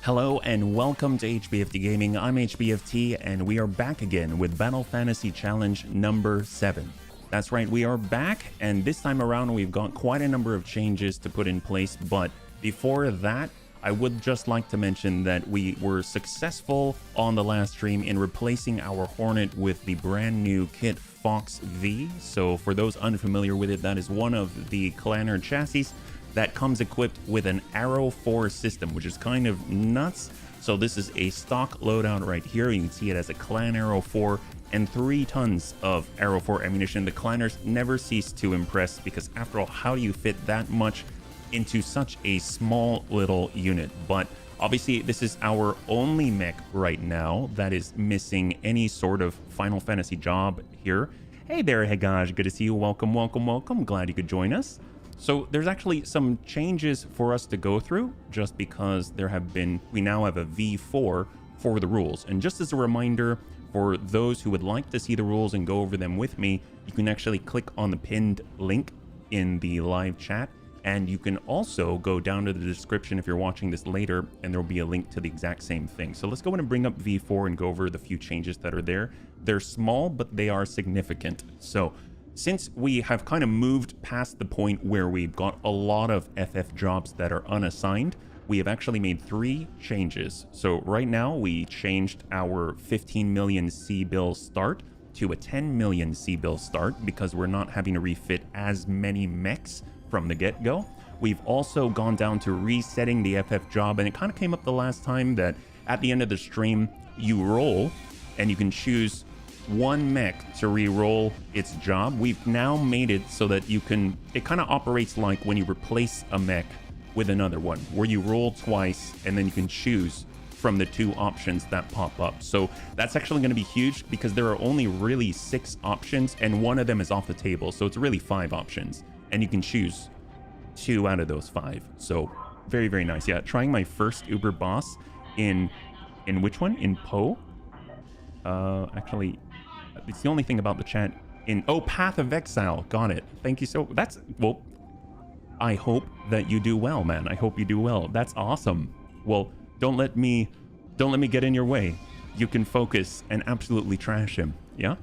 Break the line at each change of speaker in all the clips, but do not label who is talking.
Hello and welcome to HBFT Gaming. I'm HBFT and we are back again with Battle Fantasy Challenge number 7. That's right, we are back, and this time around we've got quite a number of changes to put in place, but before that, I would just like to mention that we were successful on the last stream in replacing our Hornet with the brand new kit Fox V. So for those unfamiliar with it, that is one of the Clanner chassis that comes equipped with an Arrow 4 system, which is kind of nuts. So this is a stock loadout right here. You can see it as a Clan Arrow 4 and 3 tons of Arrow 4 ammunition. The Clanners never cease to impress because after all, how do you fit that much into such a small little unit? But obviously this is our only mech right now that is missing any sort of Final Fantasy job here. Hey there, HBFT, good to see you. Welcome, welcome, welcome. Glad you could join us. So there's actually some changes for us to go through just because we now have a V4 for the rules. And just as a reminder, for those who would like to see the rules and go over them with me, you can actually click on the pinned link in the live chat. And you can also go down to the description if you're watching this later, and there will be a link to the exact same thing. So let's go ahead and bring up V4 and go over the few changes that are there. They're small, but they are significant. So since we have kind of moved past the point where we've got a lot of FF jobs that are unassigned, we have actually made 3 changes. So right now we changed our 15 million C-bill start to a 10 million C-bill start because we're not having to refit as many mechs from the get-go. We've also gone down to resetting the FF job, and it kind of came up the last time that at the end of the stream you roll and you can choose one mech to re-roll its job. We've now made it so that it kind of operates like when you replace a mech with another one, where you roll twice and then you can choose from the 2 options that pop up. So that's actually going to be huge because there are only really 6 options and one of them is off the table. So it's really 5 options and you can choose 2 out of those 5. So very, very nice. Yeah, trying my first Uber boss in which one? In Poe? Actually, it's the only thing about the chat Path of Exile. Got it. Thank you. Well, I hope that you do well, man. I hope you do well. That's awesome. Well, don't let me get in your way. You can focus and absolutely trash him. Yeah.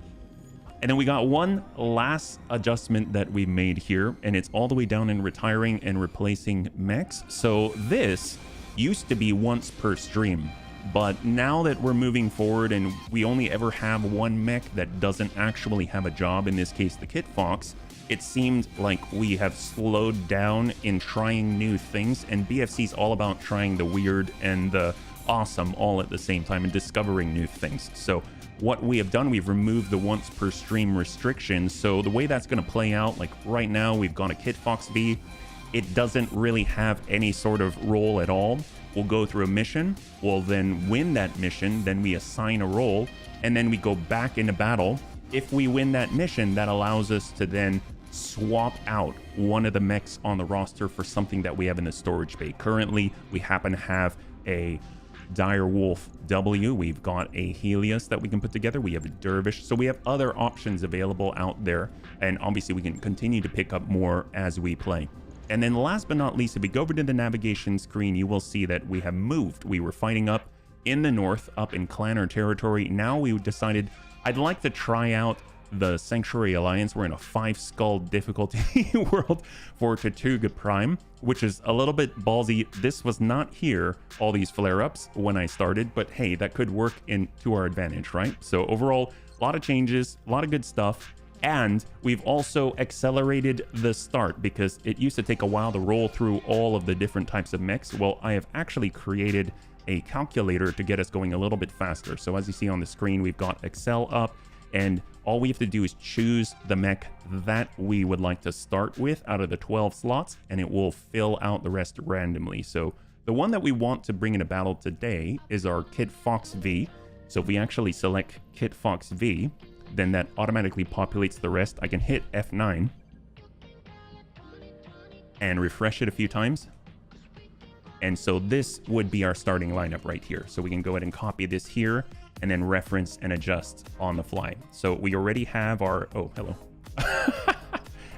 And then we got one last adjustment that we made here, and it's all the way down in retiring and replacing mechs. So this used to be once per stream, but now that we're moving forward and we only ever have one mech that doesn't actually have a job, in this case the Kit Fox, it seemed like we have slowed down in trying new things, and BFC's all about trying the weird and the awesome all at the same time and discovering new things. So what we have done, we've removed the once per stream restriction. So the way that's going to play out, like right now we've got a Kit Fox V. It doesn't really have any sort of role at all. We'll go through a mission, we'll then win that mission, then we assign a role, and then we go back into battle. If we win that mission, that allows us to then swap out one of the mechs on the roster for something that we have in the storage bay. Currently, we happen to have a Direwolf W, we've got a Helios that we can put together, we have a Dervish, so we have other options available out there, and obviously we can continue to pick up more as we play. And then last but not least, if we go over to the navigation screen, you will see that we have moved. We were fighting up in the north, up in Clanner territory. Now we decided I'd like to try out the Sanctuary Alliance. We're in a 5-skull difficulty world for Tortuga Prime, which is a little bit ballsy. This was not here, all these flare-ups, when I started, but hey, that could work to our advantage, right? So overall, a lot of changes, a lot of good stuff. And we've also accelerated the start because it used to take a while to roll through all of the different types of mechs. Well, I have actually created a calculator to get us going a little bit faster. So as you see on the screen, we've got Excel up, and all we have to do is choose the mech that we would like to start with out of the 12 slots, and it will fill out the rest randomly. So the one that we want to bring into battle today is our Kit Fox V. So if we actually select Kit Fox V, then that automatically populates the rest. I can hit F9 and refresh it a few times. And so this would be our starting lineup right here. So we can go ahead and copy this here and then reference and adjust on the fly. So we already have our, oh, hello.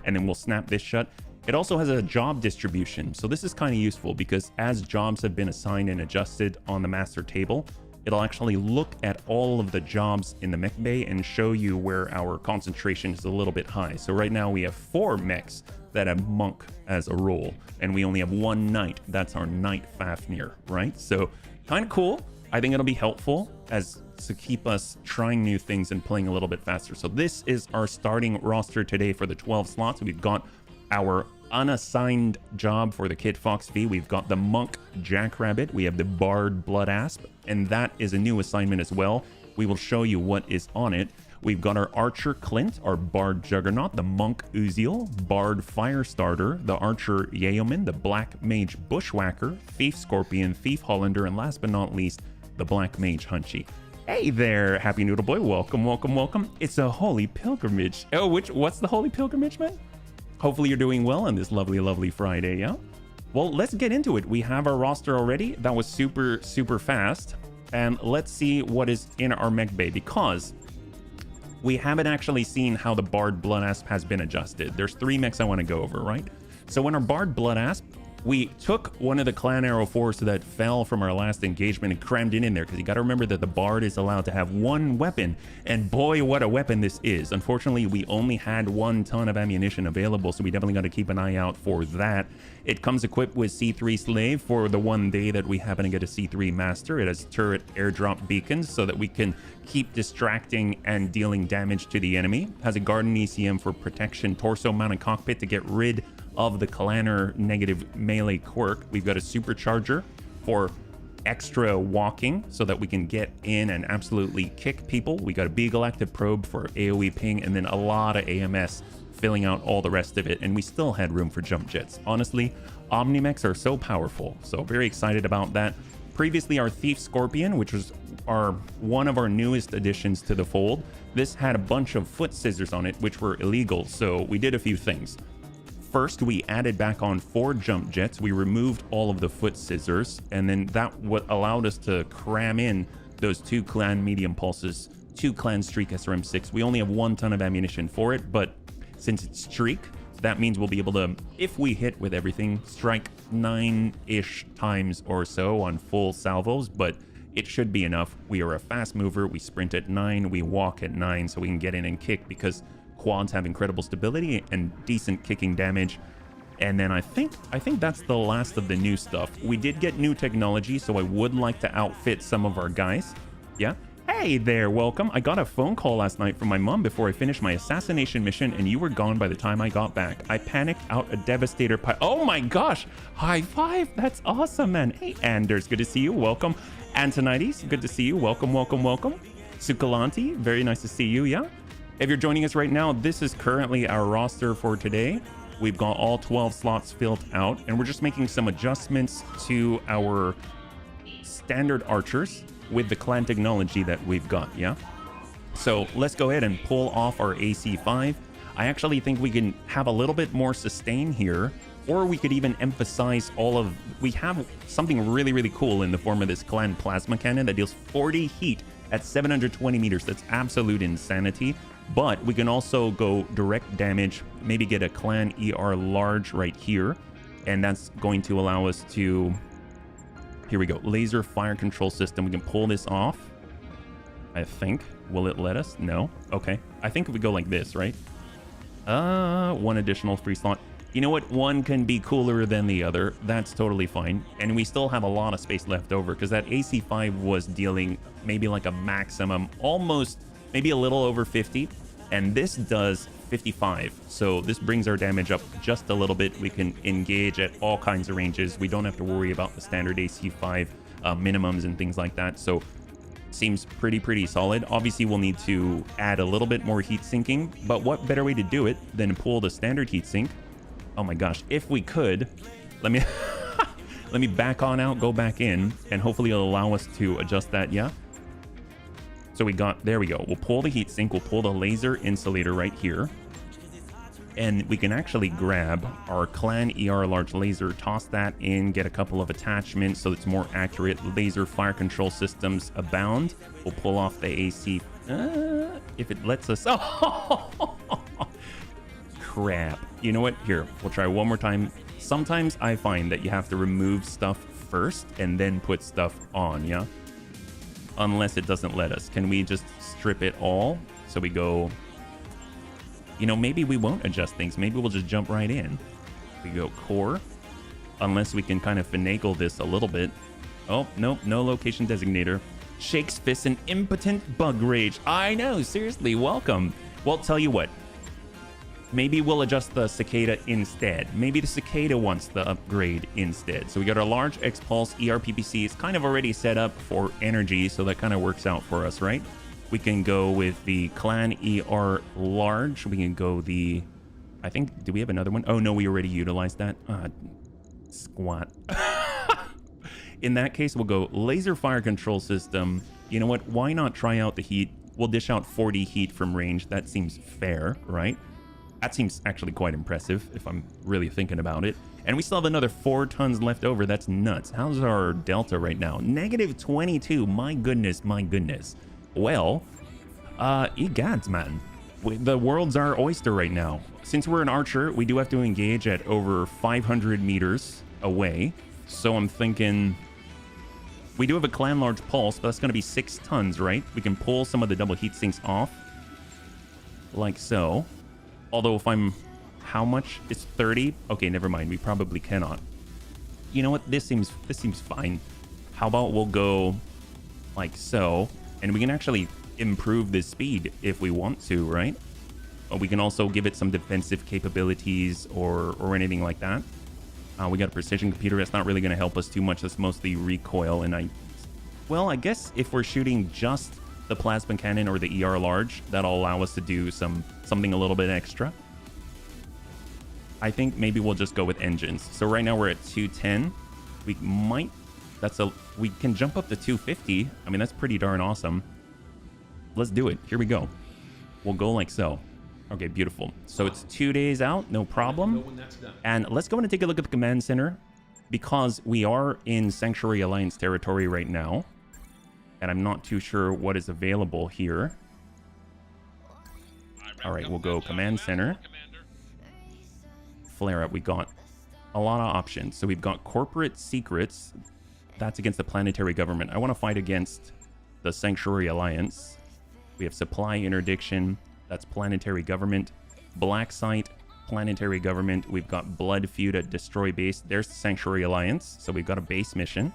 And then we'll snap this shut. It also has a job distribution. So this is kind of useful because as jobs have been assigned and adjusted on the master table, it'll actually look at all of the jobs in the mech bay and show you where our concentration is a little bit high. So right now we have 4 mechs that have monk as a role, and we only have 1 knight. That's our knight Fafnir, right? So kind of cool. I think it'll be helpful as to keep us trying new things and playing a little bit faster. So this is our starting roster today for the 12 slots. We've got our unassigned job for the Kit Fox V. We've got the Monk Jackrabbit. We have the Bard Blood Asp, and that is a new assignment as well. We will show you what is on it. We've got our Archer Clint, our Bard Juggernaut, the Monk Uziel, Bard Firestarter, the Archer Yeoman, the Black Mage Bushwhacker, Thief Scorpion, Thief Hollander, and last but not least, the Black Mage Hunchy. Hey there, Happy Noodle Boy. Welcome, welcome, welcome. It's a holy pilgrimage. Oh, what's the holy pilgrimage, man? Hopefully you're doing well on this lovely, lovely Friday, yeah? Well, let's get into it. We have our roster already. That was super, super fast. And let's see what is in our mech bay, because we haven't actually seen how the Bard Blood Asp has been adjusted. There's 3 mechs I want to go over, right? So in our Bard Blood Asp, we took one of the Clan Arrow 4s that fell from our last engagement and crammed it in there, because you got to remember that the Bard is allowed to have 1 weapon, and boy, what a weapon this is. Unfortunately, we only had 1 ton of ammunition available, so we definitely got to keep an eye out for that. It comes equipped with C3 Slave for the one day that we happen to get a C3 Master. It has turret airdrop beacons so that we can keep distracting and dealing damage to the enemy. Has a Garden ECM for protection, torso mounted cockpit to get rid of the Clanner negative melee quirk. We've got a supercharger for extra walking so that we can get in and absolutely kick people. We got a Beagle active probe for AoE ping, and then a lot of AMS filling out all the rest of it. And we still had room for jump jets. Honestly, Omnimex are so powerful, so very excited about that. Previously, our Thief Scorpion, which was one of our newest additions to the fold, this had a bunch of foot scissors on it, which were illegal, so we did a few things. First, we added back on 4 jump jets. We removed all of the foot scissors, and then that what allowed us to cram in those 2 clan medium pulses, 2 clan streak SRM6. We only have 1 ton of ammunition for it, but since it's streak, that means we'll be able to, if we hit with everything, strike 9-ish times or so on full salvos, but it should be enough. We are a fast mover. We sprint at 9, we walk at 9, so we can get in and kick, because quads have incredible stability and decent kicking damage. And then I think that's the last of the new stuff. We did get new technology, so I would like to outfit some of our guys. Yeah. Hey there, welcome. I got a phone call last night from my mom before I finished my assassination mission, and you were gone by the time I got back. I panicked out a devastator Oh my gosh, high five. That's awesome, man. Hey, Anders, good to see you. Welcome. Antonides, good to see you. Welcome, welcome, welcome. Sukalanti, very nice to see you, yeah? If you're joining us right now, this is currently our roster for today. We've got all 12 slots filled out, and we're just making some adjustments to our standard archers with the clan technology that we've got, yeah? So let's go ahead and pull off our AC5. I actually think we can have a little bit more sustain here, or we could even emphasize we have something really, really cool in the form of this clan plasma cannon that deals 40 heat at 720 meters. That's absolute insanity. But we can also go direct damage, maybe get a clan ER large right here, and that's going to allow us to, here we go, laser fire control system. We can pull this off, I think. Will it let us? No. Okay. I think if we go like this, right? 1 additional free slot. You know what? One can be cooler than the other. That's totally fine. And we still have a lot of space left over, because that AC5 was dealing maybe like a maximum, almost maybe a little over 50, and this does 55. So this brings our damage up just a little bit. We can engage at all kinds of ranges. We don't have to worry about the standard AC5 minimums and things like that. So seems pretty solid. Obviously, we'll need to add a little bit more heat sinking, but what better way to do it than pull the standard heat sink? Oh my gosh, if we could, let me let me back on out, go back in, and hopefully it'll allow us to adjust that, yeah? So there we go. We'll pull the heatsink, we'll pull the laser insulator right here. And we can actually grab our clan ER large laser, toss that in, get a couple of attachments so it's more accurate. Laser fire control systems abound. We'll pull off the AC. If it lets us. Oh, crap. You know what? Here, we'll try one more time. Sometimes I find that you have to remove stuff first and then put stuff on, yeah? Unless it doesn't let us. Can we just strip it all? So we go... You know, maybe we won't adjust things. Maybe we'll just jump right in. We go core. Unless we can kind of finagle this a little bit. Oh, nope, no location designator. Shakes fists in impotent bug rage. I know, seriously, welcome. Well, tell you what. Maybe we'll adjust the cicada instead. Maybe the cicada wants the upgrade instead. So we got our large X Pulse ERPPC. It's kind of already set up for energy, so that kind of works out for us, right? We can go with the Clan ER large. We can go the... I think, do we have another one? Oh, no, we already utilized that. Squat. In that case, we'll go laser fire control system. You know what? Why not try out the heat? We'll dish out 40 heat from range. That seems fair, right? That seems actually quite impressive if I'm really thinking about it. And we still have another 4 tons left over. That's nuts. How's our delta right now? Negative 22. My goodness, my goodness. Well, egads, man. The world's our oyster right now. Since we're an archer, we do have to engage at over 500 meters away. So I'm thinking... We do have a clan large pulse, but that's going to be 6 tons, right? We can pull some of the double heat sinks off. Like so. Although if I'm... How much? It's 30? Okay, never mind. We probably cannot. You know what? This seems fine. How about we'll go like so. And we can actually improve the speed if we want to, right? But we can also give it some defensive capabilities or anything like that. We got a precision computer. That's not really going to help us too much. That's mostly recoil. And well, I guess if we're shooting just the plasma cannon or the ER large, that'll allow us to do something a little bit extra. I think maybe we'll just go with engines. So right now we're at 210. We might... We can jump up to 250. I mean, that's pretty darn awesome. Let's do it. Here we go. We'll go like so. Okay, beautiful. So it's 2 days out, no problem. And let's go in and take a look at the command center, because we are in Sanctuary Alliance territory right now. And I'm not too sure what is available here. All right, we'll go command center. Flare up. We got a lot of options. So we've got corporate secrets. That's against the planetary government. I want to fight against the Sanctuary Alliance. We have supply interdiction. That's planetary government. Black site, planetary government. We've got blood feud at destroy base. There's the Sanctuary Alliance. So we've got a base mission.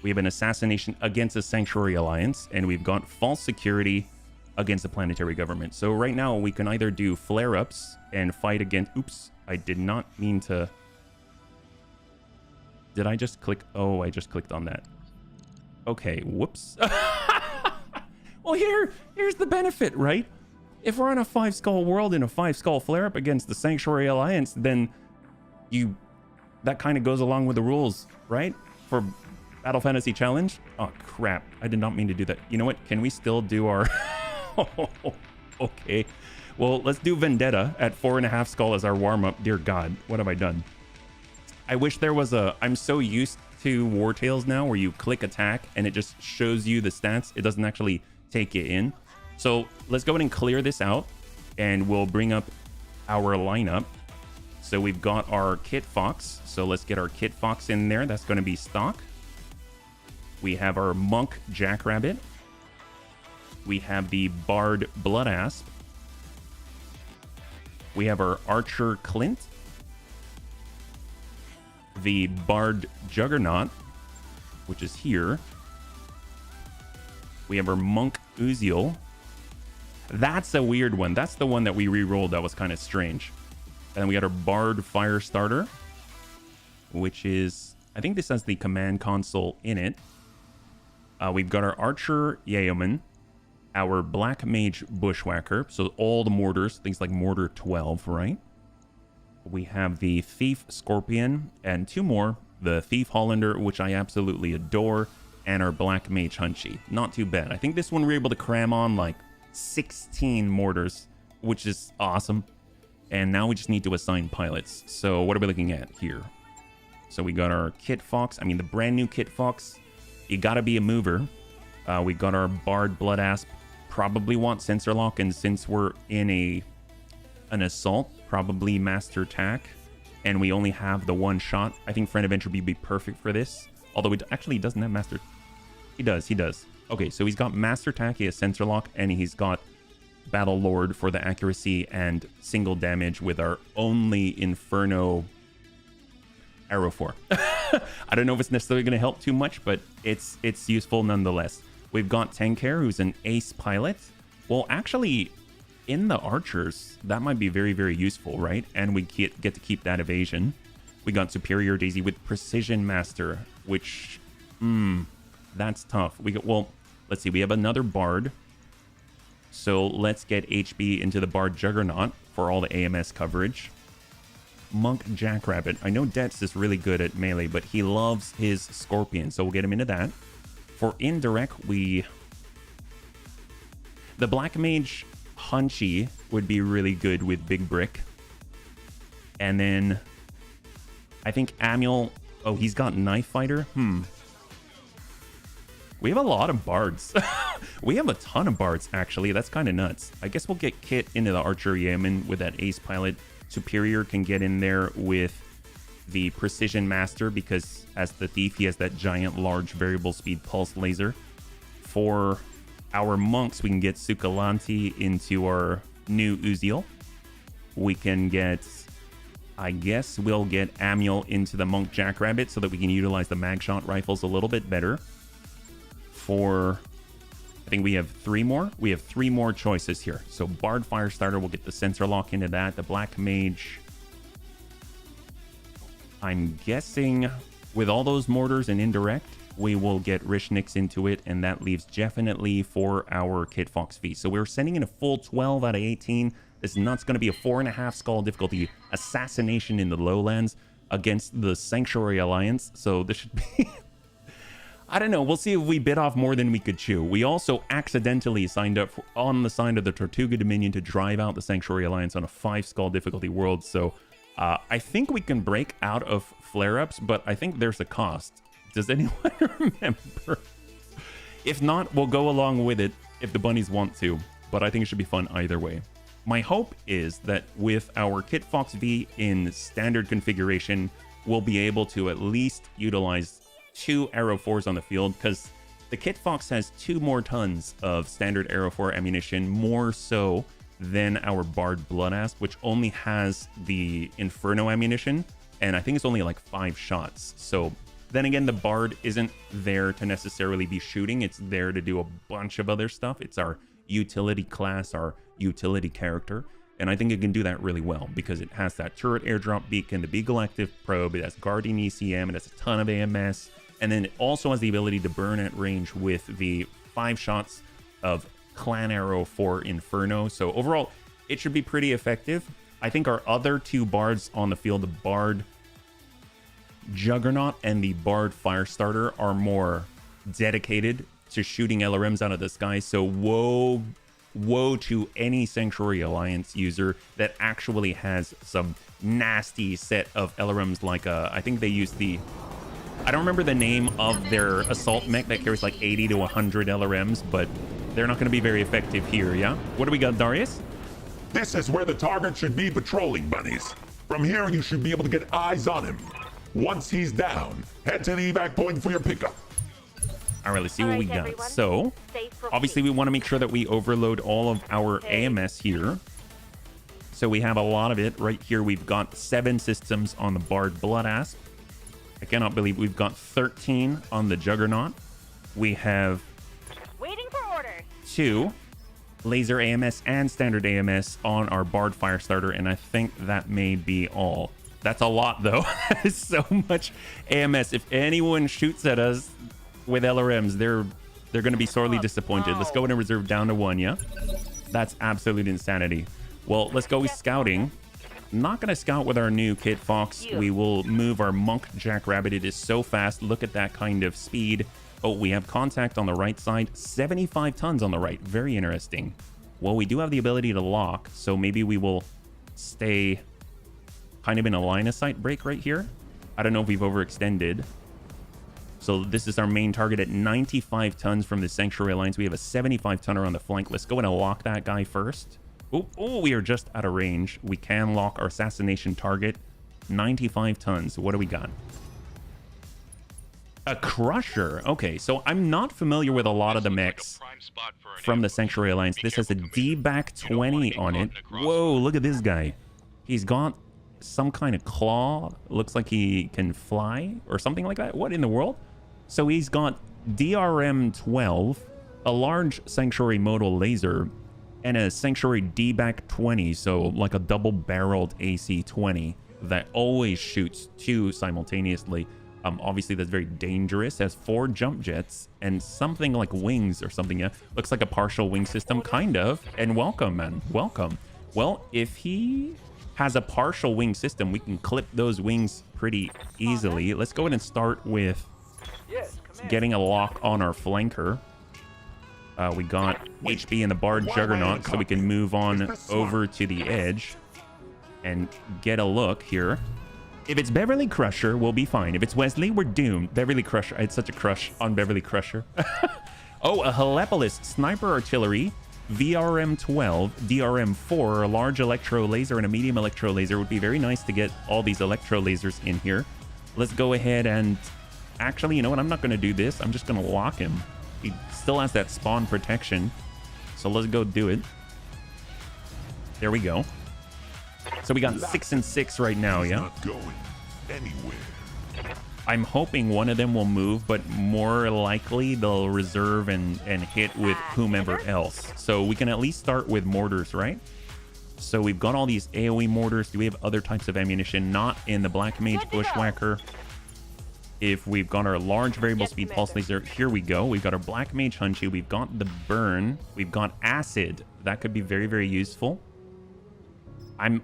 We have an assassination against the Sanctuary Alliance. And we've got false security against the planetary government. So right now we can either do flare-ups and fight against... Oops, I did not mean to... Did I just click? Oh, I just clicked on that. Okay, whoops. Well, here's the benefit, right? If we're on a 5-skull world in a 5-skull flare-up against the Sanctuary Alliance, then that kind of goes along with the rules, right? For Battle Fantasy Challenge. Oh, crap. I did not mean to do that. You know what? Can we still do our... Okay. Well, let's do Vendetta at 4.5 skull as our warm-up. Dear God, what have I done? I wish there was a... I'm so used to War Tales now where you click attack and it just shows you the stats. It doesn't actually take it in. So let's go ahead and clear this out and we'll bring up our lineup. So we've got our Kit Fox. So let's get our Kit Fox in there. That's going to be stock. We have our Monk Jackrabbit. We have the Bard Blood Asp. We have our Archer Clint. The Bard Juggernaut, which is here. We have our Monk Uziel. That's a weird one. That's the one that we re-rolled that was kind of strange. And then we got our Bard Firestarter, which is... I think this has the command console in it. We've got our Archer Yeoman, our Black Mage Bushwhacker, so all the mortars, things like Mortar 12, right? We have the Thief Scorpion, and 2 more. The Thief Hollander, which I absolutely adore, and our Black Mage Hunchy. Not too bad. I think this one we're able to cram on like 16 mortars, which is awesome. And now we just need to assign pilots. So what are we looking at here? So we got our Kit Fox. I mean, the brand new Kit Fox. You gotta be a mover. We got our Bard Blood Asp. Probably want Sensor Lock, and since we're in an assault, probably Master Tack, and we only have the one shot. I think Friend of Entropy would be perfect for this. Although it actually doesn't have Master... He does. Okay, so he's got Master Tack, he has Sensor Lock, and he's got Battle Lord for the accuracy and single damage with our only Inferno Arrow 4. I don't know if it's necessarily going to help too much, but it's useful nonetheless. We've got Tenkair, who's an ace pilot. Well, actually, in the archers, that might be very, very useful, right? And we get to keep that evasion. We got Superior Daisy with Precision Master, which, that's tough. Well, let's see. We have another Bard. So let's get HB into the Bard Juggernaut for all the AMS coverage. Monk Jackrabbit. I know Detz is really good at melee, but he loves his Scorpion, so we'll get him into that. For indirect, the Black Mage Hunchy would be really good with Big Brick. And then I think Amiel... Oh, he's got Knife Fighter? We have a lot of bards. We have a ton of bards, actually. That's kind of nuts. I guess we'll get Kit into the Archer Yeoman with that Ace Pilot. Superior can get in there with the Precision Master because as the Thief, he has that giant, large variable speed pulse laser. For our monks, we can get Sukalanti into our new Uziel. We can get... I guess we'll get Amiel into the Monk Jackrabbit so that we can utilize the Magshot rifles a little bit better. I think we have 3 more. We have 3 more choices here. So Bard Firestarter, we'll get the Sensor Lock into that. The Black Mage, I'm guessing with all those mortars and indirect, we will get Rishnix into it, and that leaves definitely for our Kit Fox V. So we're sending in a full 12 out of 18. This is not going to be a 4.5 skull difficulty assassination in the lowlands against the Sanctuary Alliance. So this should be... I don't know. We'll see if we bit off more than we could chew. We also accidentally signed up on the side of the Tortuga Dominion to drive out the Sanctuary Alliance on a 5 skull difficulty world. So I think we can break out of flare-ups, but I think there's a cost. Does anyone remember? If not, we'll go along with it if the bunnies want to, but I think it should be fun either way. My hope is that with our Kit Fox V in standard configuration, we'll be able to at least utilize 2 Arrow 4s on the field, because the Kit Fox has 2 more tons of standard Arrow 4 ammunition, more so than our Bard Blood Asp, which only has the Inferno ammunition, and I think it's only like 5 shots. So then again, the Bard isn't there to necessarily be shooting, it's there to do a bunch of other stuff. It's our utility class, our utility character, and I think it can do that really well because it has that turret airdrop beacon, the Beagle Active Probe, it has Guardian ECM, it has a ton of AMS, and then it also has the ability to burn at range with the 5 shots of Clan Arrow for Inferno. So overall, it should be pretty effective. I think our other 2 bards on the field, the Bard Juggernaut and the Bard Firestarter, are more dedicated to shooting LRMs out of the sky. So woe to any Sanctuary Alliance user that actually has some nasty set of LRMs like I think they use the... I don't remember the name of their assault mech that carries like 80 to 100 LRMs, but they're not going to be very effective here, yeah? What do we got, Darius?
This is where the target should be patrolling, bunnies. From here, you should be able to get eyes on him. Once he's down, head to the evac point for your pickup.
All right, let's see what we got. So, obviously, we want to make sure that we overload all of our AMS here. So we have a lot of it. Right here, we've got 7 systems on the Bard Blood Asp. I cannot believe we've got 13 on the Juggernaut. We have
waiting for orders.
2 laser AMS and standard AMS on our Bard Firestarter, and I think that may be all. That's a lot, though. That is so much AMS. If anyone shoots at us with LRMs, they're going to be sorely disappointed. Let's go in and reserve down to 1, yeah? That's absolute insanity. Well, let's go with scouting. Not going to scout with our new Kit Fox. We will move our Monk Jackrabbit. It is so fast. Look at that kind of speed. Oh, we have contact on the right side. 75 tons on the right. Very interesting. Well, we do have the ability to lock, so maybe we will stay kind of in a line of sight break right here. I don't know if we've overextended. So this is our main target at 95 tons from the Sanctuary Alliance. We have a 75 tonner on the flank. Let's go and lock that guy first. Oh, we are just out of range. We can lock our assassination target. 95 tons. What do we got? A crusher. Okay, so I'm not familiar with a lot of the mechs from the Sanctuary Alliance. This has a D-back 20 on it. Whoa, look at this guy. He's got some kind of claw. Looks like he can fly or something like that. What in the world? So he's got DRM 12, a large Sanctuary modal laser, and a Sanctuary D-back 20, so like a double-barreled AC 20 that always shoots two simultaneously. Obviously that's very dangerous. Has 4 jump jets and something like wings or something. Yeah, looks like a partial wing system, kind of. And welcome, man, welcome. Well, if he has a partial wing system, we can clip those wings pretty easily. Let's go ahead and start with getting a lock on our flanker. We got HB in the Bard Juggernaut, so we can move on over to the edge and get a look here. If it's Beverly Crusher, we'll be fine. If it's Wesley, we're doomed. Beverly Crusher. I had such a crush on Beverly Crusher. Oh, a Helepolis Sniper Artillery, VRM 12, DRM 4, a large electro laser and a medium electro laser. It would be very nice to get all these electro lasers in here. Let's go ahead and... Actually, you know what? I'm not going to do this. I'm just going to lock him. He still has that spawn protection. So let's go do it. There we go. So we got 6 and 6 right now, yeah?
Not going anywhere.
I'm hoping one of them will move, but more likely they'll reserve and hit with whomever else. So we can at least start with mortars, right? So we've got all these AoE mortars. Do we have other types of ammunition? Not in the Black Mage Bushwhacker. If we've got our large variable speed pulse laser, here we go. We've got our Black Mage Hunchy. We've got the burn. We've got acid. That could be very, very useful.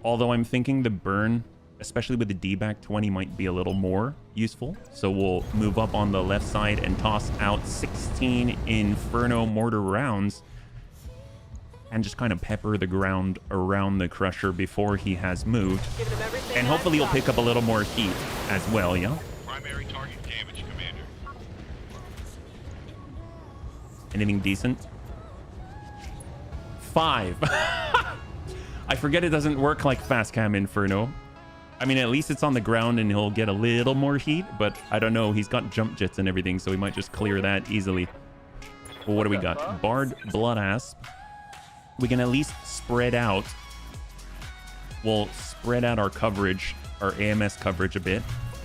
Although I'm thinking the burn, especially with the D-back 20, might be a little more useful. So we'll move up on the left side and toss out 16 Inferno mortar rounds and just kind of pepper the ground around the Crusher before he has moved. And hopefully he'll pick up a little more heat as well, yeah?
Primary target damage, Commander.
Anything decent? 5. I forget it doesn't work like Fast Cam Inferno. I mean, at least it's on the ground and he'll get a little more heat, but I don't know. He's got jump jets and everything, so we might just clear that easily. Well, what do we got? Bard Blood Asp. We can at least spread out. We'll spread out our coverage, our AMS coverage a bit.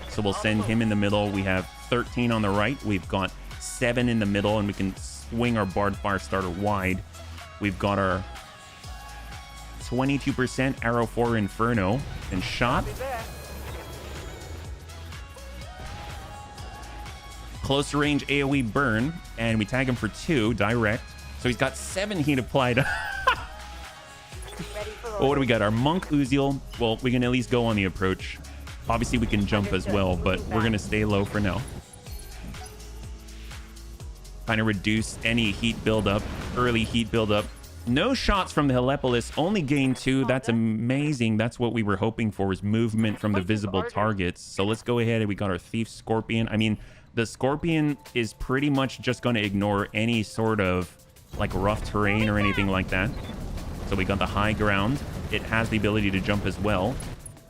So we'll send him in the middle. We have 13 on the right. We've got 7 in the middle, and we can swing our Bard Firestarter wide. We've got our 22% Arrow 4 Inferno and shot. Close range AoE burn, and we tag him for 2 direct. So he's got 7 heat applied. Well, what do we got? Our Monk Uziel. Well, we can at least go on the approach. Obviously, we can jump as well, but we're going to stay low for now. Kind of reduce any heat buildup, early heat buildup. No shots from the Helepolis, only gain 2. That's amazing. That's what we were hoping for, was movement from the visible targets. So let's go ahead and we got our Thief Scorpion. I mean, the Scorpion is pretty much just going to ignore any sort of like rough terrain or anything like that. So we got the high ground. It has the ability to jump as well.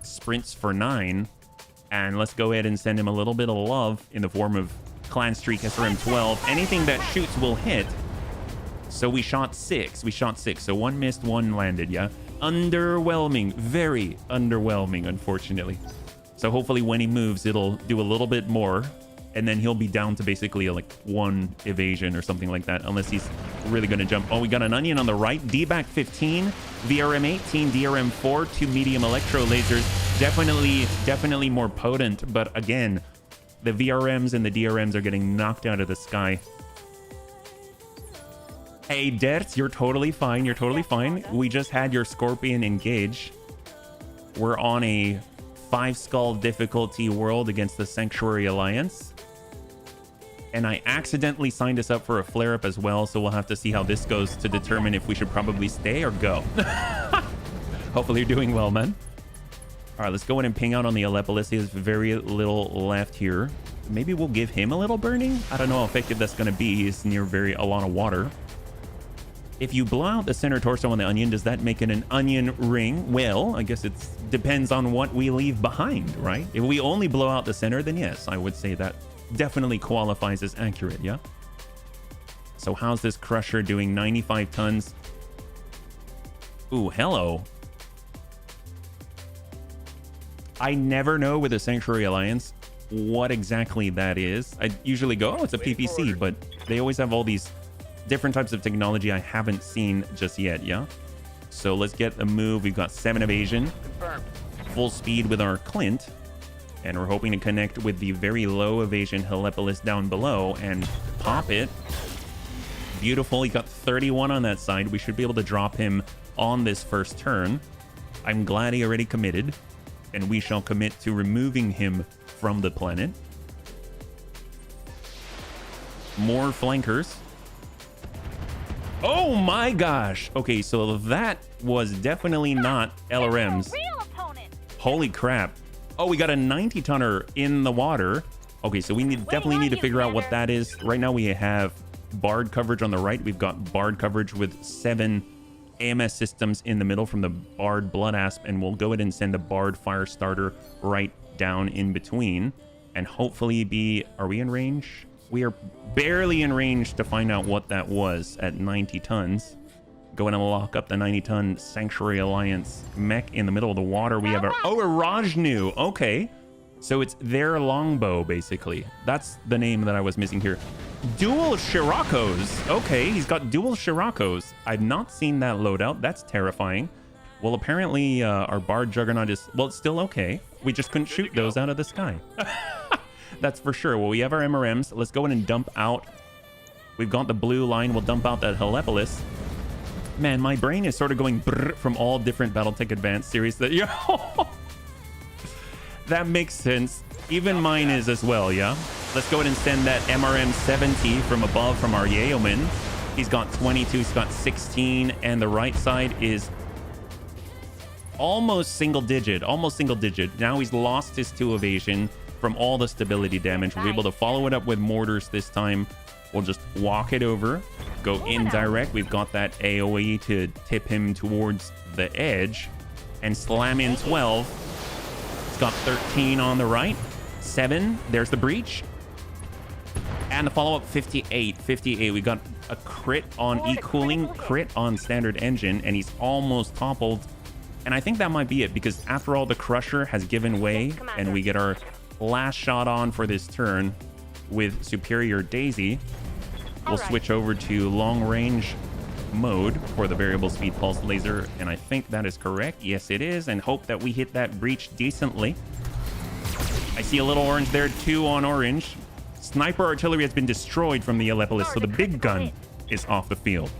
Sprints for 9. And let's go ahead and send him a little bit of love in the form of Clan Streak SRM 12. Anything that shoots will hit. So we shot 6. We shot 6. So 1 missed, 1 landed, yeah? Underwhelming. Very underwhelming, unfortunately. So hopefully when he moves, it'll do a little bit more. And then he'll be down to basically like 1 evasion or something like that, unless he's really going to jump. Oh, we got an onion on the right. D-back 15, VRM 18, DRM 4, 2 medium electro lasers. Definitely more potent. But again, the VRMs and the DRMs are getting knocked out of the sky. Hey, Dertz, you're totally fine. You're totally fine. We just had your Scorpion engage. We're on a 5-skull difficulty world against the Sanctuary Alliance. And I accidentally signed us up for a flare-up as well, so we'll have to see how this goes to determine if we should probably stay or go. Hopefully you're doing well, man. All right, let's go in and ping out on the Helepolis. He has very little left here. Maybe we'll give him a little burning. I don't know how effective that's going to be. He's near a lot of water. If you blow out the center torso on the onion, does that make it an onion ring? Well, I guess it depends on what we leave behind, right? If we only blow out the center, then yes, I would say that definitely qualifies as accurate, yeah? So how's this crusher doing? 95 tons. Ooh, hello. I never know with the Sanctuary Alliance what exactly that is. I usually go, oh, it's a PPC, but they always have all these different types of technology I haven't seen just yet, yeah? So let's get a move. We've got 7 evasion.
Confirmed.
Full speed with our Clint. And we're hoping to connect with the very low evasion Helepolis down below and pop it. Beautiful. He got 31 on that side. We should be able to drop him on this first turn. I'm glad he already committed. And we shall commit to removing him from the planet. More flankers. Oh my gosh. Okay, so that was definitely not LRMs.
Real opponent.
Holy crap. Oh, we got a 90 tonner in the water. Okay, so we definitely need to figure out what that is. Right now we have Bard coverage on the right. We've got Bard coverage with 7 AMS systems in the middle from the Bard Blood Asp, and we'll go ahead and send a Bard Fire Starter right down in between and hopefully be... Are we in range? We are barely in range to find out what that was at 90 tons. Going to lock up the 90-ton Sanctuary Alliance mech in the middle of the water. We have our... Oh, a Rajnu. Okay. So it's their longbow, basically. That's the name that I was missing here. Dual Shirokos. Okay, he's got dual Shirokos. I've not seen that loadout. That's terrifying. Well, apparently our Bard Juggernaut is... Well, it's still okay. We just couldn't shoot those out of the sky. That's for sure. Well, we have our MRMs. Let's go in and dump out. We've got the blue line. We'll dump out that Helepolis. Man, my brain is sort of going brrr from all different Battletech Advanced series. That that makes sense. Even mine is as well, yeah? Let's go ahead and send that MRM 70 from above from our Yeoman. He's got 22, he's got 16, and the right side is almost single digit. Now he's lost his 2 evasion from all the stability damage. We'll be able to follow it up with mortars this time. We'll just walk it over, go indirect. We've got that AoE to tip him towards the edge and slam in 12. It's got 13 on the right. 7. There's the breach. And the follow-up 58. 58. We got a crit on e-cooling, crit on standard engine, and he's almost toppled. And I think that might be it, because after all, the Crusher has given way, and we get our last shot on for this turn with Superior Daisy. We'll switch over to long range mode for the variable speed pulse laser, and I think that is correct. Yes, it is, and hope that we hit that breach decently. I see a little orange there, 2 on orange. Sniper artillery has been destroyed from the Helepolis, so the big gun is off the field.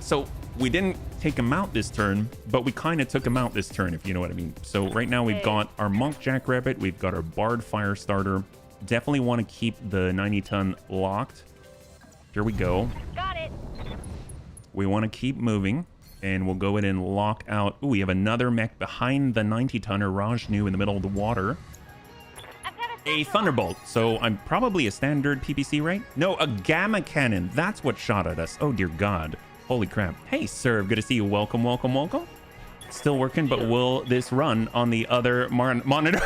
So we didn't take him out this turn, but we kind of took him out this turn, if you know what I mean. So right now we've got our Monk Jackrabbit, we've got our Bard Fire Starter. Definitely want to keep the 90-ton locked. Here we go.
Got it.
We want to keep moving, and we'll go in and lock out. Ooh, we have another mech behind the 90-tonner Rajnu in the middle of the water. A Thunderbolt. So I'm probably a standard PPC, right? No, a Gamma Cannon. That's what shot at us. Oh, dear God. Holy crap. Hey, Serve. Good to see you. Welcome, welcome, welcome. Still working, but will this run on the other monitor?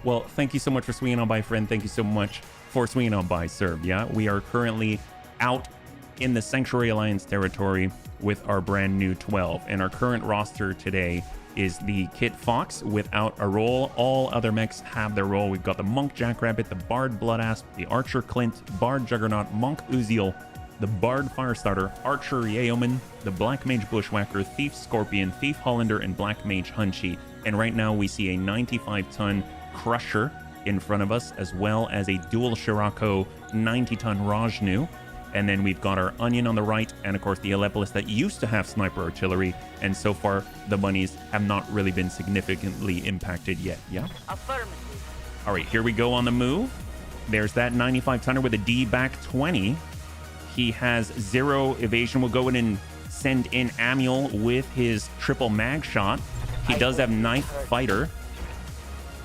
Well, thank you so much for swinging on by, friend. Thank you so much for swinging on by, Serve. Yeah, we are currently out in the Sanctuary Alliance territory with our brand new 12. And our current roster today is the Kit Fox without a roll. All other mechs have their roll. We've got the Monk Jackrabbit, the Bard Blood Asp, the Archer Clint, Bard Juggernaut, Monk Uziel, the Bard Firestarter, Archer Yeoman, the Black Mage Bushwhacker, Thief Scorpion, Thief Hollander, and Black Mage Hunchy. And right now we see a 95-ton Crusher in front of us, as well as a dual Shirako 90-ton Rajnu. And then we've got our Onion on the right, and of course the Helepolis that used to have sniper artillery, and so far the bunnies have not really been significantly impacted yet. Yeah?
Affirmative.
All right, here we go on the move. There's that 95-tonner with a D back 20. He has 0 evasion. We'll go in and send in Amiel with his triple mag shot. He does have Knife Fighter.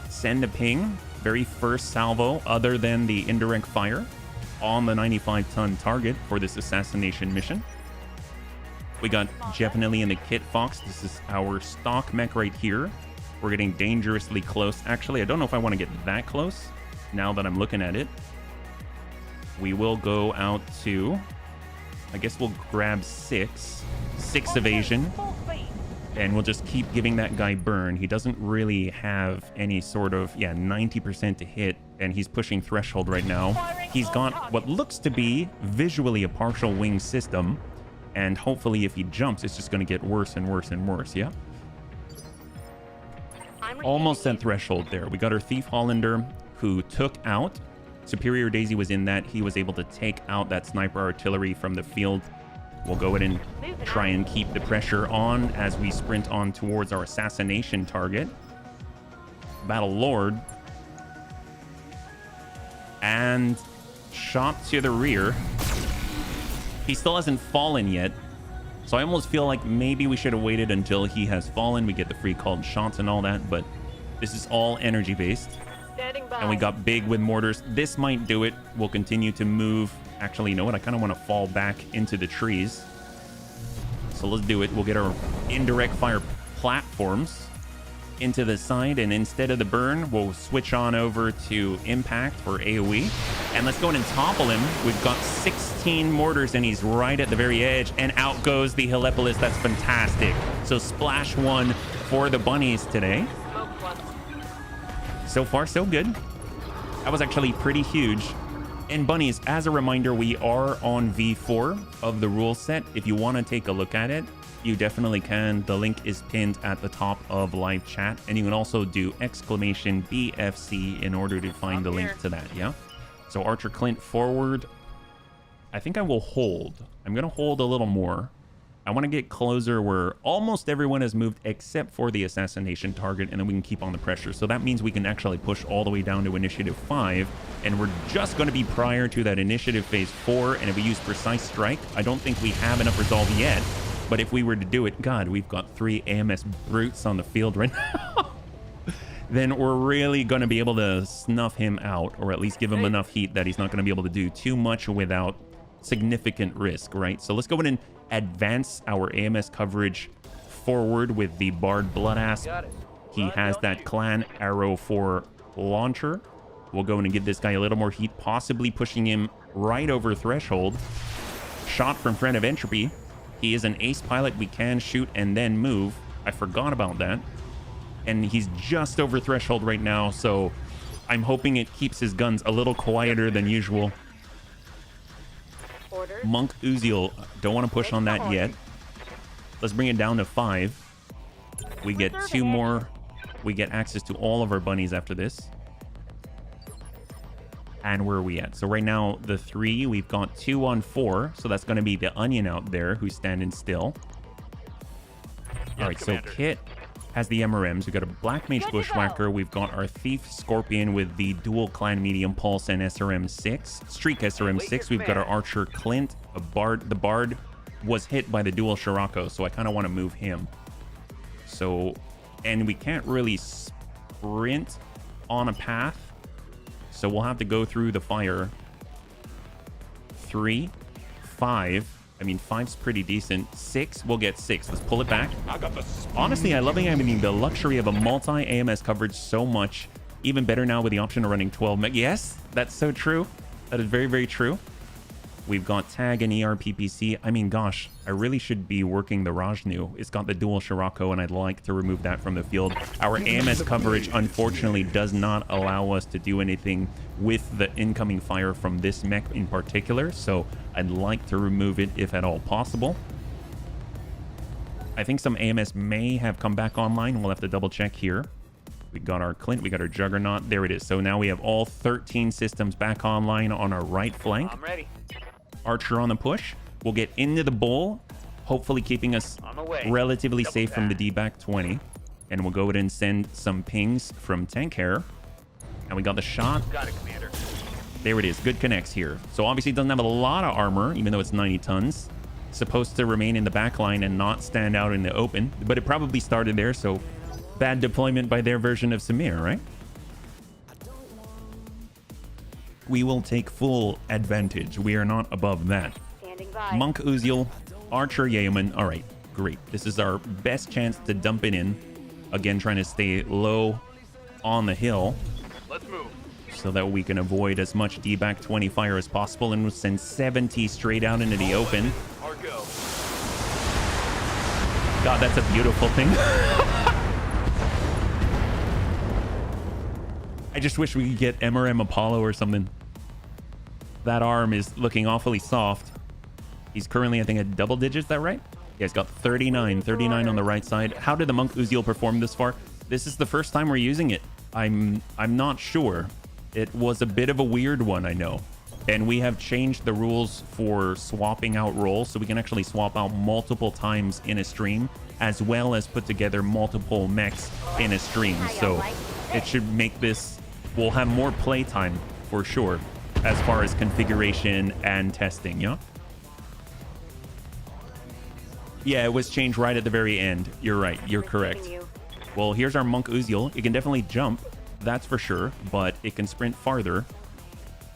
Send a ping. Very first salvo other than the indirect fire. on the 95-ton target for this assassination mission. We got definitely in the Kit Fox. This is our stock mech right here. We're getting dangerously close. Actually, I don't know if I want to get that close now that I'm looking at it. We will go out to, I guess we'll grab 6 evasion, and we'll just keep giving that guy burn. He doesn't really have any sort of, 90% to hit, and he's pushing threshold right now. He's got what looks to be visually a partial wing system, and hopefully if he jumps, it's just going to get worse and worse and worse, yeah? Almost at threshold there. We got our Thief Hollander, who took out. Superior Daisy was in that. He was able to take out that sniper artillery from the field. We'll go ahead and try and keep the pressure on as we sprint on towards our assassination target. Battle Lord. And shot to the rear. He still hasn't fallen yet. So I almost feel like maybe we should have waited until he has fallen. We get the free called shots and all that, but this is all energy based. And we got big with mortars. This might do it. We'll continue to move. Actually, you know what? I kind of want to fall back into the trees. So let's do it. We'll get our indirect fire platforms into the side, and instead of the burn, we'll switch on over to impact for AoE. And let's go in and topple him. We've got 16 mortars, and he's right at the very edge. And out goes the Helepolis. That's fantastic. So splash 1 for the bunnies today. So far, so good. That was actually pretty huge. And bunnies, as a reminder, we are on V4 of the rule set. If you want to take a look at it, you definitely can. The link is pinned at the top of live chat. And you can also do exclamation BFC in order to find the link to that, yeah? So Archer Clint forward. I think I will hold. I'm going to hold a little more. I want to get closer where almost everyone has moved except for the assassination target, and then we can keep on the pressure. So that means we can actually push all the way down to initiative 5, and we're just going to be prior to that initiative phase 4. And if we use precise strike, I don't think we have enough resolve yet. But if we were to do it, God, we've got 3 AMS brutes on the field right now. Then we're really going to be able to snuff him out, or at least give him enough heat that he's not going to be able to do too much without significant risk, right? So let's go ahead and advance our AMS coverage forward with the Bard Bloodass. He has that Clan Arrow 4 launcher. We'll go in and give this guy a little more heat, possibly pushing him right over threshold. Shot from Friend of Entropy. He is an ace pilot. We can shoot and then move. I forgot about that. And he's just over threshold right now, so I'm hoping it keeps his guns a little quieter than usual. Monk Uziel, don't want to push on that yet. Let's bring it down to 5. We get 2 more. We get access to all of our bunnies after this. And where are we at? So right now, the 3, we've got 2 on 4. So that's going to be the Onion out there who's standing still. All right, so Kit has the MRMs. We've got a Black Mage Bushwhacker. We've got our Thief Scorpion with the dual Clan Medium Pulse and SRM-6. Streak SRM-6. We've got our Archer Clint. A Bard. The Bard was hit by the dual Scirocco, so I kind of want to move him. So, and we can't really sprint on a path. So we'll have to go through the fire. 3, 5. I mean, 5's pretty decent. 6, we'll get 6. Let's pull it back. Honestly, I love having the luxury of a multi-AMS coverage so much. Even better now with the option of running 12 mech. Yes, that's so true. That is very, very true. We've got Tag and ERPPC. I mean, gosh, I really should be working the Rajnu. It's got the dual Scirocco, and I'd like to remove that from the field. Our AMS coverage, unfortunately, does not allow us to do anything with the incoming fire from this mech in particular, so I'd like to remove it if at all possible. I think some AMS may have come back online. We'll have to double check here. We got our Clint, we got our Juggernaut. There it is. So now we have all 13 systems back online on our right flank.
I'm ready.
Archer on the push. We'll get into the bowl, hopefully keeping us relatively safe from the D-back 20. And we'll go ahead and send some pings from Tank Hair. And we got the shot.
Got it, Commander.
There it is. Good connects here. So obviously it doesn't have a lot of armor, even though it's 90 tons. Supposed to remain in the back line and not stand out in the open. But it probably started there, so bad deployment by their version of Samir, right? We will take full advantage. We are not above that.
Standing by.
Monk Uziel, Archer Yeoman. All right, great. This is our best chance to dump it in. Again, trying to stay low on the hill.
Let's move.
So that we can avoid as much D-back 20 fire as possible and we'll send 70 straight out into the open.
Our go.
God, that's a beautiful thing. I just wish we could get MRM Apollo or something. That arm is looking awfully soft. He's currently, I think, at double digits. Is that right? Yeah, he's got 39 on the right side. How did the Monk Uziel perform this far? This is the first time we're using it. I'm not sure. It was a bit of a weird one, I know. And we have changed the rules for swapping out roles, so we can actually swap out multiple times in a stream, as well as put together multiple mechs in a stream. So it should make this, we'll have more playtime for sure, as far as configuration and testing, yeah? Yeah, it was changed right at the very end. You're right, you're correct. Well, here's our Monk Uziel. It can definitely jump, that's for sure, but it can sprint farther.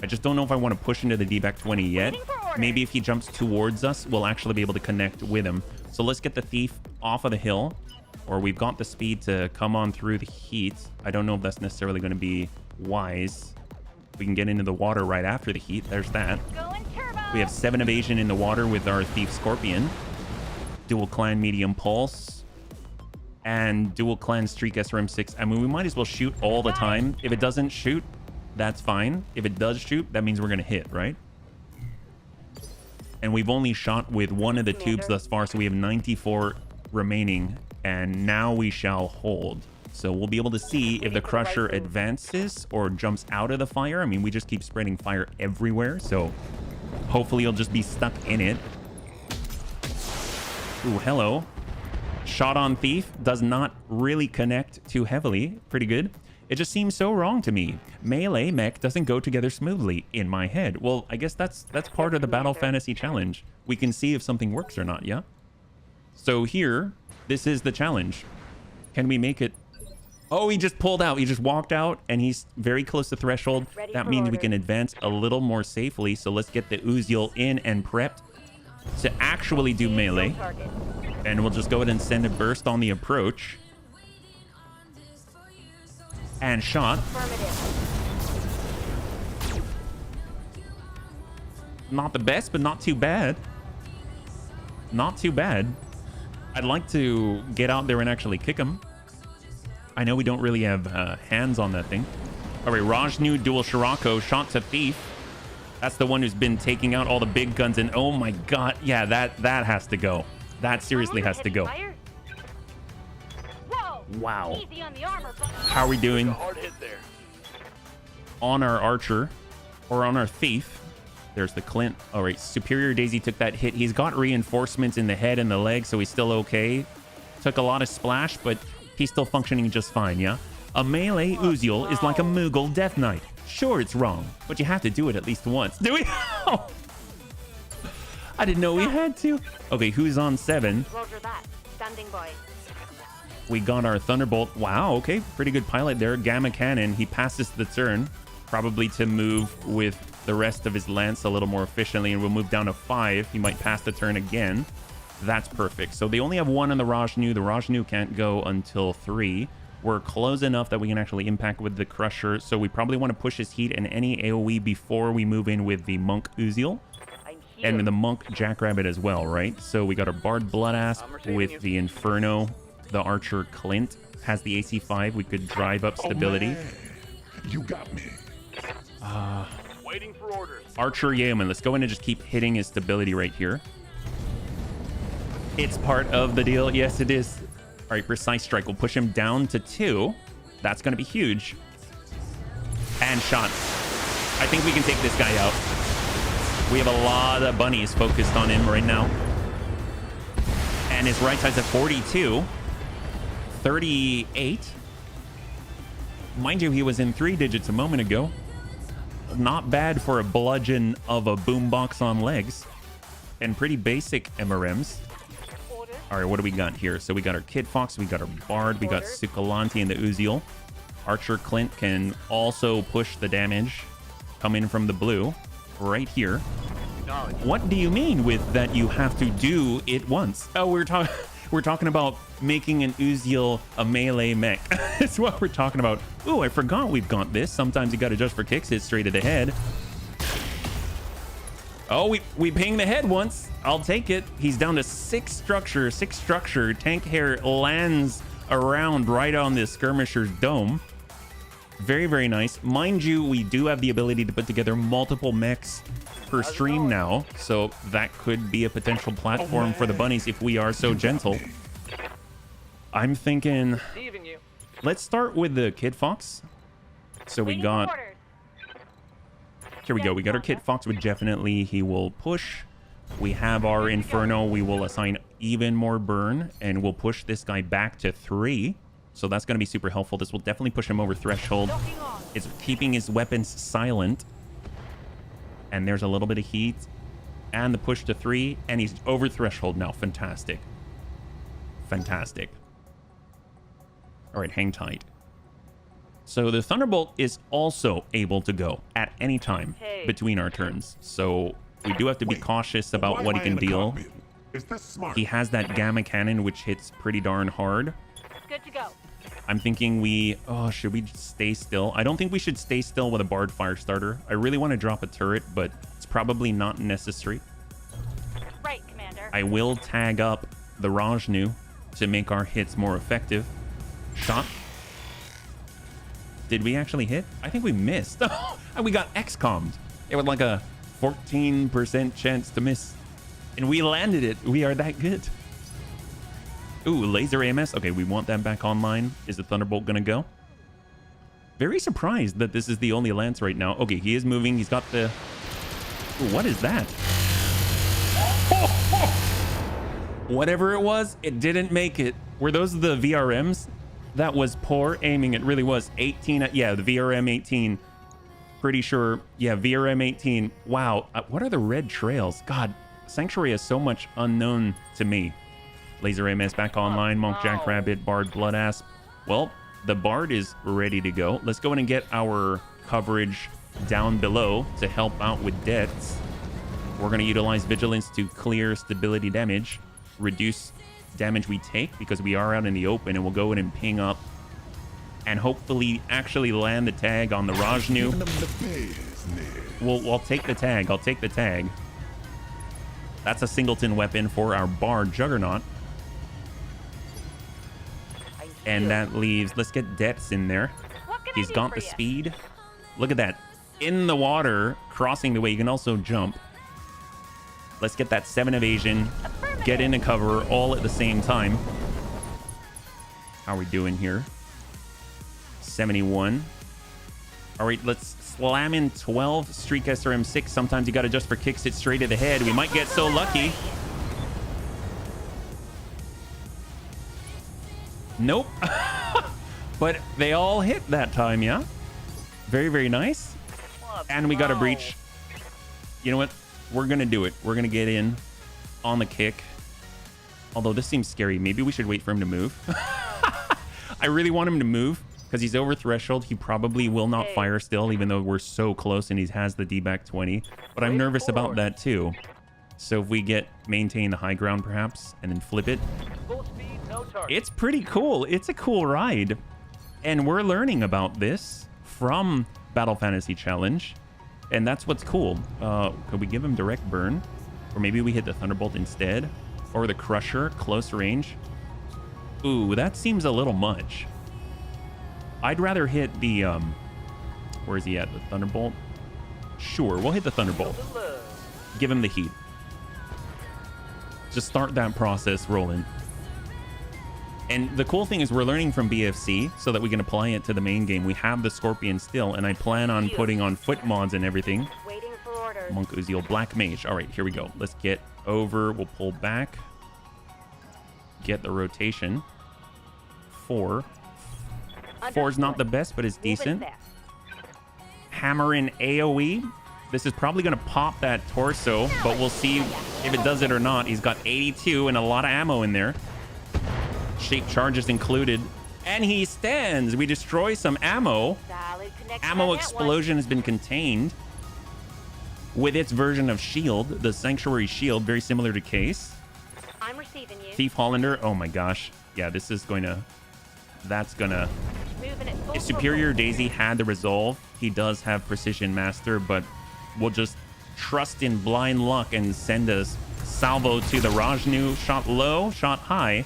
I just don't know if I want to push into the D-back 20 yet. Maybe if he jumps towards us, we'll actually be able to connect with him. So let's get the Thief off of the hill, or we've got the speed to come on through the heat. I don't know if that's necessarily going to be wise. We can get into the water right after the heat. There's that. We have 7 evasion in the water with our Thief Scorpion. Dual Clan Medium Pulse. And Dual Clan Streak SRM6. I mean, we might as well shoot all the time. If it doesn't shoot, that's fine. If it does shoot, that means we're going to hit, right? And we've only shot with one of the tubes thus far, so we have 94 remaining. And now we shall hold. So we'll be able to see if the Crusher advances or jumps out of the fire. I mean, we just keep spreading fire everywhere, so hopefully you'll just be stuck in it. Ooh, hello. Shot on Thief does not really connect too heavily. Pretty good. It just seems so wrong to me. Melee mech doesn't go together smoothly in my head. Well, I guess that's part of the Battle Fantasy challenge. We can see if something works or not, yeah? So here, this is the challenge. Can we make it? Oh, he just pulled out. He just walked out and he's very close to threshold. That means we can advance a little more safely. So let's get the Uziel in and prepped to actually do melee. And we'll just go ahead and send a burst on the approach. And shot. Not the best, but not too bad. Not too bad. I'd like to get out there and actually kick him. I know we don't really have hands on that thing. All right, Rajnu Dual Shirako shot to Thief. That's the one who's been taking out all the big guns. And oh my god, yeah, that has to go. That seriously has to go. Wow. How are we doing on our Archer or on our Thief? There's the Clint. All right, Superior Daisy took that hit. He's got reinforcements in the head and the leg, so he's still okay. Took a lot of splash, but he's still functioning just fine, yeah? A melee Uziel is like a Moogle Death Knight. Sure, it's wrong, but you have to do it at least once. Do we? I didn't know we had to. Okay, who's on 7?
Roger that. Standing by.
We got our Thunderbolt. Wow, okay. Pretty good pilot there. Gamma Cannon. He passes the turn. Probably to move with the rest of his lance a little more efficiently. And we'll move down to 5. He might pass the turn again. That's perfect. So they only have 1 on the Rajnu. The Rajnu can't go until 3. We're close enough that we can actually impact with the Crusher. So we probably want to push his heat and any AoE before we move in with the Monk Uziel. And the Monk Jackrabbit as well, right? So we got our Bard Bloodass with the Inferno. The Archer Clint has the AC 5. We could drive up stability.
Oh, you got me.
Waiting for orders.
Archer Yeoman. Let's go in and just keep hitting his stability right here. It's part of the deal. Yes, it is. All right, Precise Strike. We'll push him down to 2. That's going to be huge. And shot. I think we can take this guy out. We have a lot of bunnies focused on him right now. And his right side's at 42. 38. Mind you, he was in 3 digits a moment ago. Not bad for a bludgeon of a boombox on legs. And pretty basic MRMs. All right, what do we got here? So we got our Kid Fox, we got our Bard, we got Sukalanti and the Uziel. Archer Clint can also push the damage. come in from the blue right here.
Knowledge.
What do you mean with that you have to do it once? Oh, we're talking about making an Uziel a melee mech. That's what we're talking about. Ooh, I forgot we've got this. Sometimes you got to adjust for kicks, hit straight to the head. Oh, we ping the head once. I'll take it. He's down to 6 structure. Tank hair lands around right on this skirmisher's dome. Very, very nice. Mind you, we do have the ability to put together multiple mechs per stream now, so that could be a potential platform for the bunnies if we are so gentle. I'm thinking,
Deceiving you.
let's start with the Kid Fox. So we
Waiting for
got,
orders.
here we go. We got our Kid Fox with definitely, he will push. We have our Inferno. We will assign even more burn, and we'll push this guy back to 3. So that's going to be super helpful. This will definitely push him over threshold.
Locking on.
It's keeping his weapons silent. And there's a little bit of heat. And the push to 3. And he's over threshold now. Fantastic. Fantastic. All right, hang tight. So the Thunderbolt is also able to go at any time between our turns. So we do have to be cautious about what he can deal.
Is this smart?
He has that Gamma Cannon, which hits pretty darn hard.
Good to go.
I'm thinking we... Oh, should we stay still? I don't think we should stay still with a Bard Firestarter. I really want to drop a turret, but it's probably not necessary.
Right, Commander.
I will tag up the Rajnu to make our hits more effective. Shot. Did we actually hit? I think we missed. And we got XCOM'd. It was like a 14% chance to miss. And we landed it. We are that good. Ooh, laser AMS. Okay, we want that back online. Is the Thunderbolt gonna go? Very surprised that this is the only lance right now. Okay, he is moving. He's got the... Ooh, what is that? Whatever it was, it didn't make it. Were those the VRMs? That was poor aiming. It really was. 18. Yeah, the VRM 18. Pretty sure. Yeah, VRM 18. Wow. What are the red trails? God, Sanctuary has so much unknown to me. Laser MS back online. Monk Jackrabbit. Bard Bloodasp. Well, the Bard is ready to go. Let's go in and get our coverage down below to help out with deaths. We're going to utilize Vigilance to clear stability damage. Reduce damage we take because we are out in the open, and we'll go in and ping up and hopefully actually land the tag on the Rajnu. I'll take the tag. I'll take the tag. That's a singleton weapon for our Bard Juggernaut. And that leaves, let's get Depths in there. He's got the speed. Look at that. In the water, crossing the way. You can also jump. Let's get that 7 evasion. Get into cover all at the same time. How are we doing here? 71. All right, let's slam in 12. Streak SRM 6. Sometimes you got to adjust for kicks it straight to the head. We might get so lucky. Nope. But they all hit that time, yeah? Very, very nice. And we got a breach. You know what? We're going to do it. We're going to get in on the kick. Although this seems scary. Maybe we should wait for him to move. I really want him to move because he's over threshold. He probably will not fire still, even though we're so close and he has the D-back 20. But I'm nervous about that too. So if we maintain the high ground perhaps and then flip it.
Full speed, no target.
It's pretty cool. It's a cool ride. And we're learning about this from Battle Fantasy Challenge. And that's what's cool. Could we give him direct burn? Or maybe we hit the Thunderbolt instead? Or the Crusher, close range? Ooh, that seems a little much. I'd rather hit the, where is he at? The Thunderbolt? Sure, we'll hit the Thunderbolt. Give him the heat. Just start that process rolling. And the cool thing is we're learning from BFC so that we can apply it to the main game. We have the Scorpion still, and I plan on putting on foot mods and everything.
Waiting for orders.
Monk Uziel, Black Mage. All right, here we go. Let's get over. We'll pull back. Get the rotation. 4. 4 is not the best, but it's decent. Hammer in AoE. This is probably going to pop that torso, but we'll see if it does it or not. He's got 82 and a lot of ammo in there. Shape charges included. And he stands. We destroy some ammo.
Solid connection
Ammo
on that
explosion has been contained with its version of shield, the Sanctuary shield, very similar to Case.
one. I'm receiving you.
Thief Hollander, oh my gosh. Yeah, this is gonna... That's gonna...
Moving it full
If Superior Daisy had the resolve, he does have Precision Master, but we'll just trust in blind luck and send a salvo to the Rajnu. Shot low, shot high.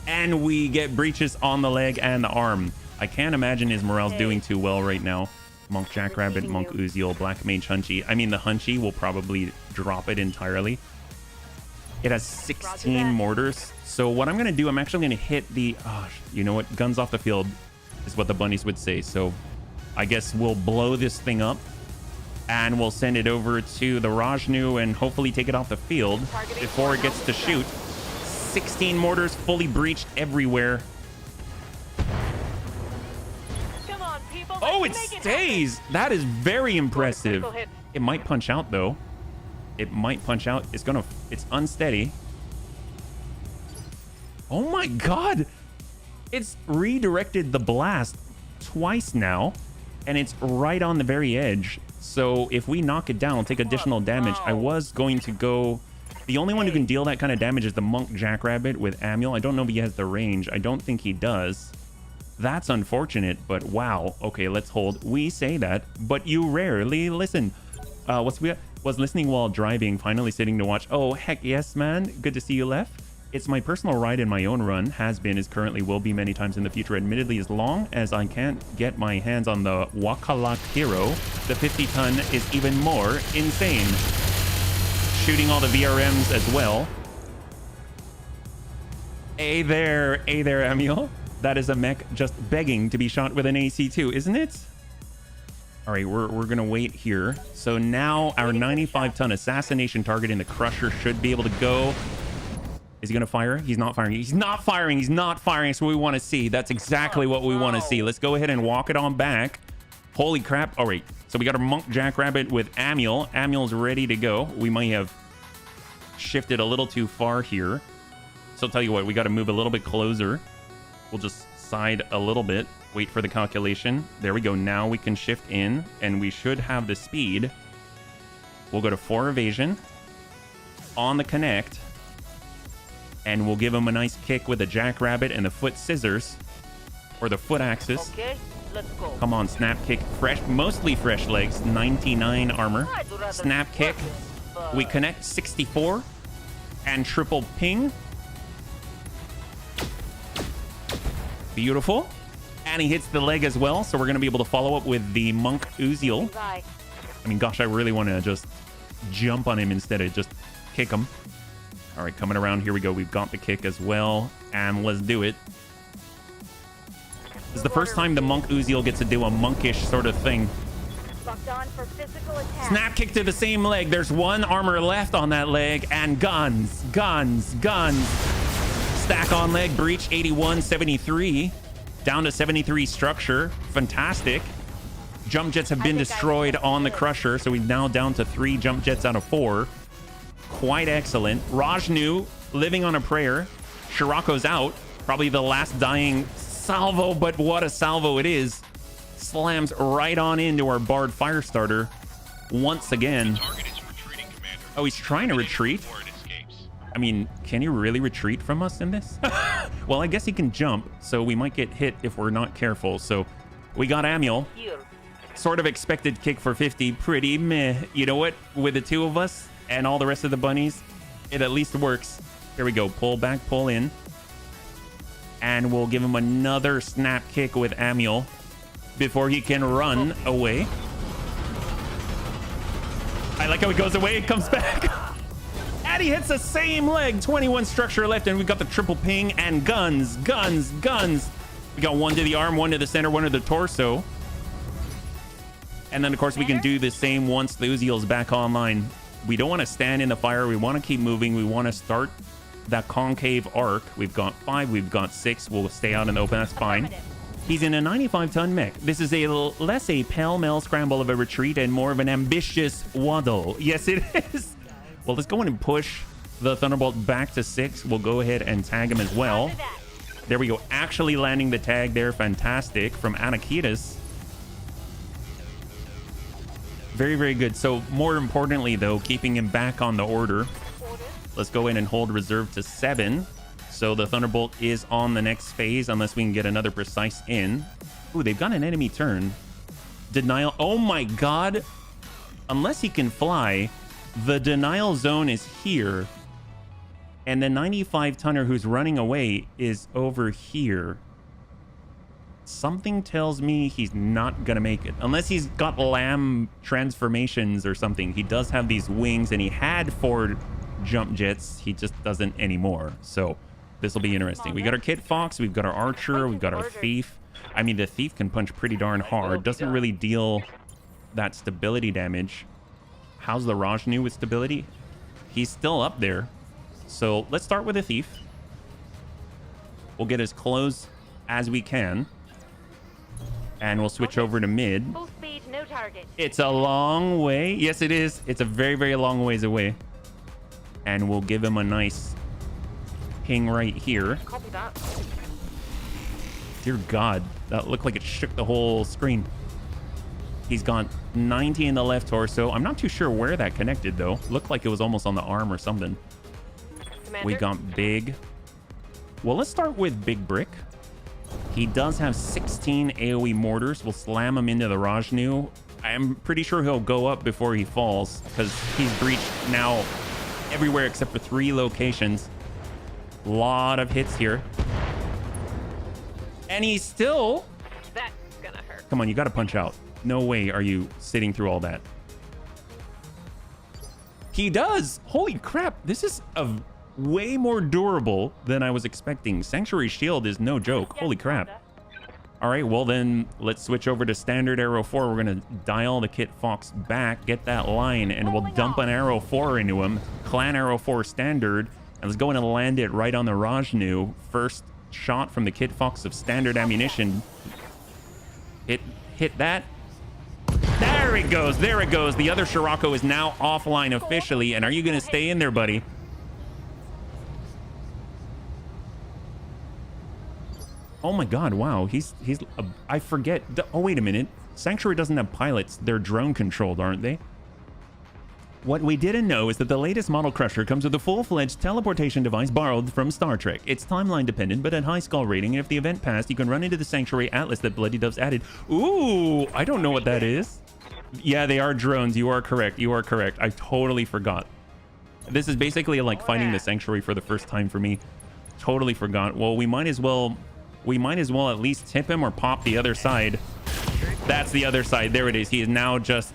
And we get breaches on the leg and the arm. I can't imagine his morale's doing too well right now. Monk Jackrabbit, Monk Uziel, Black Mage Hunchy. I mean, the Hunchy will probably drop it entirely. It has 16 mortars. So what I'm going to do, I'm actually going to hit the... Oh, you know what? Guns off the field is what the bunnies would say. So I guess we'll blow this thing up. And we'll send it over to the Rajnu and hopefully take it off the field before it gets to shoot. 16 mortars fully breached everywhere.
Come on, people.
Oh, it
Let's make
stays. That is very impressive.
Critical hit.
It might punch out though. It might punch out. It's unsteady. Oh my god. It's redirected the blast twice now, and it's right on the very edge. So if we knock it down, it'll take additional damage. I was going to go... The only one who can deal that kind of damage is the Monk Jackrabbit with Amul. I don't know if he has the range. I don't think he does. That's unfortunate, but wow. Okay, let's hold. We say that, but you rarely listen. Was listening while driving, finally sitting to watch. Oh, heck yes, man. Good to see you left. It's my personal ride in my own run. Has been, is currently, will be many times in the future. Admittedly, as long as I can't get my hands on the Wakalak Hero, the 50-ton is even more insane. Shooting all the VRMs as well. Hey there, Amul. That is a mech just begging to be shot with an AC2, isn't it? All right, we're gonna wait here. So now our 95-ton assassination target in the Crusher should be able to go. Is he gonna fire? He's not firing. He's not firing. He's not firing. That's what we want to see. That's exactly what we want to see. Let's go ahead and walk it on back. Holy crap. All right. So we got a Monk Jackrabbit with Amul. Amul's ready to go. We might have shifted a little too far here. So I'll tell you what, we got to move a little bit closer. We'll just side a little bit. Wait for the calculation. There we go. Now we can shift in, and we should have the speed. We'll go to 4 evasion on the connect, and we'll give him a nice kick with the Jackrabbit and the foot scissors, or the foot axis.
Okay, let's go.
Come on, snap kick. Fresh, mostly fresh legs. 99 armor. Snap kick. We connect 64 and triple ping. Beautiful. And he hits the leg as well, so we're going to be able to follow up with the Monk Uziel.
Bye.
I mean, gosh, I really want to just jump on him instead of just kick him. All right, coming around. Here we go. We've got the kick as well, and let's do it. This is the first time the Monk Uziel gets to do a monkish sort of thing.
Locked on for physical attack.
Snap kick to the same leg. There's one armor left on that leg, and guns. Stack on leg, breach 81, 73. Down to 73 structure. Fantastic. Jump jets have been destroyed on the Crusher, so we're now down to 3 jump jets out of 4. Quite excellent. Rajnu living on a prayer. Shirako's out. Probably the last dying salvo, but what a salvo it is. Slams right on into our Bard Firestarter once again. Oh, he's trying to retreat. I mean, can he really retreat from us in this? Well, I guess he can jump, so we might get hit if we're not careful. So we got Amul.
Here.
Sort of expected kick for 50. Pretty meh. You know what? With the 2 of us and all the rest of the bunnies, it at least works. Here we go. Pull back, pull in. And we'll give him another snap kick with Amul before he can run away. I like how he goes away and comes back. And he hits the same leg. 21 structure left, and we've got the triple ping and guns. We got 1 to the arm, 1 to the center, 1 to the torso. And then, of course, we can do the same once the Uziel's back online. We don't want to stand in the fire. We want to keep moving. We want to start that concave arc. We've got 5. We've got 6. We'll stay out in the open. That's fine. He's in a 95-ton mech. This is less a pell-mell scramble of a retreat and more of an ambitious waddle. Yes, it is. Well, let's go in and push the Thunderbolt back to 6. We'll go ahead and tag him as well.
After that.
There we go. Actually landing the tag there. Fantastic from RNGeezus. Very, very good. So more importantly, though, keeping him back on the order. Let's go in and hold reserve to 7. So the Thunderbolt is on the next phase unless we can get another precise in. Ooh, they've got an enemy turn. Denial. Oh my God. Unless he can fly, the denial zone is here. And the 95 tonner who's running away is over here. Something tells me he's not gonna make it. Unless he's got lamb transformations or something. He does have these wings and he had 4 jump jets. He just doesn't anymore. So this will be interesting. We got our Kit Fox, we've got our Archer, we've got our Thief. I mean, the Thief can punch pretty darn hard. Doesn't really deal that stability damage. How's the Rajnu with stability? He's still up there. So let's start with a Thief. We'll get as close as we can. And we'll switch over to mid.
Full speed, no target.
It's a long way. Yes, it is. It's a very, very long ways away. And we'll give him a nice ping right here.
Copy that.
Dear God, that looked like it shook the whole screen. He's got 90 in the left torso. I'm not too sure where that connected, though. Looked like it was almost on the arm or something.
Commander.
We got Big. Well, let's start with Big Brick. He does have 16 AoE mortars. We'll slam him into the Rajnu. I'm pretty sure he'll go up before he falls because he's breached now everywhere except for 3 locations. Lot of hits here. And he's still...
That's gonna hurt.
Come on, you got to punch out. No way are you sitting through all that. He does. Holy crap. This is a way more durable than I was expecting. Sanctuary Shield is no joke. Holy crap. All right, well then let's switch over to standard arrow 4. We're going to dial the Kit Fox back, get that line, and we'll dump an arrow 4 into him. Clan arrow 4 standard. And let's go in and land it right on the Rajnu. First shot from the Kit Fox of standard ammunition. Hit that. There it goes. There it goes. The other Scirocco is now offline officially. And are you going to stay in there, buddy? Oh my God. Wow. I forget. Oh, wait a minute. Sanctuary doesn't have pilots. They're drone controlled, aren't they? What we didn't know is that the latest model Crusher comes with a full-fledged teleportation device borrowed from Star Trek. It's timeline dependent, but at high skull rating, and if the event passed, you can run into the Sanctuary Atlas that Bloody Dove's added. Ooh, I don't know what that is. Yeah, they are drones. You are correct. You are correct. I totally forgot. This is basically like fighting the Sanctuary for the first time for me. Totally forgot. Well, we might as well at least tip him or pop the other side. That's the other side. There it is. He is now just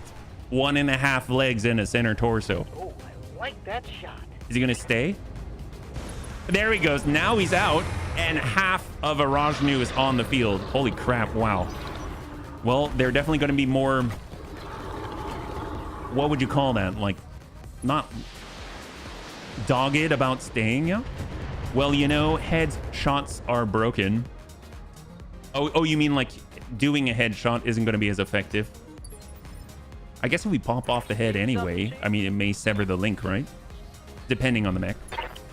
1.5 legs in a center torso.
Oh, I like that shot.
Is he gonna stay? There he goes. Now he's out, and half of a Rajnu is on the field. Holy crap! Wow. Well, they're definitely going to be more. What would you call that? Like, not dogged about staying. Yeah. Well, you know, headshots are broken. Oh, you mean like doing a headshot isn't going to be as effective? I guess if we pop off the head anyway, I mean, it may sever the link, right? Depending on the mech.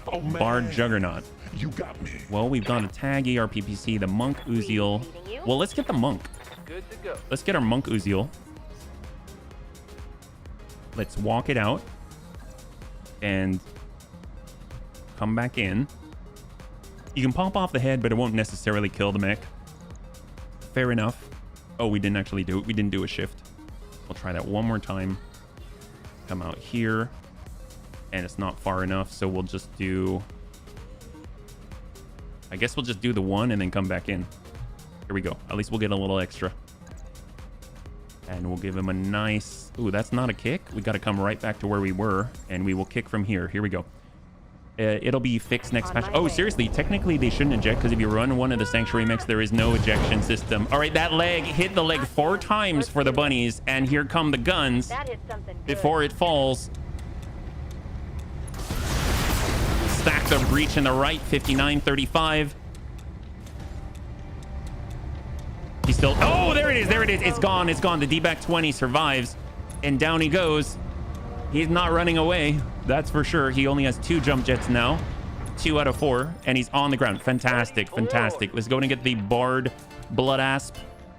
Oh, man.
Bard Juggernaut.
You got me.
Well, we've got a tag ERPPC, the Monk Uziel. Well, let's get the Monk.
Good to go.
Let's get our Monk Uziel. Let's walk it out. And come back in. You can pop off the head, but it won't necessarily kill the mech. Fair enough. Oh, we didn't actually do it. We didn't do a shift. We'll try that one more time. Come out here. And it's not far enough, so we'll just do... I guess we'll just do the one and then come back in. Here we go. At least we'll get a little extra. And we'll give him a nice... Ooh, that's not a kick. We got to come right back to where we were. And we will kick from here. Here we go. It'll be fixed next patch. Oh, seriously, technically they shouldn't eject because if you run one of the Sanctuary mechs, there is no ejection system. All right, that leg hit the leg 4 times for the bunnies, and here come the guns
That hit something good.
before it falls. Stack the breach in the right, 59-35. He's still... Oh, there it is, there it is. It's gone, it's gone. The D-back 20 survives, and down he goes. He's not running away. That's for sure. He only has 2 jump jets now. 2 out of 4. And he's on the ground. Fantastic. Fantastic. Let's go and get the Bard Blood Asp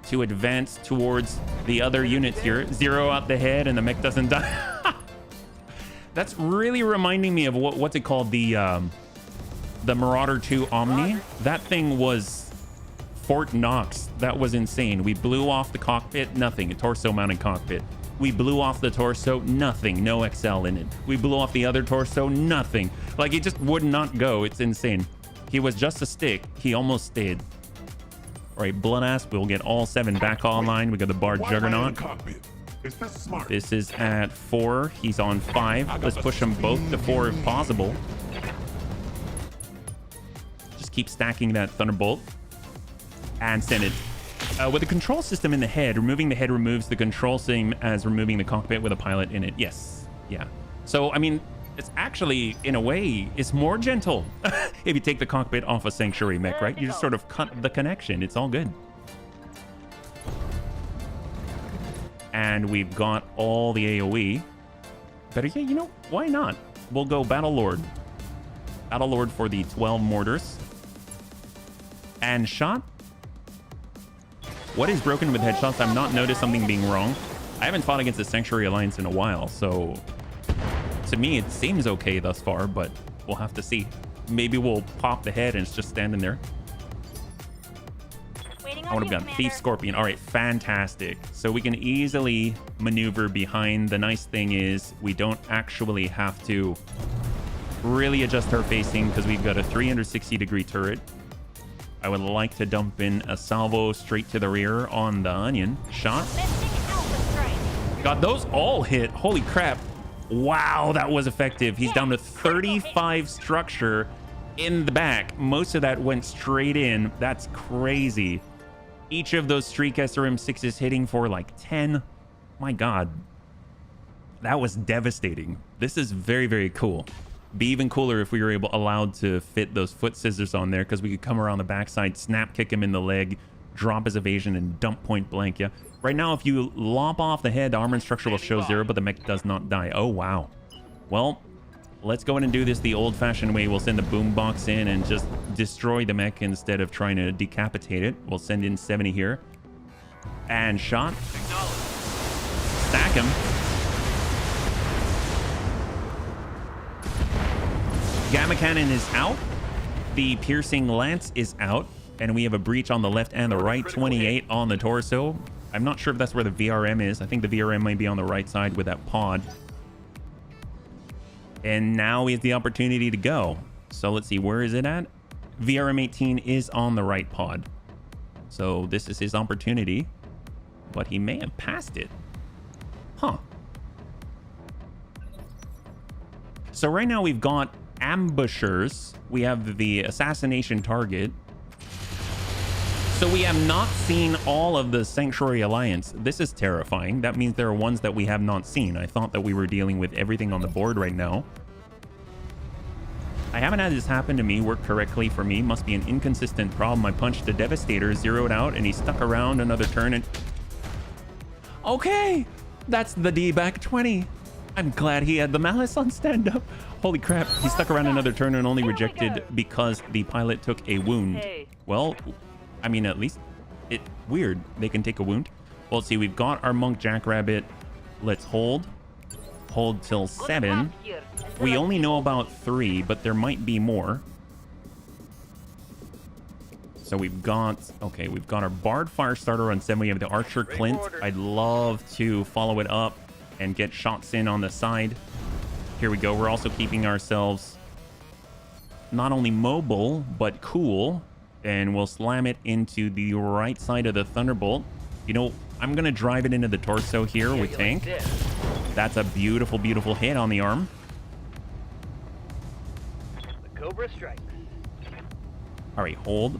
to advance towards the other units here. 0 out the head and the mech doesn't die. That's really reminding me of what's it called? The Marauder 2 Omni. That thing was Fort Knox. That was insane. We blew off the cockpit, nothing. A torso mounted cockpit. We blew off the torso, nothing. No XL in it. We blew off the other torso, nothing. Like, it just would not go. It's insane. He was just a stick. He almost stayed. All right, Blood Asp. We'll get all 7 back online. We got the Bard Juggernaut.
Is this smart?
This is at 4. He's on 5. Let's push them both to 4 if possible. Just keep stacking that Thunderbolt. And send it. With the control system in the head, removing the head removes the control, same as removing the cockpit with a pilot in it. Yes. Yeah. So, I mean, it's actually, in a way, it's more gentle if you take the cockpit off a Sanctuary mech, right? You just sort of cut the connection. It's all good. And we've got all the AoE. Better yet, you know, why not? We'll go Battle Lord. Battle Lord for the 12 mortars. And shot. What is broken with headshots? I've not noticed something being wrong. I haven't fought against the Sanctuary Alliance in a while, so to me it seems okay thus far, but we'll have to see. Maybe we'll pop the head and it's just standing there. I would have got Thief Scorpion. All right, fantastic. So we can easily maneuver behind. The nice thing is we don't actually have to really adjust our facing because we've got a 360-degree turret. I would like to dump in a salvo straight to the rear on the Onion. Shot. Got those all hit. Holy crap. Wow, that was effective. He's down to 35 structure in the back. Most of that went straight in. That's crazy. Each of those Streak SRM6s hitting for like 10. My God. That was devastating. This is very, very cool. Be even cooler if we were allowed to fit those foot scissors on there, because we could come around the backside, snap kick him in the leg, drop his evasion, and dump point blank. Yeah. Right now, if you lop off the head, the armor and structure will show 0, but the mech does not die. Oh, wow. Well, let's go in and do this the old-fashioned way. We'll send the boombox in and just destroy the mech instead of trying to decapitate it. We'll send in 70 here. And shot. Stack him. Gamma Cannon is out. The Piercing Lance is out. And we have a breach on the left and the right. 28 on the torso. I'm not sure if that's where the VRM is. I think the VRM might be on the right side with that pod. And now he has the opportunity to go. So let's see, where is it at? VRM 18 is on the right pod. So this is his opportunity. But he may have passed it. Huh. So right now we've got ambushers. We have the assassination target. So we have not seen all of the Sanctuary Alliance. This is terrifying. That means there are ones that we have not seen. I thought that we were dealing with everything on the board right now. I haven't had this happen to me work correctly for me. Must be an inconsistent problem. I punched the Devastator, zeroed out, and he stuck around another turn and... Okay! That's the D-back 20. I'm glad he had the Malice on stand-up. Holy crap, he stuck around another turn and only rejected because the pilot took a wound. Well, I mean, at least it weird. They can take a wound. Well, let's see. We've got our Monk Jackrabbit. Let's hold. Hold till 7. We only know about 3, but there might be more. So we've got... Okay, we've got our Bard Firestarter on 7. We have the Archer Clint. I'd love to follow it up and get shots in on the side. Here we go. We're also keeping ourselves not only mobile, but cool. And we'll slam it into the right side of the Thunderbolt. You know, I'm going to drive it into the torso here with tank. That's a beautiful, beautiful hit on the arm.
The Cobra strikes.
All right, hold.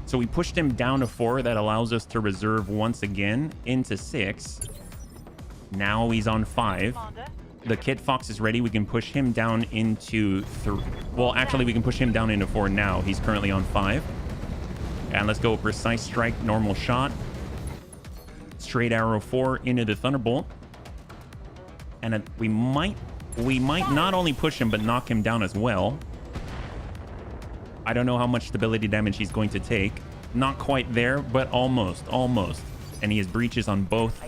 So we pushed him down to 4. That allows us to reserve once again into 6. Now he's on 5. The Kit Fox is ready. We can push him down into 3. Well, actually, we can push him down into 4 now. He's currently on 5. And let's go Precise Strike, normal shot. Straight arrow 4 into the Thunderbolt. And we might we might not only push him, but knock him down as well. I don't know how much stability damage he's going to take. Not quite there, but almost, almost. And he has breaches on both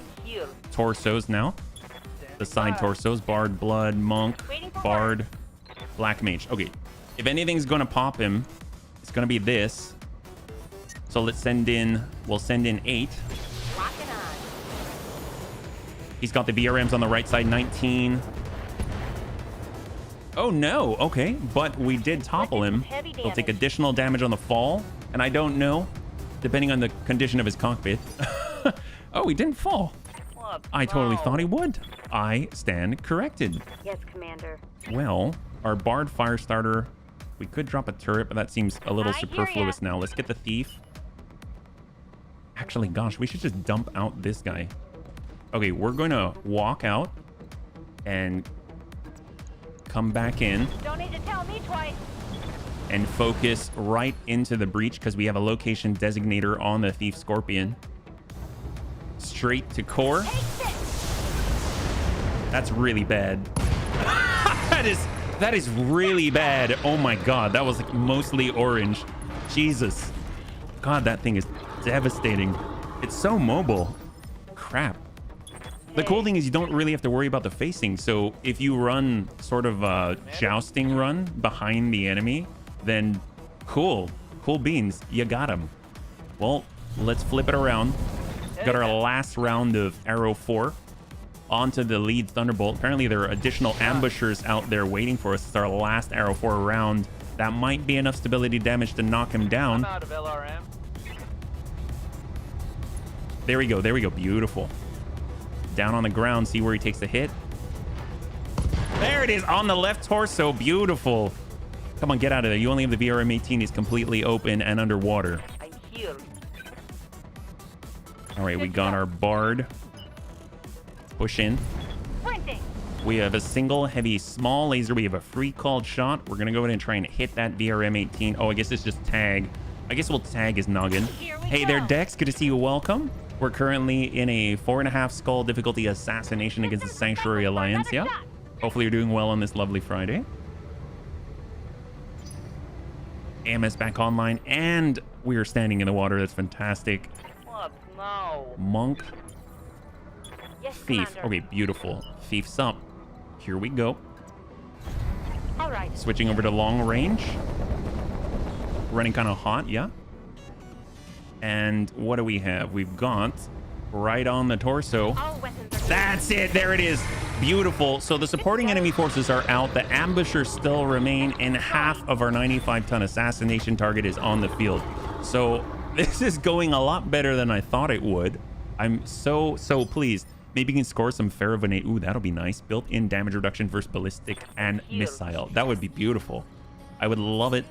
torsos now. The side torsos, Bard, Blood, Monk, Bard, Black Mage. Okay, if anything's going to pop him, it's going to be this. So let's send in, we'll send in 8. He's got the VRMs on the right side, 19. Oh no, okay, but we did topple him. He'll take additional damage on the fall, and I don't know, depending on the condition of his cockpit. Oh, he didn't fall. I totally thought he would. I stand corrected.
Yes, Commander.
Well, our Bard Firestarter, we could drop a turret, but that seems a little superfluous now. Let's get the Thief. Actually, gosh, we should just dump out this guy. Okay, we're going to walk out and come back in.
Don't need to tell me twice.
And focus right into the breach because we have a location designator on the Thief Scorpion. Straight to core. That's really bad. that is really bad. Oh my god, that was like mostly orange. Jesus. God, that thing is devastating. It's so mobile. Crap. The cool thing is you don't really have to worry about the facing. So if you run sort of a jousting run behind the enemy, then cool beans, you got him. Well, let's flip it around. Got our last round of Arrow 4 onto the lead Thunderbolt. Apparently there are additional ambushers out there waiting for us. It's our last Arrow 4 round. That might be enough stability damage to knock him down.
I'm out of LRM.
There we go, beautiful. Down on the ground, see where he takes the hit. There it is, on the left torso, beautiful. Come on, get out of there. You only have the VRM 18, he's completely open and underwater.
I heal.
All right, we got our Bard. Push in.
Sprinting.
We have a single heavy small laser. We have a free called shot. We're gonna go ahead and try and hit that VRM 18. Oh, I guess it's just tag. I guess we'll tag his noggin. Hey there, Dex. Good to see you. Welcome. We're currently in a 4.5 skull difficulty assassination against the Sanctuary Alliance. Yeah. Hopefully you're doing well on this lovely Friday. AMS back online, and we are standing in the water. That's fantastic.
What? No.
Monk.
Yes,
Thief.
Commander.
Okay, beautiful. Thief's up. Here we go.
All right.
Switching over to long range. Running kind of hot, yeah. And what do we have? We've got right on the torso.
All weapons are
That's it. There it is. Beautiful. So the supporting enemy forces are out. The ambushers still remain, and half of our 95-ton assassination target is on the field. So this is going a lot better than I thought it would. I'm so pleased. Maybe you can score some Faravanate. Ooh, that'll be nice. Built-in damage reduction versus ballistic and missile. That would be beautiful. I would love it.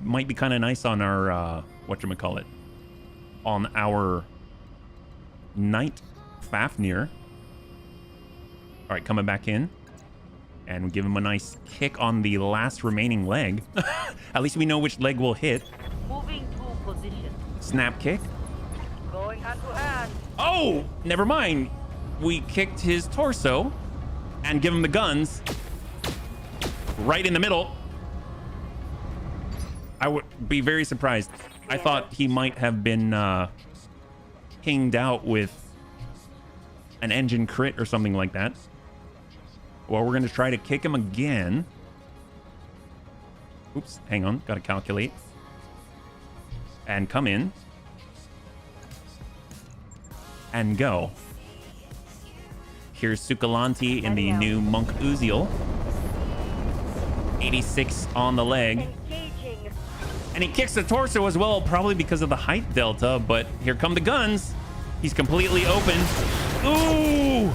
Might be kind of nice on our, whatchamacallit, on our Knight Fafnir. All right, coming back in. And we give him a nice kick on the last remaining leg. At least we know which leg will hit.
Moving to position.
Snap kick.
Going hand to hand.
Oh, never mind. We kicked his torso and give him the guns right in the middle. I would be very surprised. I thought he might have been pinged out with an engine crit or something like that. Well, we're going to try to kick him again. Oops, hang on. Got to calculate. And come in. And go. Here's Sukalanti in the new Monk Uziel. 86 on the leg.
engaging.
And he kicks the torso as well, probably because of the height delta, but here come the guns. He's completely open. Ooh!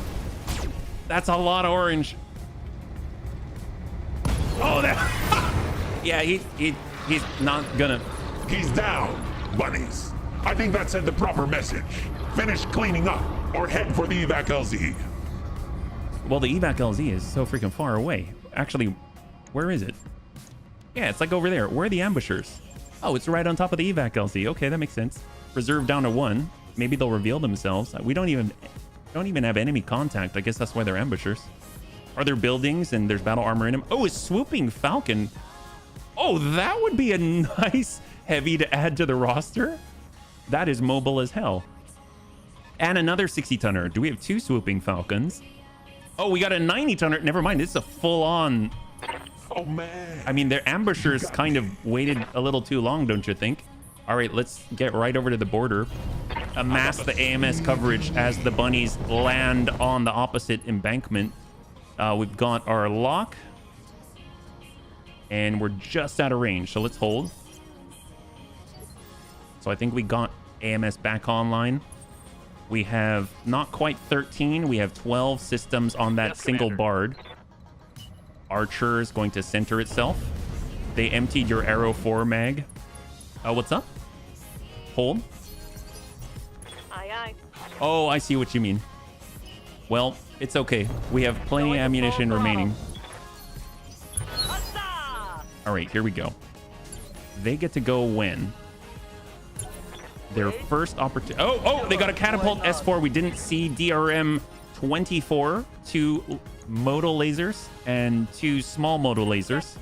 That's a lot of orange. Oh, that... yeah, he's not gonna...
He's down, bunnies. I think that sent the proper message. Finish cleaning up or head for the evac LZ.
Well, the evac LZ is so freaking far away. Actually, where is it? Yeah, it's like over there. Where are the ambushers? Oh, it's right on top of the evac LZ. Okay, that makes sense. Reserve down to 1. Maybe they'll reveal themselves. We don't even have enemy contact. I guess that's why they're ambushers. Are there buildings and there's battle armor in them? Oh, a swooping falcon. Oh, that would be a nice heavy to add to the roster. That is mobile as hell. And another 60-tonner. Do we have 2 swooping falcons? Oh, we got a 90-tonner. Never mind. This is a full-on...
Oh, man.
I mean, their ambushers kind of waited a little too long, don't you think? All right, let's get right over to the border. Amass the AMS coverage as the bunnies land on the opposite embankment. We've got our lock. And we're just out of range, so let's hold. So I think we got AMS back online. We have not quite 13. We have 12 systems on that single bard. Archer is going to center itself. They emptied your arrow 4 mag. What's up? Hold.
Aye, aye.
Oh, I see what you mean. Well, it's okay. We have plenty of ammunition remaining. All right, here we go. They get to go when? Their first opportunity. Oh, they got a catapult S4. We didn't see DRM 24, 2 modal lasers and 2 small modal lasers.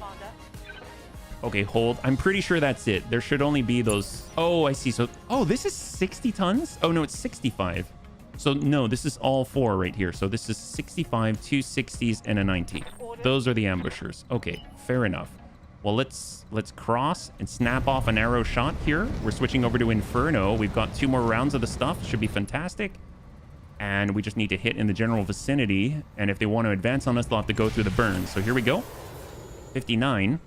Okay, hold. I'm pretty sure that's it. There should only be those. Oh, I see. So, oh, this is 60 tons? Oh, no, it's 65. So, no, this is all 4 right here. So this is 65, 2 60s, and a 90. Those are the ambushers. Okay, fair enough. Well, let's cross and snap off an arrow shot here. We're switching over to Inferno. We've got 2 more rounds of the stuff. Should be fantastic. And we just need to hit in the general vicinity. And if they want to advance on us, they'll have to go through the burn. So here we go. 59.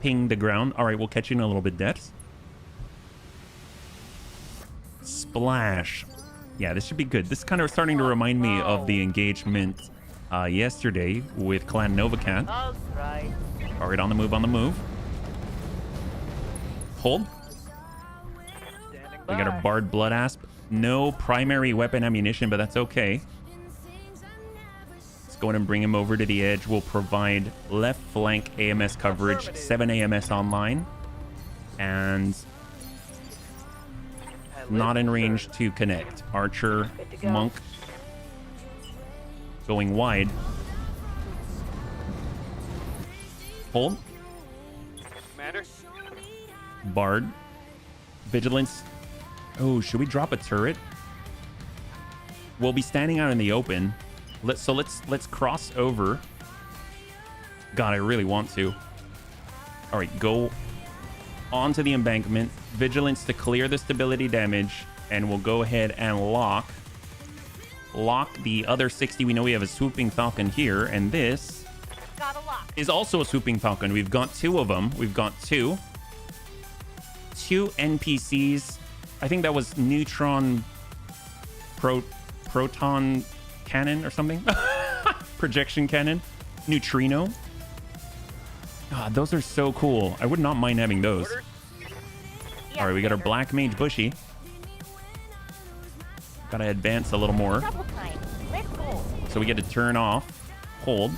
Ping the ground. All right, we'll catch you in a little bit, Deaths. Splash. Yeah, this should be good. This is kind of starting to remind me of the engagement yesterday with Clan Novacat.
All right.
All right, on the move, on the move. Hold. We got our Bard Blood Asp. No primary weapon ammunition, but that's okay. Let's go ahead and bring him over to the edge. We'll provide left flank AMS coverage, 7 AMS online. And not in range to connect. Archer, Monk. Going wide. Hold.
Commander.
Bard. Vigilance. Oh, should we drop a turret? We'll be standing out in the open. Let's cross over. God, I really want to. All right, go onto the embankment. Vigilance to clear the stability damage, and we'll go ahead and lock the other 60. We know we have a swooping falcon here, and this is also a swooping falcon. We've got 2 of them. We've got 2 NPCs. I think that was neutron proton cannon or something. Projection cannon. Neutrino. God, those are so cool. I would not mind having those. All right, we got our Black Mage Bushy. Gotta advance a little more. So we get to turn off. Hold.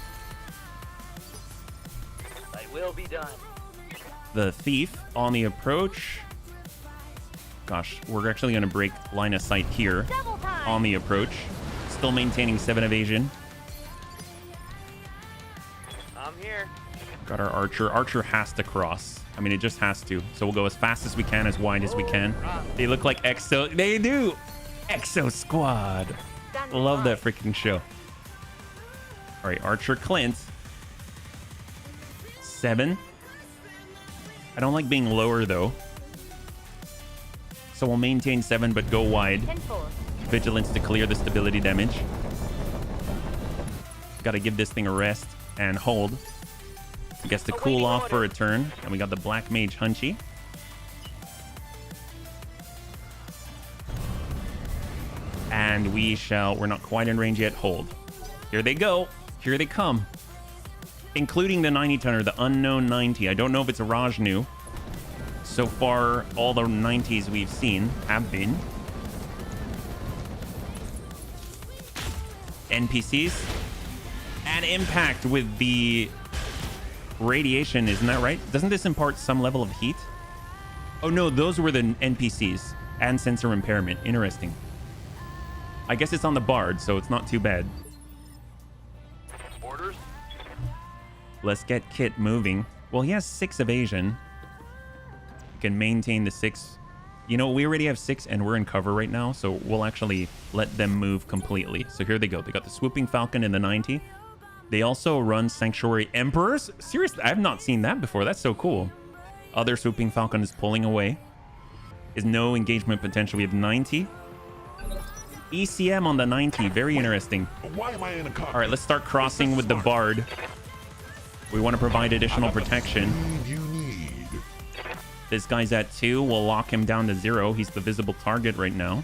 I will be done.
The Thief on the approach. Gosh, we're actually going to break line of sight here on the approach. Still maintaining 7 evasion.
I'm here.
Got our Archer. Archer has to cross. I mean, it just has to. So we'll go as fast as we can, as wide as we can. They look like Exo. They do. Exo Squad. Love that freaking show. All right, Archer Clint. 7. I don't like being lower, though. So we'll maintain 7, but go wide. Vigilance to clear the stability damage. Got to give this thing a rest and hold. I guess to cool off for a turn. And we got the Black Mage Hunchy. And we're not quite in range yet. Hold. Here they go. Here they come. Including the 90-tonner, the unknown 90. I don't know if it's a Rajnu. So far, all the 90s we've seen have been NPCs. And impact with the radiation, isn't that right? Doesn't this impart some level of heat? Oh no, those were the NPCs and sensor impairment. Interesting. I guess it's on the Bard, so it's not too bad. Let's get Kit moving. Well, he has 6 evasion. Can maintain the 6. You know, we already have 6 and we're in cover right now, so we'll actually let them move completely. So here they go. They got the Swooping Falcon in the 90. They also run Sanctuary Emperors. Seriously, I have not seen that before. That's so cool. Other Swooping Falcon is pulling away. Is no engagement potential. We have 90. ECM on the 90. Very interesting.
Why am I in a car?
All right, let's start crossing with the Bard. We want to provide additional protection.
You need.
This guy's at 2. We'll lock him down to 0. He's the visible target right now.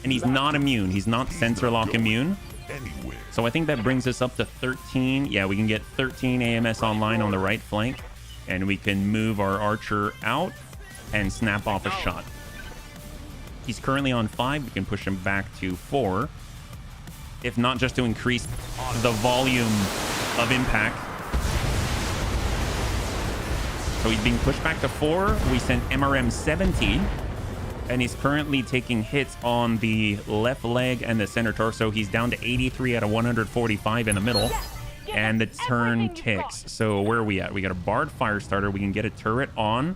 And he's not immune. He's not sensor lock immune.
Anywhere.
So I think that brings us up to 13. Yeah, we can get 13 AMS online on the right flank. And we can move our archer out and snap off a shot. He's currently on 5. We can push him back to 4. If not, just to increase the volume of impact. So he's being pushed back to 4. We sent MRM 70. And he's currently taking hits on the left leg and the center torso. He's down to 83 out of 145 in the middle. And the turn ticks. So where are we at? We got a Bard Firestarter. We can get a turret on.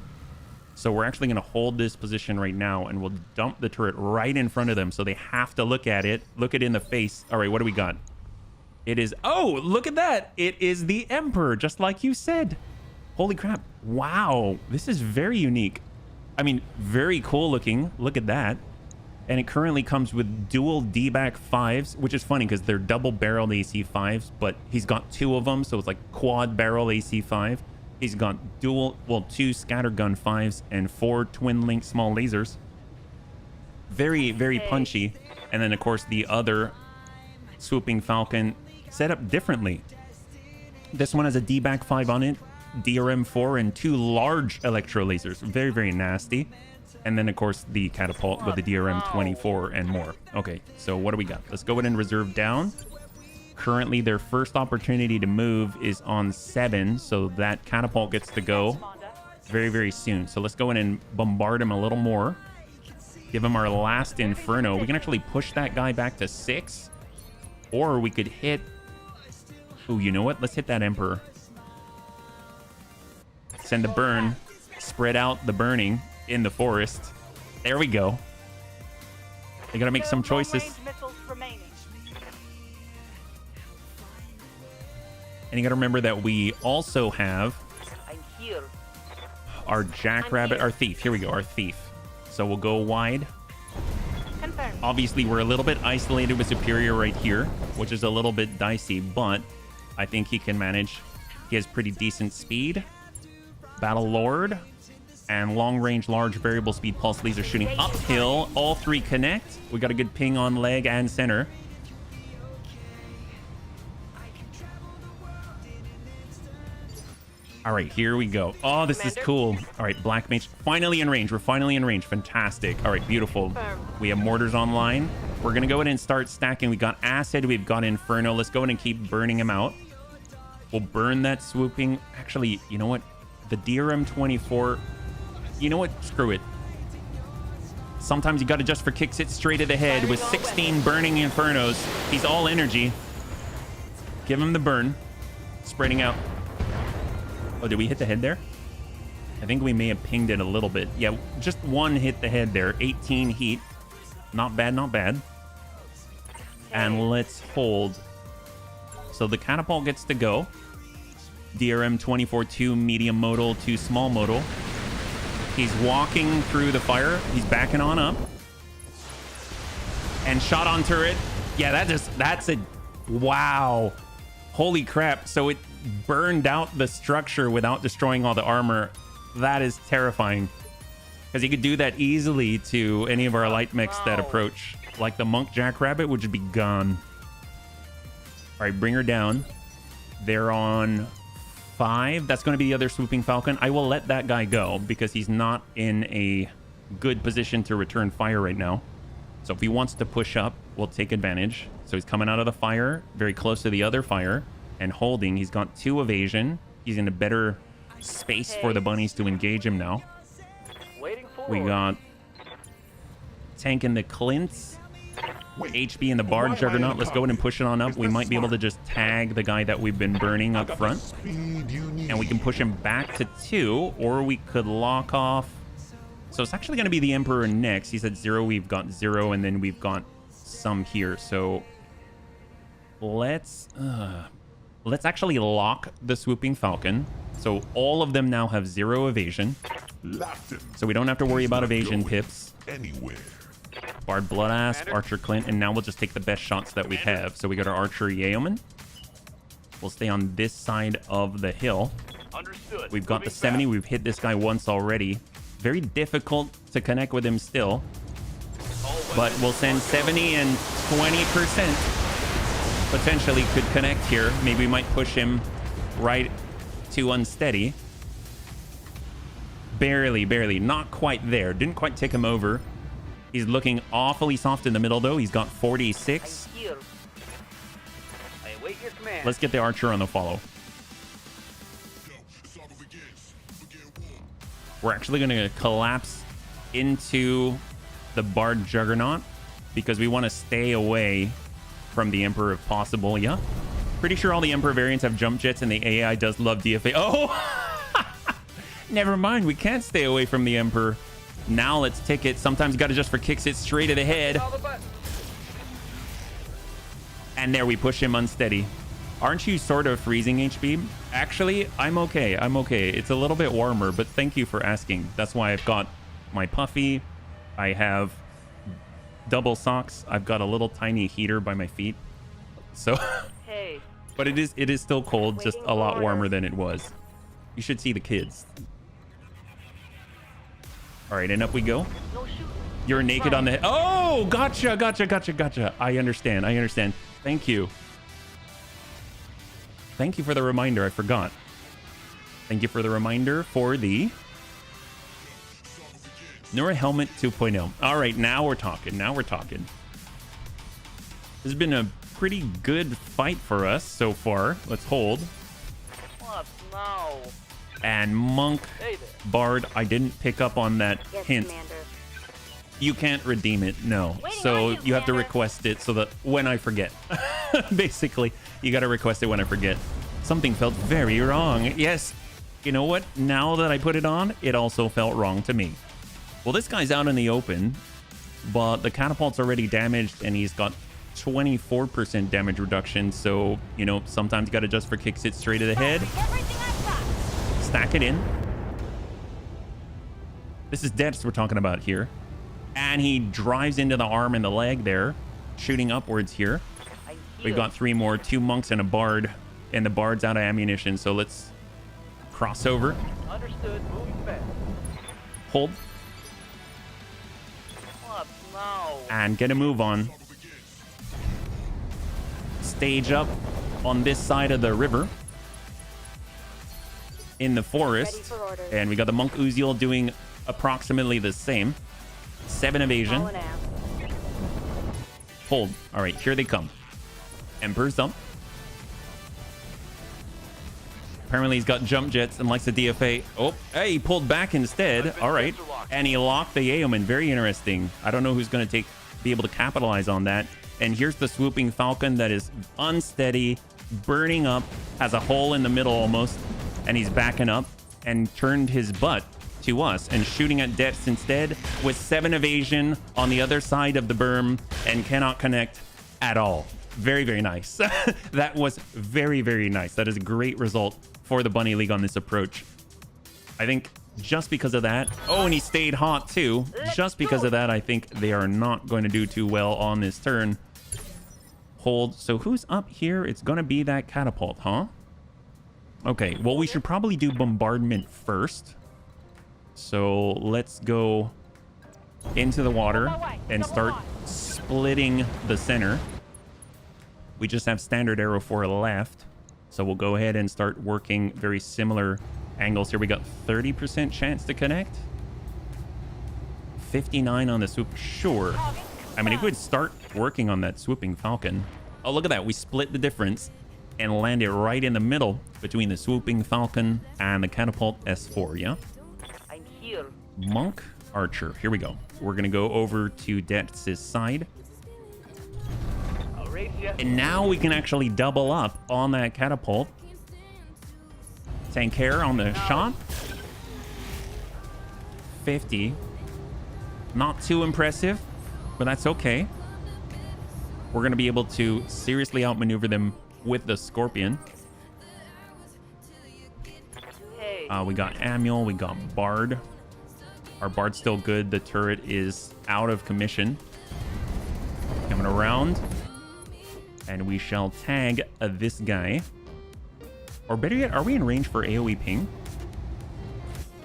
So we're actually going to hold this position right now. And we'll dump the turret right in front of them. So they have to look at it. Look it in the face. All right, what do we got? It is... Oh, look at that. It is the Emperor, just like you said. Holy crap. Wow. This is very unique. I mean, very cool looking. Look at that. And it currently comes with dual D-back 5s, which is funny because they're double-barreled AC5s, but he's got 2 of them, so it's like quad-barrel AC5. He's got dual, well, 2 scattergun 5s and 4 twin-link small lasers. Very, very punchy. And then, of course, the other Swooping Falcon set up differently. This one has a D-back 5 on it, DRM 4, and 2 large electro lasers. Very, very nasty. And then, of course, the catapult with the DRM 24 and more. Okay, so what do we got? Let's go ahead and reserve down. Currently, their first opportunity to move is on 7, so that catapult gets to go very, very soon. So let's go in and bombard him a little more. Give him our last Inferno. We can actually push that guy back to 6. Or we could hit... Ooh, you know what? Let's hit that Emperor. Send a burn. Spread out the burning in the forest. There we go. They gotta make some choices. And you gotta remember that we also have our Jackrabbit, our Thief. Here we go, our Thief. So we'll go wide.
Confirmed.
Obviously, we're a little bit isolated with Superior right here, which is a little bit dicey, but I think he can manage. He has pretty decent speed. Battle Lord. And long-range, large variable speed pulse laser shooting uphill. All 3 connect. We got a good ping on leg and center. All right, here we go. Oh, this is cool. All right, Black Mage. Finally in range. We're finally in range. Fantastic. All right, beautiful. We have mortars online. We're going to go ahead and start stacking. We got Acid. We've got Inferno. Let's go ahead and keep burning him out. We'll burn that swooping. Actually, you know what? The DRM 24... You know what? Screw it. Sometimes you got to just for kicks it straight to the head with 16 burning Infernos. He's all energy. Give him the burn. Spreading out. Oh, did we hit the head there? I think we may have pinged it a little bit. Yeah, just 1 hit the head there. 18 heat. Not bad, not bad. And let's hold. So the catapult gets to go. DRM 24, 2 medium modal, 2 small modal. He's walking through the fire. He's backing on up. And shot on turret. Yeah, that's a... Wow. Holy crap. So it burned out the structure without destroying all the armor. That is terrifying. Because he could do that easily to any of our light mechs that approach. Like the Monk Jackrabbit, which would be gone. All right, bring her down. They're on 5. That's going to be the other Swooping Falcon. I will let that guy go because he's not in a good position to return fire right now. So if he wants to push up, we'll take advantage. So he's coming out of the fire, very close to the other fire, and holding. He's got 2 evasion. He's in a better space for the bunnies to engage him now. We got tanking the Clints. HB in the Bard Juggernaut. Let's go ahead and push it on up. We might be able to just tag the guy that we've been burning up front. And we can push him back to 2, or we could lock off. So it's actually going to be the Emperor next. He said 0, we've got 0, and then we've got some here. So let's actually lock the Swooping Falcon. So all of them now have 0 evasion. So we don't have to worry about evasion pips.
Anywhere.
Bard Bloodass, Archer Clint, and now we'll just take the best shots that we have. So we got our Archer Yeoman. We'll stay on this side of the hill.
Understood.
We've got the 70. We've hit this guy once already. Very difficult to connect with him still. But we'll send 70 and 20% potentially could connect here. Maybe we might push him right to unsteady. Barely. Not quite there. Didn't quite tick him over. He's looking awfully soft in the middle, though. He's got 46.
Here. I await your command.
Let's get the Archer on the follow. We're actually going to collapse into the Bard Juggernaut because we want to stay away from the Emperor if possible. Yeah. Pretty sure all the Emperor variants have jump jets and the AI does love DFA. Oh! Never mind. We can't stay away from the Emperor. Now let's tick it. Sometimes you got to just for kicks it straight to the head. And there we push him unsteady. Aren't you sort of freezing, HB? Actually, I'm okay. It's a little bit warmer, but thank you for asking. That's why I've got my puffy. I have double socks. I've got a little tiny heater by my feet. So,
Hey.
but it is still cold, just a lot warmer than it was. You should see the kids. All right, and up we go.
No shoot.
You're naked on the head. Oh, gotcha. I understand. Thank you. Thank you for the reminder. I forgot. Thank you for the reminder for the Nura Helmet 2.0. All right, now we're talking. This has been a pretty good fight for us so far. Let's hold.
What now?
And Monk,
Hey there.
Bard, I didn't pick up on that
Yes,
hint.
Commander.
You can't redeem it, no.
Waiting
So
on you,
you have to
Commander.
request it so that when I forget. Basically, you got to request it when I forget. Something felt very wrong. Yes, you know what? Now that I put it on, it also felt wrong to me. Well, this guy's out in the open, but the catapult's already damaged and he's got 24% damage reduction. So, you know, sometimes you got to just for kicks it straight to the head.
Everything I've got.
Stack it in. This is depths we're talking about here. And he drives into the arm and the leg there, shooting upwards here.
I'm
We've
here.
got 3 more, 2 monks and a bard, and the bard's out of ammunition. So let's cross over,
Understood. Moving fast.
hold,
What now?
and get a move on. Stage up on this side of the river in the forest.
Ready for orders.
And we got the monk Uziel doing approximately the same. 7 evasion.
Calling out.
Hold. All right, here they come. Emperor's up. Apparently he's got jump jets and likes the DFA. Oh, hey, he pulled back instead. All right. And he locked the Yeoman. Very interesting. I don't know who's going to be able to capitalize on that. And here's the Swooping Falcon that is unsteady, burning up, has a hole in the middle almost, and he's backing up and turned his butt to us and shooting at depths instead with 7 evasion on the other side of the berm and cannot connect at all. Very, very nice. That was very, very nice. That is a great result for the Bunny League on this approach. I think just because of that. Oh, and he stayed hot too. Just because of that, I think they are not going to do too well on this turn. Hold. So who's up here? It's going to be that catapult, huh? Okay, well, we should probably do bombardment first. So let's go into the water and start splitting the center. We just have standard arrow for left. So we'll go ahead and start working very similar angles here. We got 30% chance to connect. 59 on the swoop. Sure. I mean, if we'd start working on that Swooping Falcon. Oh, look at that. We split the difference and land it right in the middle between the Swooping Falcon and the Catapult S4, yeah?
I'm here.
Monk, Archer. Here we go. We're going to go over to Depths' side.
Razzia.
And now we can actually double up on that catapult. Tank care on the shot. 50. Not too impressive, but that's okay. We're going to be able to seriously outmaneuver them with the Scorpion.
Hey.
We got Amul, we got Bard. Our Bard's still good. The turret is out of commission. Coming around. And we shall tag this guy. Or better yet, are we in range for AoE ping?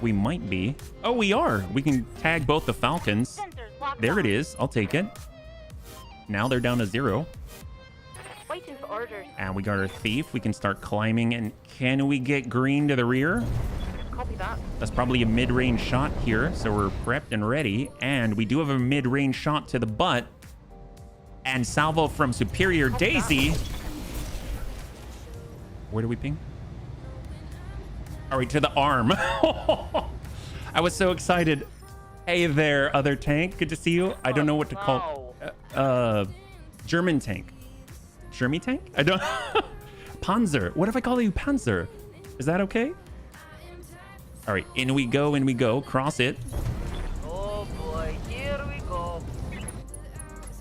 We might be. Oh, we are. We can tag both the Falcons.
Sensors locked
There it
on.
is. I'll take it. Now they're down to 0.
Waiting for orders.
And we got our Thief. We can start climbing. And can we get green to the rear?
Copy that.
That's probably a mid-range shot here. So we're prepped and ready. And we do have a mid-range shot to the butt. And salvo from Superior Daisy. Where do we ping? All right, to the arm. I was so excited. Hey there, other tank. Good to see you. I don't know what to call. German tank. German tank? I don't. Panzer. What if I call you Panzer? Is that okay? All right, in we go, in we go. Cross it.
Oh boy, here we go.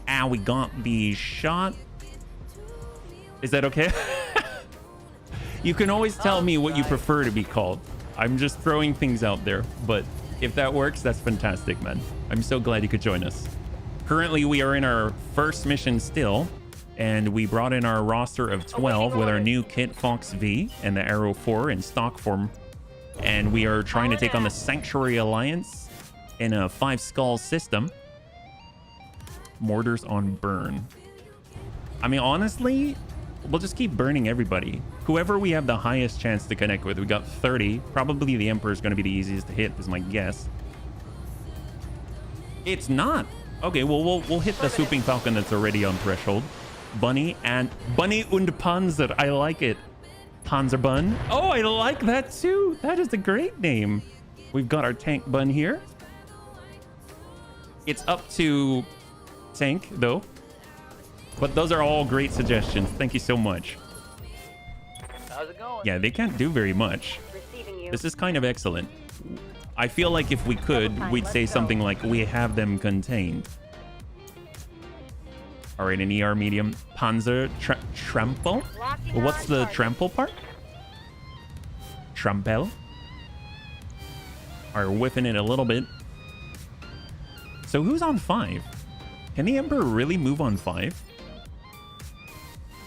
And we got the shot. Is that okay? You can always tell me what you prefer to be called. I'm just throwing things out there, but if that works, that's fantastic, man. I'm so glad you could join us. Currently, we are in our first mission still, and we brought in our roster of 12 with our new kit Fox V and the Arrow 4 in stock form. And we are trying to take on the Sanctuary Alliance in a 5 skull system. Mortars on burn. I mean, honestly, we'll just keep burning everybody. Whoever we have the highest chance to connect with. We got 30. Probably the Emperor is going to be the easiest to hit, is my guess. It's not. Okay, well, we'll hit the Swooping Falcon that's already on threshold. Bunny and Panzer. I like it. Panzer Bun. Oh, I like that too. That is a great name. We've got our tank bun here. It's up to tank, though. But those are all great suggestions. Thank you so much.
How's it going?
Yeah, they can't do very much.
Receiving you.
This is kind of excellent. I feel like if we could, we'd say something like, we have them contained. All right, an ER medium. Panzer Trample?
Locking
What's
on
the
target.
trample part? Trampel? All right, we're whipping it a little bit. So who's on 5? Can the Emperor really move on 5?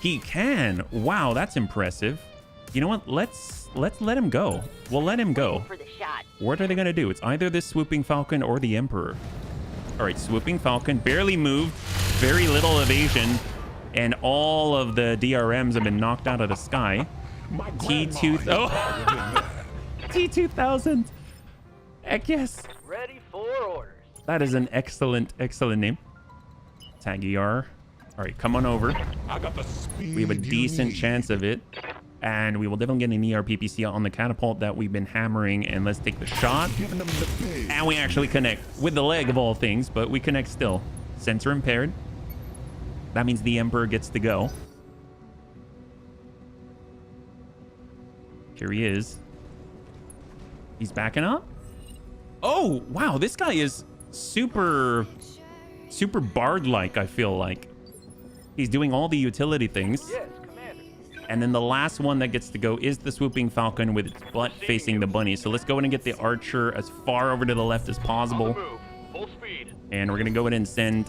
He can. Wow, that's impressive. You know what? Let's let him go. We'll let him go.
For the shot.
What are they going to do? It's either this Swooping Falcon or the Emperor. All right, Swooping Falcon barely moved. Very little evasion. And all of the DRMs have been knocked out of the sky.
My
T2...
grandma-
Oh! T2000. Heck yes.
Ready for orders.
That is an excellent, excellent name. Tag ER. All right, come on over.
I got the speed.
We have a
you
decent
need.
chance of it. And we will definitely get an ER PPC on the catapult that we've been hammering. And let's take the shot.
Giving them the big.
And we actually connect with the leg of all things, but we connect still. Sensor impaired. That means the Emperor gets to go. Here he is. He's backing up. Oh, wow. This guy is super Bard-like, I feel like. He's doing all the utility things.
Yes, Commander.
And then the last one that gets to go is the Swooping Falcon with its butt facing the bunny. So let's go in and get the Archer as far over to the left as possible.
Move. Full speed.
And we're going to go in and send,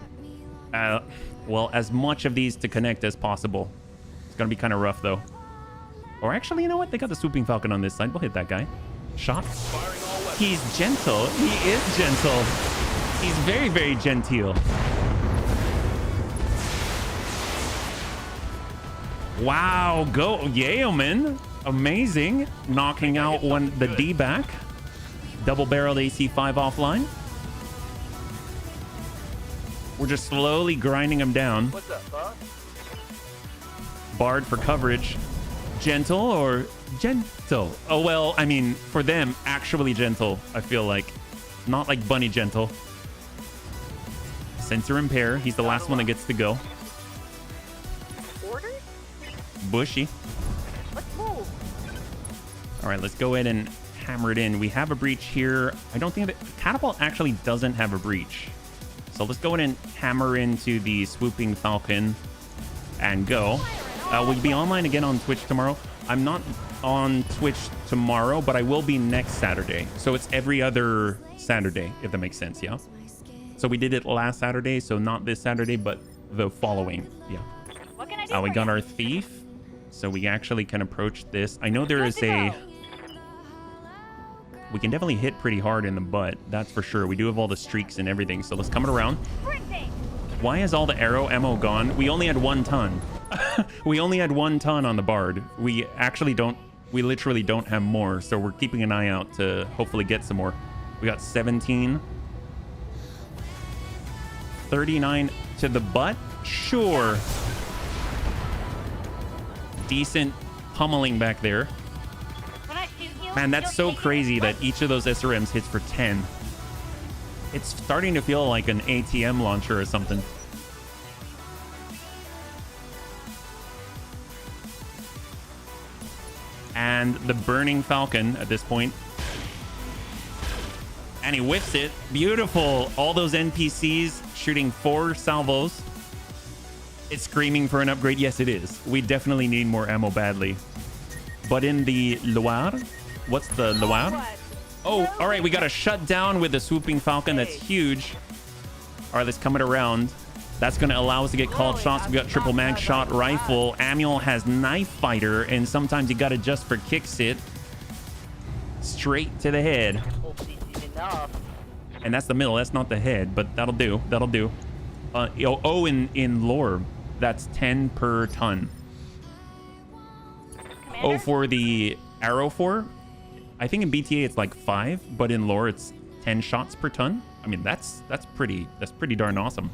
well, as much of these to connect as possible. It's going to be kind of rough, though. Or actually, you know what? They got the Swooping Falcon on this side. We'll hit that guy. Shot. He's gentle. He is gentle. He's very, very genteel. Wow, go Yeoman. Amazing. Knocking out the D back. Double-barreled AC5 offline. We're just slowly grinding him down.
What's up, boss?
Bard for coverage. Gentle or gentle? Oh, well, I mean, for them, actually gentle, I feel like. Not like bunny gentle. Sensor impair. He's the last one that gets to go. bushy.
Let's move.
All right, let's go ahead and hammer it in. We have a breach here. I don't think that catapult actually doesn't have a breach. So let's go ahead and hammer into the swooping falcon and go. We'll be online again on Twitch tomorrow. I'm not on Twitch tomorrow, but I will be next Saturday. So it's every other Saturday, if that makes sense, yeah? So we did it last Saturday, so not this Saturday, but the following, yeah.
What can I do?
We got our thief, so we actually can approach this. I know there is a... We can definitely hit pretty hard in the butt, that's for sure. We do have all the streaks and everything, so let's come it around. Why is all the arrow ammo gone? We only had 1 ton. We only had 1 ton on the Bard. We actually don't... We literally don't have more, so we're keeping an eye out to hopefully get some more. We got 17. 39 to the butt? Sure. Decent pummeling back there. Man, that's so crazy that each of those SRMs hits for 10. It's starting to feel like an ATM launcher or something. And the burning falcon at this point. And he whiffs it. Beautiful. All those NPCs shooting 4 salvos. It's screaming for an upgrade. Yes, it is. We definitely need more ammo badly. But in the Loire... What's the Loire? Oh, all right. We got a shutdown with the swooping falcon. That's huge. All right, let's come it around. That's going to allow us to get called shots. We got triple mag shot rifle. Amul has knife fighter, and sometimes you got to just for kicks it straight to the head. And that's the middle. That's not the head, but that'll do. That'll do. In lore, that's 10 per ton.
Commander?
Oh, for the arrow 4. I think in BTA it's like 5, but in lore it's 10 shots per ton. I mean, that's pretty darn awesome.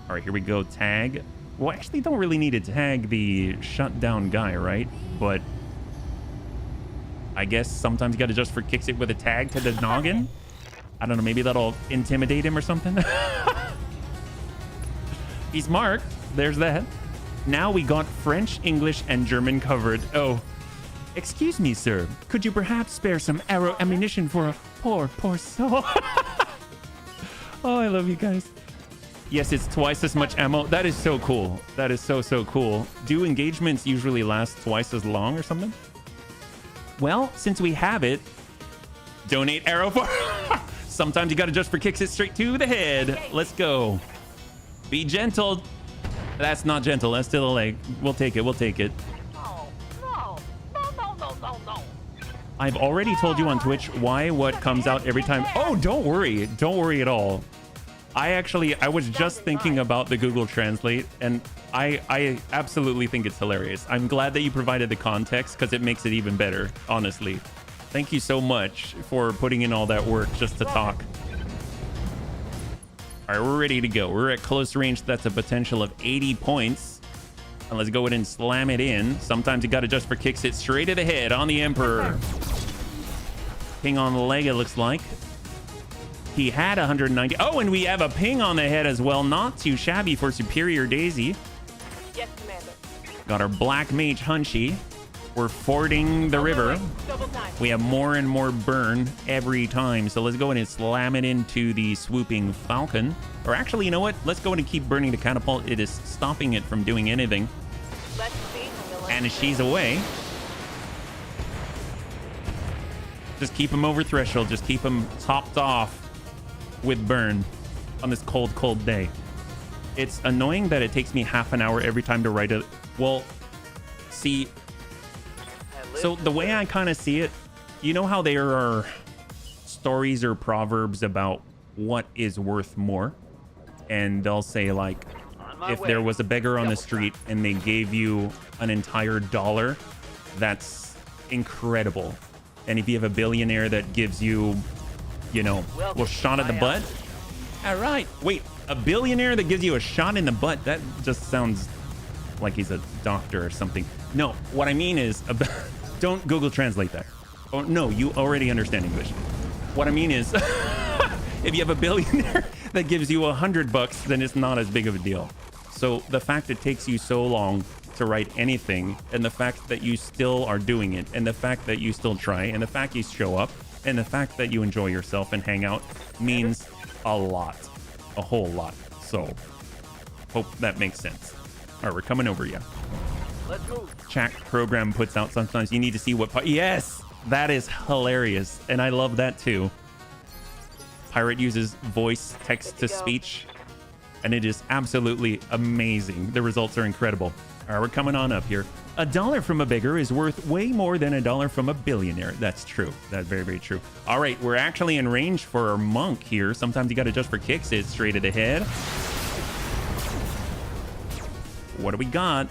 All right, here we go. Tag. Well, actually, don't really need to tag the shutdown guy, right? But I guess sometimes you got to just for kicks it with a tag to the noggin. I don't know. Maybe that'll intimidate him or something. He's marked. There's that. Now we got French, English, and German covered. Oh. Excuse me, sir. Could you perhaps spare some arrow ammunition for a poor soul? Oh, I love you guys. Yes, it's twice as much ammo. That is so cool. That is so cool. Do engagements usually last twice as long or something? Well, since we have it, donate arrow for... Sometimes you got to just for kicks it straight to the head. Let's go. Be gentle. That's not gentle. That's still a leg. We'll take it. We'll take it. I've already told you on Twitch why what comes out every time. Oh, don't worry. Don't worry at all. I was just thinking about the Google Translate, and I absolutely think it's hilarious. I'm glad that you provided the context because it makes it even better, honestly. Thank you so much for putting in all that work just to talk. All right, we're ready to go. We're at close range. That's a potential of 80 points. And let's go ahead and slam it in. Sometimes you got to just for kicks it straight to the head on the Emperor. Ping on the leg, it looks like. He had 190. Oh, and we have a ping on the head as well. Not too shabby for Superior Daisy.
Yes, Commander.
Got our Black Mage Hunchy. We're fording the river.
Double time.
We have more and more burn every time. So let's go ahead and slam it into the swooping falcon. Or actually, you know what? Let's go ahead and keep burning the catapult. It is stopping it from doing anything.
Let's see.
And she's away. Just keep him over threshold. Just keep him topped off with burn on this cold day. It's annoying that it takes me half an hour every time to write it. Well, see... So the way I kind of see it, you know how there are stories or proverbs about what is worth more? And they'll say like, if there was a beggar on the street and they gave you an entire $1, that's incredible. And if you have a billionaire that gives you, you know, well, shot at the butt. All right. Wait, a billionaire that gives you a shot in the butt? That just sounds like he's a doctor or something. No, what I mean is... Don't Google Translate that. Oh, no, you already understand English. What I mean is, if you have a billionaire that gives you $100, then it's not as big of a deal. So the fact it takes you so long to write anything, and the fact that you still are doing it, and the fact that you still try, and the fact you show up, and the fact that you enjoy yourself and hang out means a lot. A whole lot. So, hope that makes sense. All right, we're coming over you.
Let's move.
Chat program puts out sometimes you need to see what... Yes! That is hilarious. And I love that too. Pirate uses voice text to speech. And it is absolutely amazing. The results are incredible. All right, we're coming on up here. $1 from a beggar is worth way more than $1 from a billionaire. That's true. That's very, very true. All right, we're actually in range for our monk here. Sometimes you got to just for kicks it straight ahead. What do we got?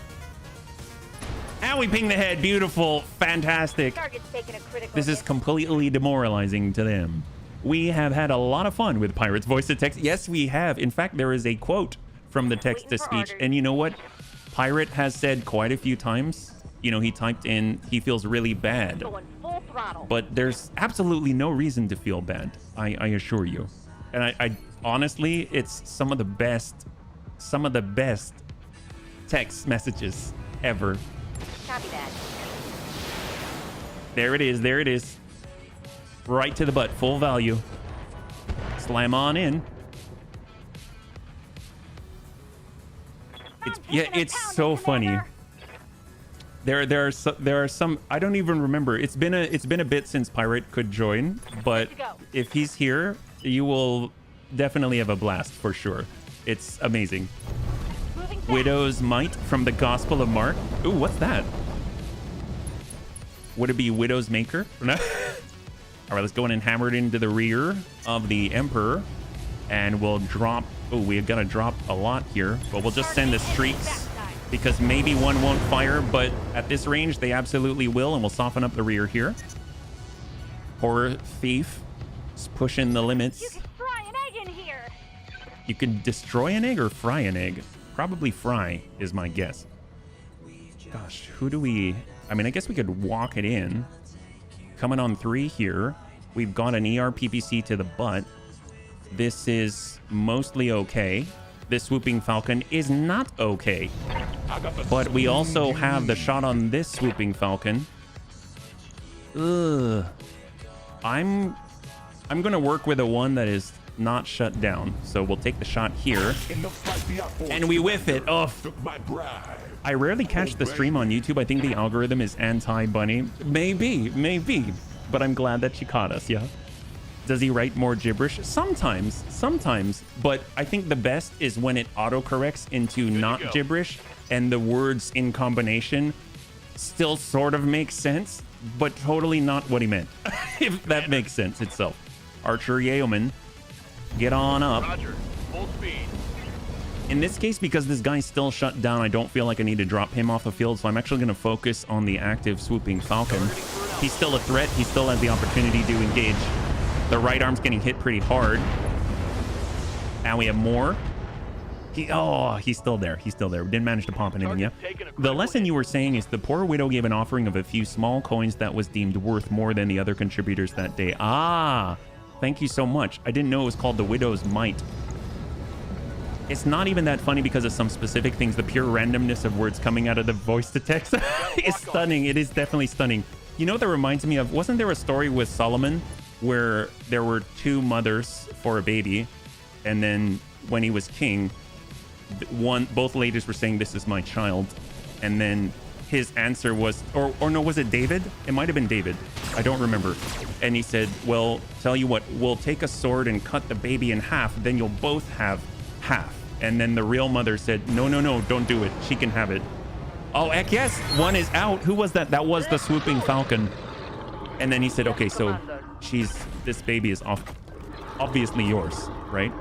And we ping the head. Beautiful. Fantastic.
Target's taking a critical
This is
hit.
completely demoralizing to them. We have had a lot of fun with Pirate's voice to text. Yes, we have. In fact, there is a quote from the text to speech. And you know what? Pirate has said quite a few times, you know, he typed in, he feels really bad.
Going full throttle.
But there's absolutely no reason to feel bad. I assure you. And I honestly, it's some of the best text messages ever.
Copy that.
There it is. There it is. Right to the butt. Full value. Slam on in. It's so funny. There are some I don't even remember. It's been a bit since Pirate could join, but if he's here, you will definitely have a blast for sure. It's amazing. Widow's Might from the Gospel of Mark. Ooh, what's that? Would it be Widow's Maker? All right, let's go in and hammer it into the rear of the Emperor, and we'll drop. Oh, we've got to drop a lot here, but we'll just send the streaks because maybe one won't fire, but at this range, they absolutely will, and we'll soften up the rear here. Horror Thief is pushing the limits.
You can fry an egg in here.
You can destroy an egg or fry an egg? Probably fry is my guess. Gosh, who do we... I mean, I guess we could walk it in. Coming on 3 here. We've got an ER PPC to the butt. This is mostly okay. This Swooping Falcon is not okay. But we also have the shot on this Swooping Falcon. Ugh. I'm gonna work with a one that is not shut down. So we'll take the shot here. And we whiff it. Oh, I rarely catch the stream on YouTube. I think the algorithm is anti-bunny. Maybe. But I'm glad that she caught us, yeah? Does he write more gibberish? Sometimes. But I think the best is when it autocorrects into not gibberish and the words in combination still sort of make sense, but totally not what he meant. If that makes sense itself. Archer Yeoman, get on up.
Roger. Full speed.
In this case, because this guy's still shut down, I don't feel like I need to drop him off the field, so I'm actually going to focus on the active Swooping Falcon. He's still a threat. He still has the opportunity to engage. The right arm's getting hit pretty hard. And we have more. He's still there. We didn't manage to pop anything yet. The lesson you were saying is the poor widow gave an offering of a few small coins that was deemed worth more than the other contributors that day. Ah, thank you so much. I didn't know it was called the Widow's Might. It's not even that funny because of some specific things. The pure randomness of words coming out of the voice to text is stunning. It is definitely stunning. You know what that reminds me of? Wasn't there a story with Solomon where there were 2 mothers for a baby, and then when he was king, both ladies were saying, "This is my child," and then his answer was, or no, was it David? It might have been David. I don't remember. And he said, "Well, tell you what, we'll take a sword and cut the baby in half. Then you'll both have half." And then the real mother said, "No, don't do it. She can have it." Oh, heck yes, one is out. Who was that? That was the Swooping Falcon. And then he said, "Okay, so this baby is obviously yours, right?"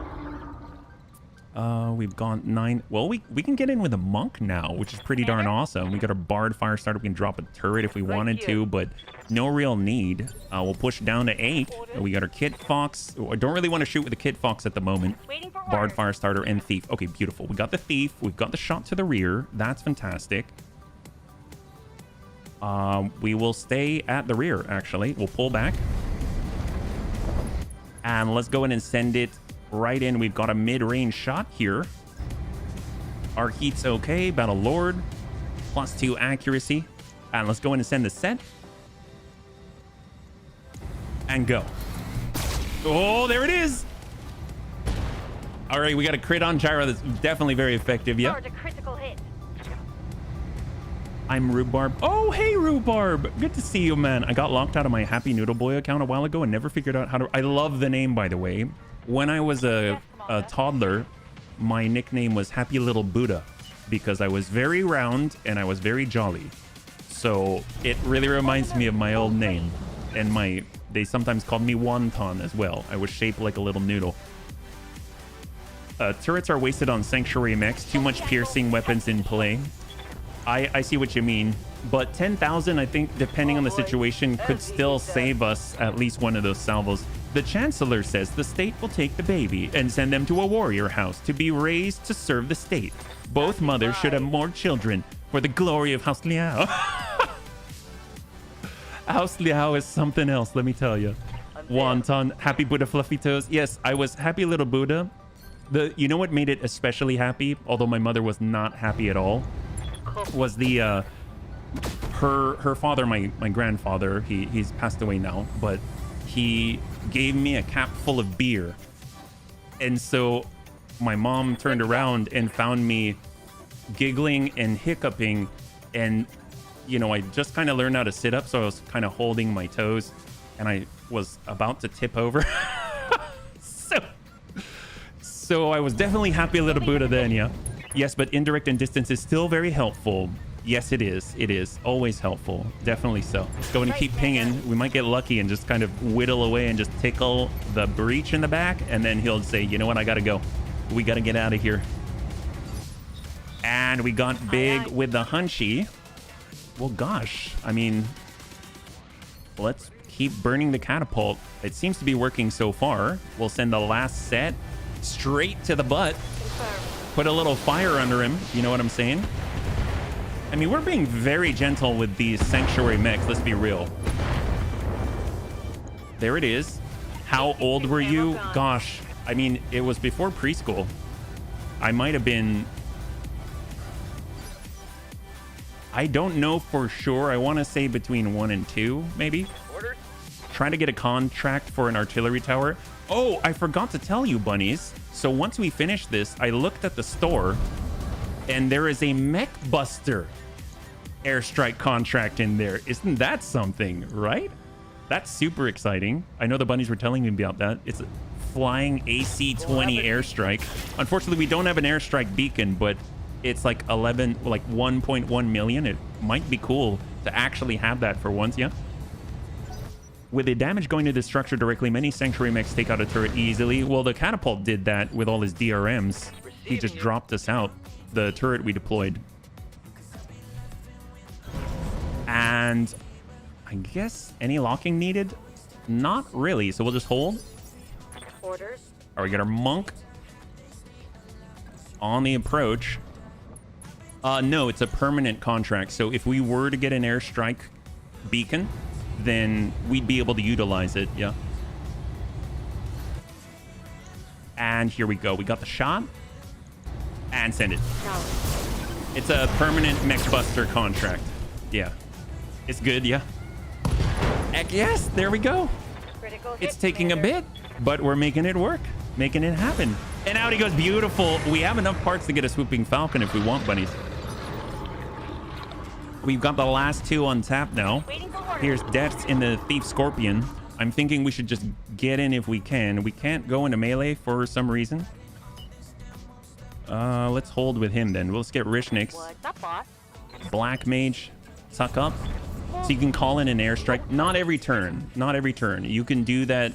We've gone 9. Well, we can get in with a monk now, which is pretty darn awesome. We got a Bard fire starter. We can drop a turret if we wanted to, but no real need. We'll push down to 8. We got our Kit Fox. I don't really want to shoot with the Kit Fox at the moment. Bard fire starter and Thief. Okay, beautiful. We got the Thief. We've got the shot to the rear. That's fantastic. We will stay at the rear, actually. We'll pull back. And let's go in and send it right in. We've got a mid-range shot here. Our heat's okay. Battle Lord. +2 accuracy. And let's go in and send the set. And go. Oh, there it is. All right, we got a crit on Gyro that's definitely very effective. Yep.
Charge a critical hit.
I'm Rhubarb. Oh, hey, Rhubarb. Good to see you, man. I got locked out of my Happy Noodle Boy account a while ago and never figured out how to... I love the name, by the way. When I was a toddler, my nickname was Happy Little Buddha because I was very round and I was very jolly. So it really reminds me of my old name. And they sometimes called me Wonton as well. I was shaped like a little noodle. Turrets are wasted on Sanctuary mechs. Too much piercing weapons in play. I see what you mean. But 10,000, I think, depending on the situation, could still save us at least one of those salvos. The Chancellor says the state will take the baby and send them to a warrior house to be raised to serve the state. Both mothers should have more children for the glory of House Liao. House Liao is something else, let me tell you. Wonton, Happy Buddha Fluffy Toes. Yes, I was Happy Little Buddha. You know what made it especially happy, although my mother was not happy at all, was the her father, my grandfather. He's passed away now, but he gave me a cap full of beer, and so my mom turned around and found me giggling and hiccuping, and you know, I just kind of learned how to sit up, so I was kind of holding my toes, and I was about to tip over. So I was definitely Happy Little Buddha then, yeah. Yes, but indirect and distance is still very helpful. Yes, it is. It is always helpful. Definitely so. Let's go and keep pinging. We might get lucky and just kind of whittle away and just tickle the breach in the back. And then he'll say, you know what? I got to go. We got to get out of here. And we got big with the Hunchy. Well, gosh. I mean, let's keep burning the catapult. It seems to be working so far. We'll send the last set straight to the butt. Put a little fire under him. You know what I'm saying? I mean, we're being very gentle with these Sanctuary mechs. Let's be real. There it is. How old were you? Gosh, I mean, it was before preschool. I might have been... I don't know for sure. I want to say between 1 and 2, maybe.
Orders?
Trying to get a contract for an artillery tower. Oh, I forgot to tell you, bunnies. So once we finish this, I looked at the store and there is a Mech Buster airstrike contract in there. Isn't that something, right? That's super exciting. I know the bunnies were telling me about that. It's a flying AC-20 airstrike. Unfortunately, we don't have an airstrike beacon, but it's like 1.1 million. It might be cool to actually have that for once, yeah? With the damage going to the structure directly, many Sanctuary mechs take out a turret easily. Well, the catapult did that with all his DRMs. He just dropped us out, the turret we deployed. And I guess any locking needed? Not really, so we'll just hold.
Orders.
All right, we got our monk on the approach. No, it's a permanent contract. So if we were to get an airstrike beacon, then we'd be able to utilize it, yeah. And here we go. We got the shot. And send it.
No.
It's a permanent Mech Buster contract. Yeah. It's good, yeah. Heck yes, there we go.
Critical
It's
hit,
taking a
Commander.
bit, but we're making it work. Making it happen. And out he goes, beautiful. We have enough parts to get a Swooping Falcon if we want, bunnies. We've got the last 2 on tap now.
Waiting for orders.
Here's Deaths in the Thief Scorpion. I'm thinking we should just get in if we can. We can't go into melee for some reason. Let's hold with him then. Let's get Rishnix.
What's up, boss?
Black Mage, suck up. So you can call in an airstrike. Not every turn. Not every turn. You can do that.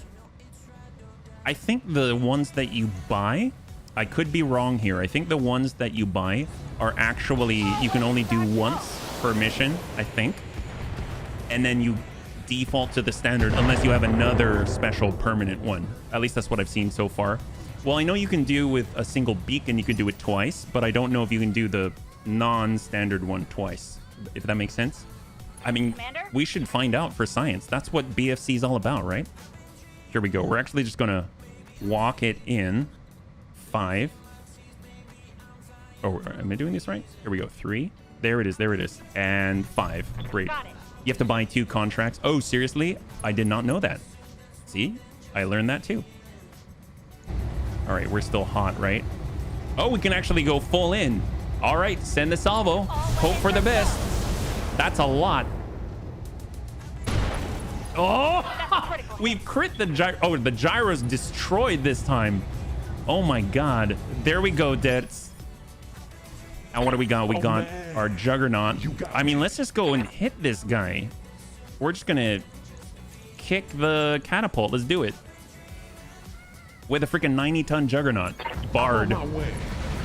I think the ones that you buy, I could be wrong here. I think the ones that you buy are actually, you can only do once per mission, I think. And then you default to the standard unless you have another special permanent one. At least that's what I've seen so far. Well, I know you can do with a single beacon, you can do it twice, but I don't know if you can do the non-standard one twice, if that makes sense. I mean,
Commander?
we should find out for science. That's what BFC is all about, right? Here we go. We're actually just going to walk it in. 5. Oh, am I doing this right? Here we go. 3. There it is. There it is. And 5. Great.
Got it.
You have to buy 2 contracts. Oh, seriously? I did not know that. See? I learned that too. All right, we're still hot, right? Oh, we can actually go full in. All right, send the salvo. Hope for the best. That's a lot. Oh, we've crit the gyro. Oh, the gyro's destroyed this time. Oh my God. There we go, Dets. And what do we got? We got our juggernaut. I mean, let's just go and hit this guy. We're just gonna kick the catapult. Let's do it. With a freaking 90-ton juggernaut. Bard.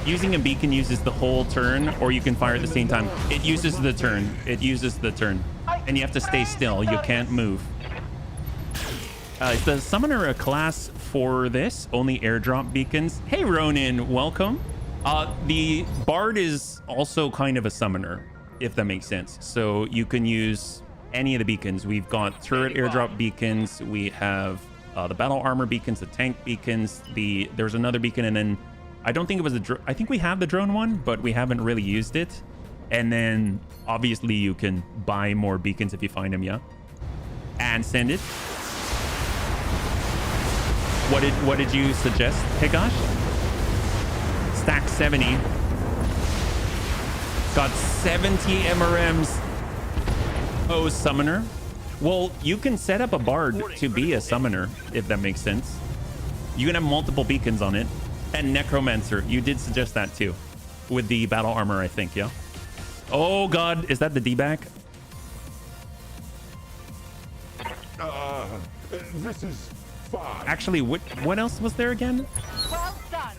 Using a beacon uses the whole turn, or you can fire at the same time. It uses the turn. It uses the turn. And you have to stay still. You can't move. Is the summoner a class for this? Only airdrop beacons? Hey, Ronin, welcome. The bard is also kind of a summoner, if that makes sense. So you can use any of the beacons. We've got turret airdrop beacons. We have the battle armor beacons, the tank beacons. There's another beacon, and then I don't think it was the I think we have the drone one, but we haven't really used it. And then obviously you can buy more beacons if you find them, yeah. And send it. What did you suggest, Higash? Stack 70. Got 70 MRMs. Oh, summoner. Well, you can set up a bard to be a summoner, if that makes sense. You can have multiple beacons on it. And necromancer. You did suggest that too. With the battle armor, I think, yeah. Oh God, is that the D-back?
This is fine.
Actually, what else was there again?
Well done.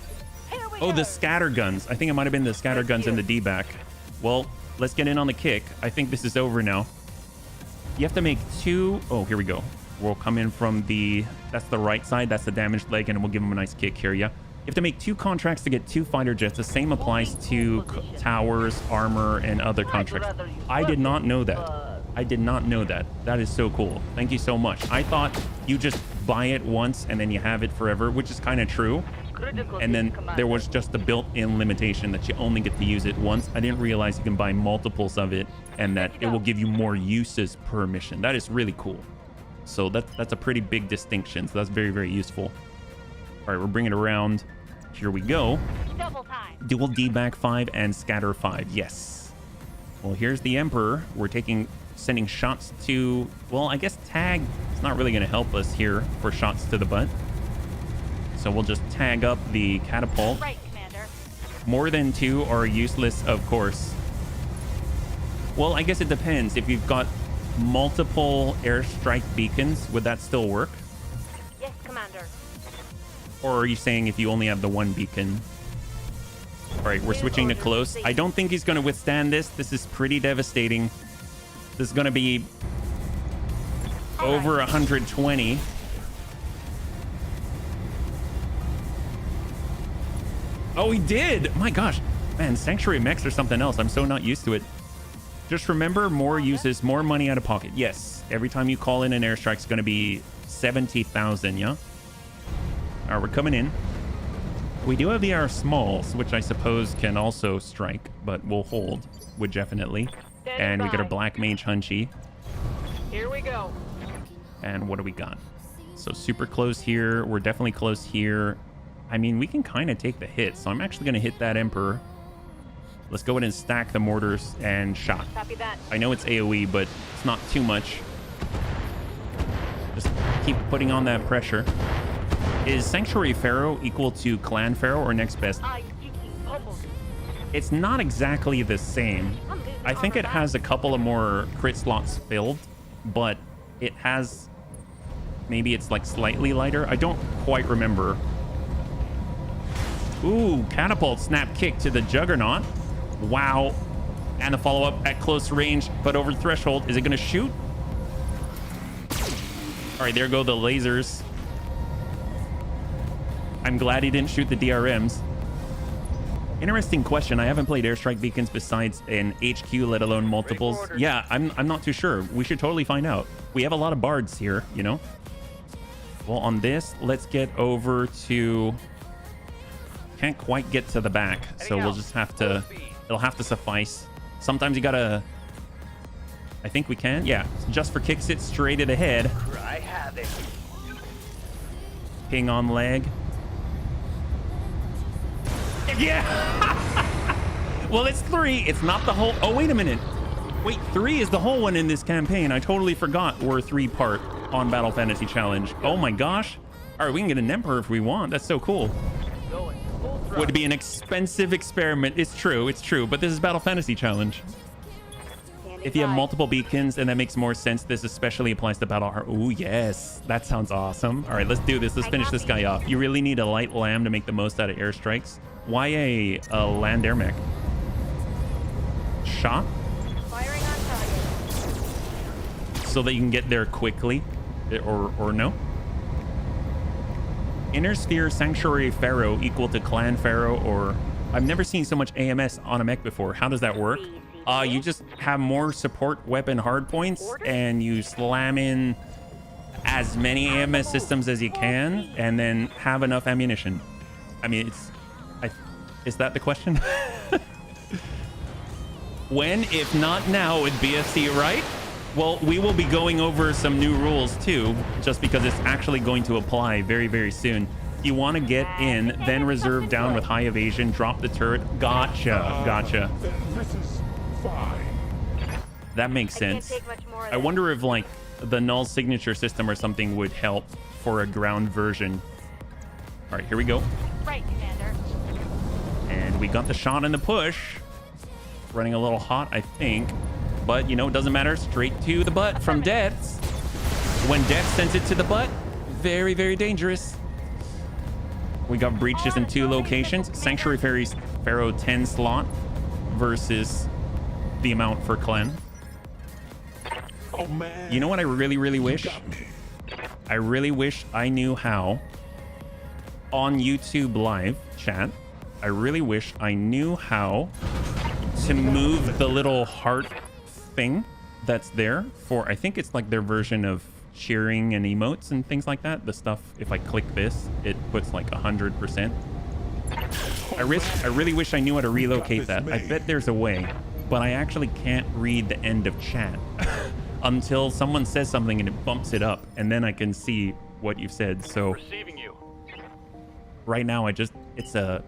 Here we
Oh,
go.
the scatter guns. I think it might have been the scatter guns and the D-back. Well, let's get in on the kick. I think this is over now. You have to make 2. Oh, here we go. We'll come in from that's the right side. That's the damaged leg, and we'll give him a nice kick here, yeah. You have to make 2 contracts to get 2 fighter jets. The same applies to towers, armor, and other contracts. I did not know that. I did not know that. That is so cool. Thank you so much. I thought you just buy it once and then you have it forever, which is kind of true. And then there was just a built-in limitation that you only get to use it once. I didn't realize you can buy multiples of it and that it will give you more uses per mission. That is really cool. So that's a pretty big distinction. So that's very, very useful. All right, we're bringing it around. Here we go.
Double time.
Dual D-back 5 and scatter 5. Yes. Well, here's the Emperor. We're sending shots to, well, I guess tag. It's not really going to help us here for shots to the butt. So we'll just tag up the catapult.
Right, Commander.
More than 2 are useless, of course. Well, I guess it depends. If you've got multiple airstrike beacons, would that still work?
Yes, Commander.
Or are you saying if you only have the 1 beacon? All right, we're switching to close. I don't think he's going to withstand this. This is pretty devastating. This is going to be over 120. Oh, he did. My gosh. Man, Sanctuary mechs or something else. I'm so not used to it. Just remember, more uses more money out of pocket. Yes, every time you call in an airstrike, it's going to be 70,000, yeah? All right, we're coming in. We do have the R smalls, which I suppose can also strike, but we'll hold, would definitely. And we get our Black Mage Hunchy.
Here we go.
And what do we got? So super close here. We're definitely close here. I mean, we can kind of take the hit, so I'm actually going to hit that Emperor. Let's go ahead and stack the mortars and shot.
Copy that.
I know it's AoE, but it's not too much. Just keep putting on that pressure. Is Sanctuary Pharaoh equal to Clan Pharaoh or next best? It's not exactly the same. I think it has a couple of more crit slots filled, but it has... Maybe it's like slightly lighter. I don't quite remember. Ooh, catapult snap kick to the Juggernaut. Wow. And the follow-up at close range, but over threshold. Is it going to shoot? All right, there go the lasers. I'm glad he didn't shoot the DRMs. Interesting question. I haven't played airstrike beacons besides in HQ, let alone multiples. Yeah, I'm not too sure. We should totally find out. We have a lot of bards here, you know? Well, on this, let's get over to can't quite get to the back, so we'll just have to, it'll have to suffice. Sometimes you gotta, I think we can, yeah, just for kicks it straight it ahead.
I have it.
Ping on leg. Yeah. Well, it's 3. It's not the whole. Oh, wait a minute. Wait, 3 is the whole one in this campaign. I totally forgot we're 3-part on Battle Fantasy Challenge. Oh my gosh. All right, we can get an Emperor if we want. That's so cool. Would be an expensive experiment. It's true. It's true. But this is Battle Fantasy Challenge. If you have multiple beacons, and that makes more sense, this especially applies to Battle Heart. Oh, yes. That sounds awesome. All right, let's do this. Let's finish this guy off. You really need a light lamb to make the most out of airstrikes. Why a land air mech? Shot?
Firing on target.
So that you can get there quickly. Or no? Inner Sphere Sanctuary Pharaoh equal to Clan Pharaoh, or... I've never seen so much AMS on a mech before. How does that work? You just have more support weapon hardpoints, and you slam in as many AMS systems as you can, and then have enough ammunition. I mean, is that the question? When, if not now, with BFC, right? Well, we will be going over some new rules too, just because it's actually going to apply very, very soon. You want to get in, then reserve down with high evasion, drop the turret. Gotcha.
This is fine.
That makes sense. I wonder if like the null signature system or something would help for a ground version. All right, here we go.
Right, Commander.
And we got the shot and the push. Running a little hot, I think. But, you know, it doesn't matter. Straight to the butt from Death. When Death sends it to the butt, very, very dangerous. We got breaches in 2 locations. Sanctuary Pharaoh 10 slot versus the amount for Clan.
Oh, man.
You know what I really, really wish? I really wish I knew how on YouTube live chat. I really wish I knew how to move the little heart thing that's there for, I think it's like their version of cheering and emotes and things like that. The stuff, if I click this, it puts like 100%. I really wish I knew how to relocate that. I bet there's a way, but I actually can't read the end of chat until someone says something and it bumps it up, and then I can see what you've said. So
Receiving you.
right now, it's a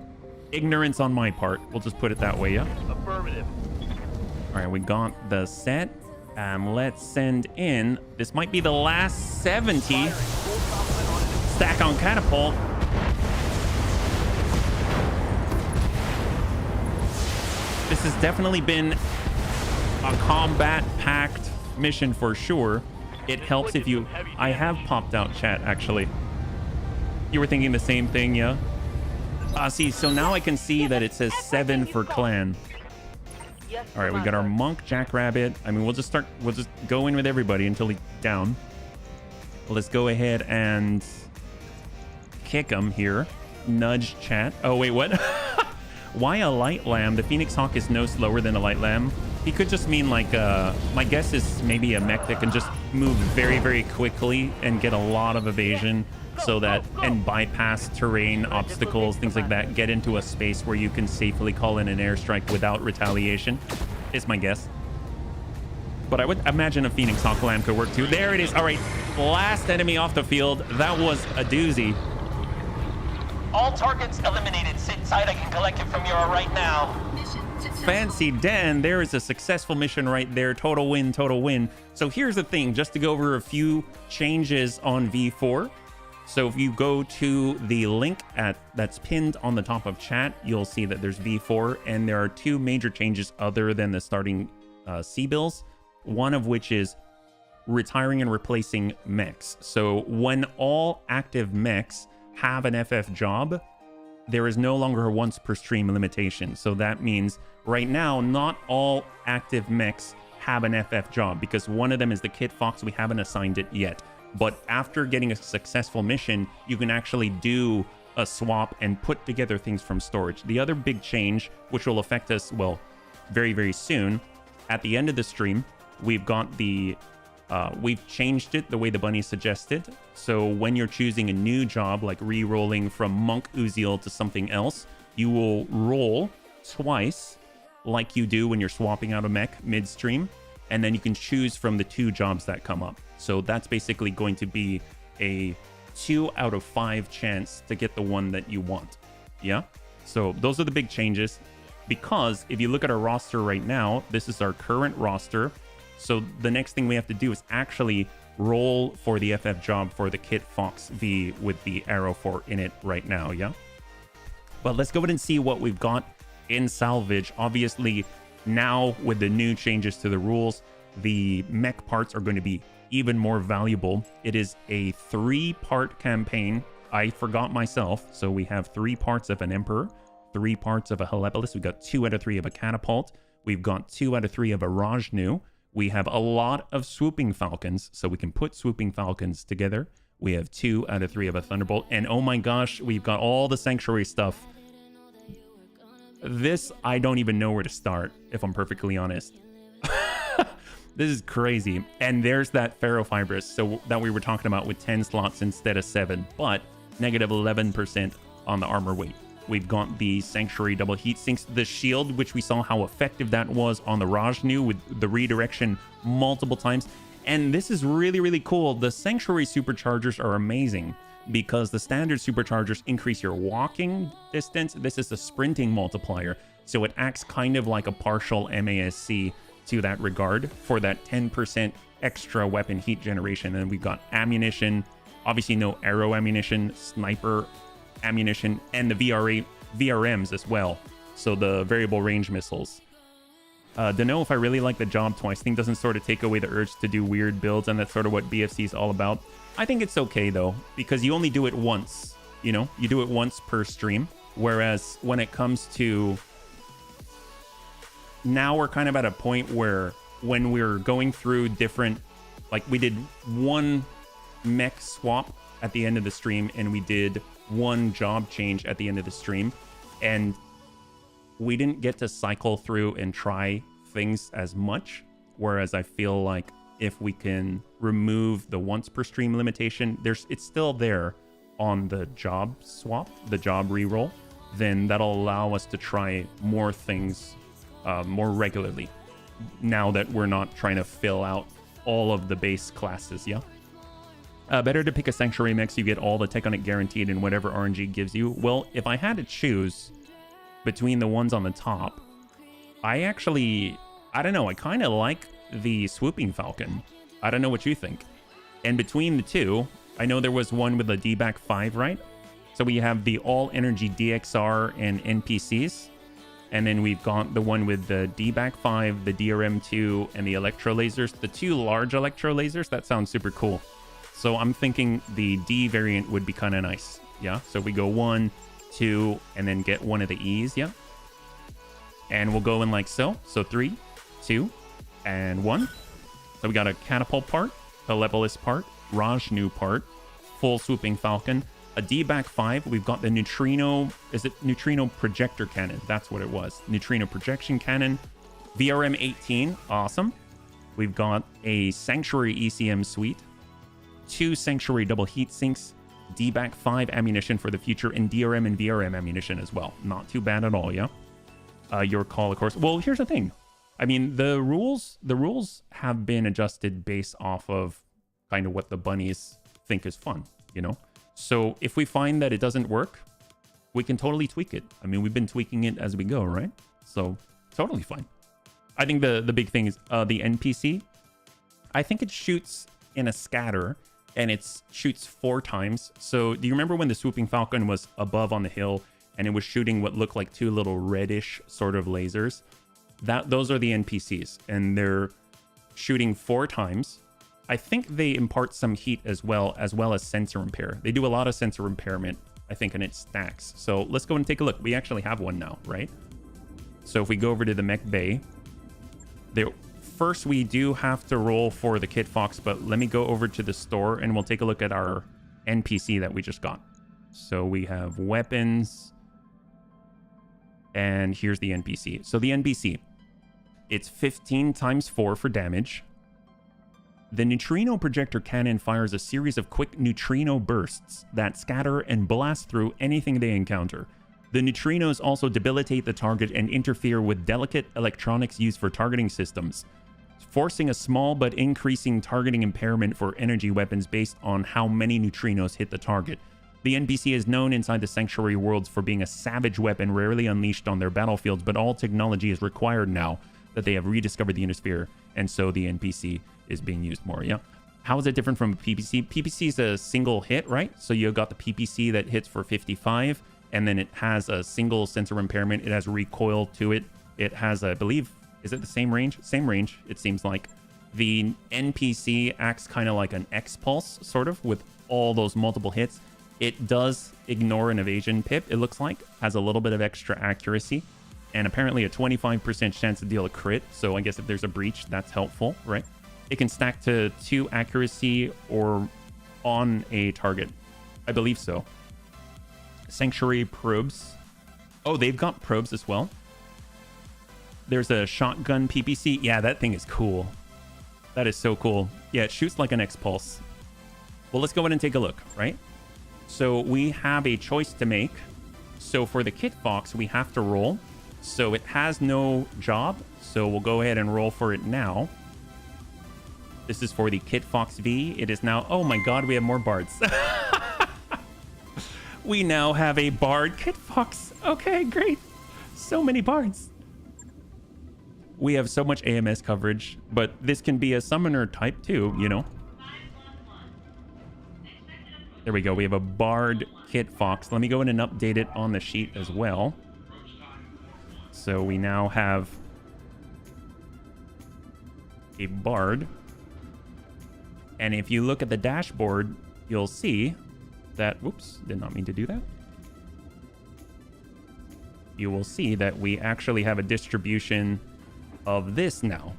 ignorance on my part. We'll just put it that way, yeah?
Affirmative.
All right, we got the set. Let's send in. This might be the last 70. Stack on catapult. This has definitely been a combat-packed mission for sure. It helps if you... I have popped out chat, actually. You were thinking the same thing, yeah? See, so now I can see that it says 7 for Clan. All right, we got our monk jackrabbit. I mean, we'll just go in with everybody until he's down. Let's go ahead and kick him here. Nudge chat. Oh, wait, what? Why a light lamb? The Phoenix Hawk is no slower than a light lamb. He could just mean like, my guess is maybe a mech that can just move very, very quickly and get a lot of evasion so that, and bypass terrain, obstacles, things like that, get into a space where you can safely call in an airstrike without retaliation, is my guess. But I would imagine a Phoenix Hawk lamb could work too. There it is. All right, last enemy off the field. That was a doozy.
All targets eliminated. Sit tight. I can collect it from you right now.
Fancy Dan, there is a successful mission right there. Total win, total win. So here's the thing, just to go over a few changes on V4. So if you go to the link that's pinned on the top of chat, you'll see that there's V4, and there are 2 major changes other than the starting C-bills, one of which is retiring and replacing mechs. So when all active mechs have an FF job, there is no longer a once per stream limitation. So that means right now, not all active mechs have an FF job, because one of them is the Kit Fox. We haven't assigned it yet. But after getting a successful mission, you can actually do a swap and put together things from storage. The other big change, which will affect us, well, very, very soon, at the end of the stream, we've got the, we've changed it the way the bunny suggested. So when you're choosing a new job, like re-rolling from Monk Uziel to something else, you will roll twice like you do when you're swapping out a mech midstream, and then you can choose from the 2 jobs that come up. So that's basically going to be a 2 out of 5 chance to get the one that you want. Yeah, so those are the big changes, because if you look at our roster right now, this is our current roster. So the next thing we have to do is actually roll for the FF job for the Kit Fox V with the arrow for in it right now. Yeah, but let's go ahead and see what we've got in salvage. Obviously now with the new changes to the rules, the mech parts are going to be even more valuable. It is a 3-part campaign. I forgot myself. So we have 3 parts of an Emperor, 3 parts of a Helepolis. We've got 2 out of 3 of a Catapult. We've got 2 out of 3 of a Rajnu. We have a lot of Swooping Falcons, so we can put Swooping Falcons together. We have 2 out of 3 of a Thunderbolt. And oh my gosh, we've got all the Sanctuary stuff. This, I don't even know where to start, if I'm perfectly honest. This is crazy. And there's that Ferrofibrous, so that we were talking about with 10 slots instead of 7, but negative 11% on the armor weight. We've got the Sanctuary double heat sinks, the shield, which we saw how effective that was on the Rajnu with the redirection multiple times. And this is really, really cool. The Sanctuary superchargers are amazing because the standard superchargers increase your walking distance. This is the sprinting multiplier, so it acts kind of like a partial MASC to that regard for that 10% extra weapon heat generation. And we've got ammunition, obviously no arrow ammunition, sniper ammunition, and the VRMs as well, so the variable range missiles. Don't know if I really like the job twice thing. Doesn't sort of take away the urge to do weird builds, and that's sort of what BFC is all about. I think it's okay though, because you only do it once, you know, you do it once per stream. Whereas when it comes to now, we're kind of at a point where when we're going through different, like we did 1 mech swap at the end of the stream, and we did 1 job change at the end of the stream, and we didn't get to cycle through and try things as much. Whereas I feel like if we can remove the once per stream limitation, it's still there on the job swap, the job reroll, then that'll allow us to try more things more regularly, now that we're not trying to fill out all of the base classes. Yeah. Better to pick a Sanctuary mech, you get all the tech on it guaranteed and whatever RNG gives you. Well, if I had to choose between the ones on the top, I don't know, I kind of like the Swooping Falcon. I don't know what you think. And between the 2, I know there was one with the D-Back 5, right? So we have the All Energy DXR and NPCs. And then we've got the one with the D-Back 5, the DRM2, and the Electro Lasers. The 2 large Electro Lasers, that sounds super cool. So I'm thinking the D variant would be kind of nice. Yeah, so we go 1, 2, and then get one of the E's. Yeah. And we'll go in like so. So 3, 2, and 1. So we got a Catapult part, a Helepolis part, Rajnu part, full Swooping Falcon, a D-Back 5. We've got the Neutrino, is it Neutrino Projector Cannon? That's what it was. Neutrino Projection Cannon, VRM 18, awesome. We've got a Sanctuary ECM suite, 2 Sanctuary double heat sinks, D-Back 5 ammunition for the future, and DRM and VRM ammunition as well. Not too bad at all, yeah? Your call, of course. Well, here's the thing. I mean, the rules have been adjusted based off of kind of what the bunnies think is fun, you know? So if we find that it doesn't work, we can totally tweak it. I mean, we've been tweaking it as we go, right? So totally fine. I think the big thing is the NPC. I think it shoots in a scatter, and it shoots 4 times. So do you remember when the Swooping Falcon was above on the hill and it was shooting what looked like 2 little reddish sort of lasers? Those are the NPCs, and they're shooting 4 times. I think they impart some heat as well as sensor impair. They do a lot of sensor impairment, I think, and it stacks. So let's go and take a look. We actually have one now, right? So if we go over to the mech bay, first we do have to roll for the Kit Fox, but let me go over to the store and we'll take a look at our NPC that we just got. So we have weapons, and here's the NPC. So the NPC, it's 15 times 4 for damage. The Neutrino Projector Cannon fires a series of quick neutrino bursts that scatter and blast through anything they encounter. The neutrinos also debilitate the target and interfere with delicate electronics used for targeting systems, forcing a small but increasing targeting impairment for energy weapons based on how many neutrinos hit the target. The NPC is known inside the Sanctuary worlds for being a savage weapon rarely unleashed on their battlefields, but all technology is required now that they have rediscovered the Uniosphere, and so the NPC is being used more, yeah? How is it different from PPC? PPC is a single hit, right? So you got the PPC that hits for 55, and then it has a single sensor impairment. It has recoil to it. It has, I believe, is it the same range? Same range, it seems like. The NPC acts kind of like an X-Pulse, sort of, with all those multiple hits. It does ignore an evasion pip, it looks like, has a little bit of extra accuracy, and apparently a 25% chance to deal a crit, so I guess if there's a breach, that's helpful, right? It can stack to 2 accuracy or on a target. I believe so. Sanctuary probes. Oh, they've got probes as well. There's a shotgun PPC. Yeah, that thing is cool. That is so cool. Yeah, it shoots like an X-Pulse. Well, let's go ahead and take a look, right? So we have a choice to make. So for the Kit Fox, we have to roll. So it has no job. So we'll go ahead and roll for it now. This is for the Kit Fox V. It is now... Oh my god, we have more bards. We now have a bard Kit Fox. Okay, great. So many bards. We have so much AMS coverage, but this can be a summoner type too, you know. There we go. We have a bard Kit Fox. Let me go in and update it on the sheet as well. So we now have a bard. And if you look at the dashboard, you'll see that... Whoops, did not mean to do that. You will see that we actually have a distribution of this now.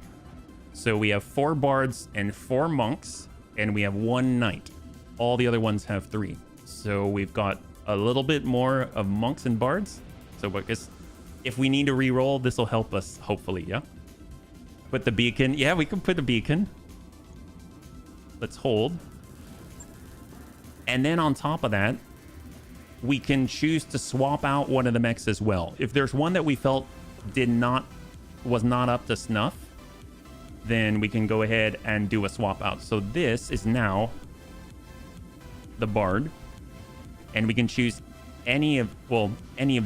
So we have 4 bards and 4 monks, and we have 1 knight. All the other ones have 3. So we've got a little bit more of monks and bards. So I guess if we need to re-roll, this will help us, hopefully, yeah? Put the beacon. Yeah, we can put the beacon. Let's hold. And then on top of that, we can choose to swap out one of the mechs as well. If there's one that we felt was not up to snuff, then we can go ahead and do a swap out. So this is now the bard, and we can choose any of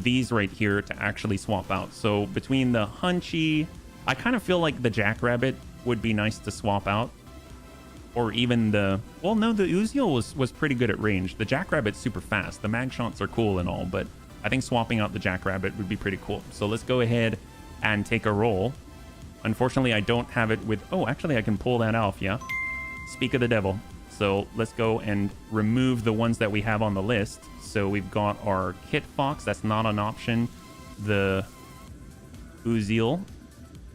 these right here to actually swap out. So between the Hunchy, I kind of feel like the Jackrabbit would be nice to swap out. Or even the... Well, no, the Uziel was pretty good at range. The Jackrabbit's super fast. The mag shots are cool and all, but I think swapping out the Jackrabbit would be pretty cool. So let's go ahead and take a roll. Unfortunately, I don't have it with... Oh, actually, I can pull that off, yeah? Speak of the devil. So let's go and remove the ones that we have on the list. So we've got our Kit Fox. That's not an option. The Uziel.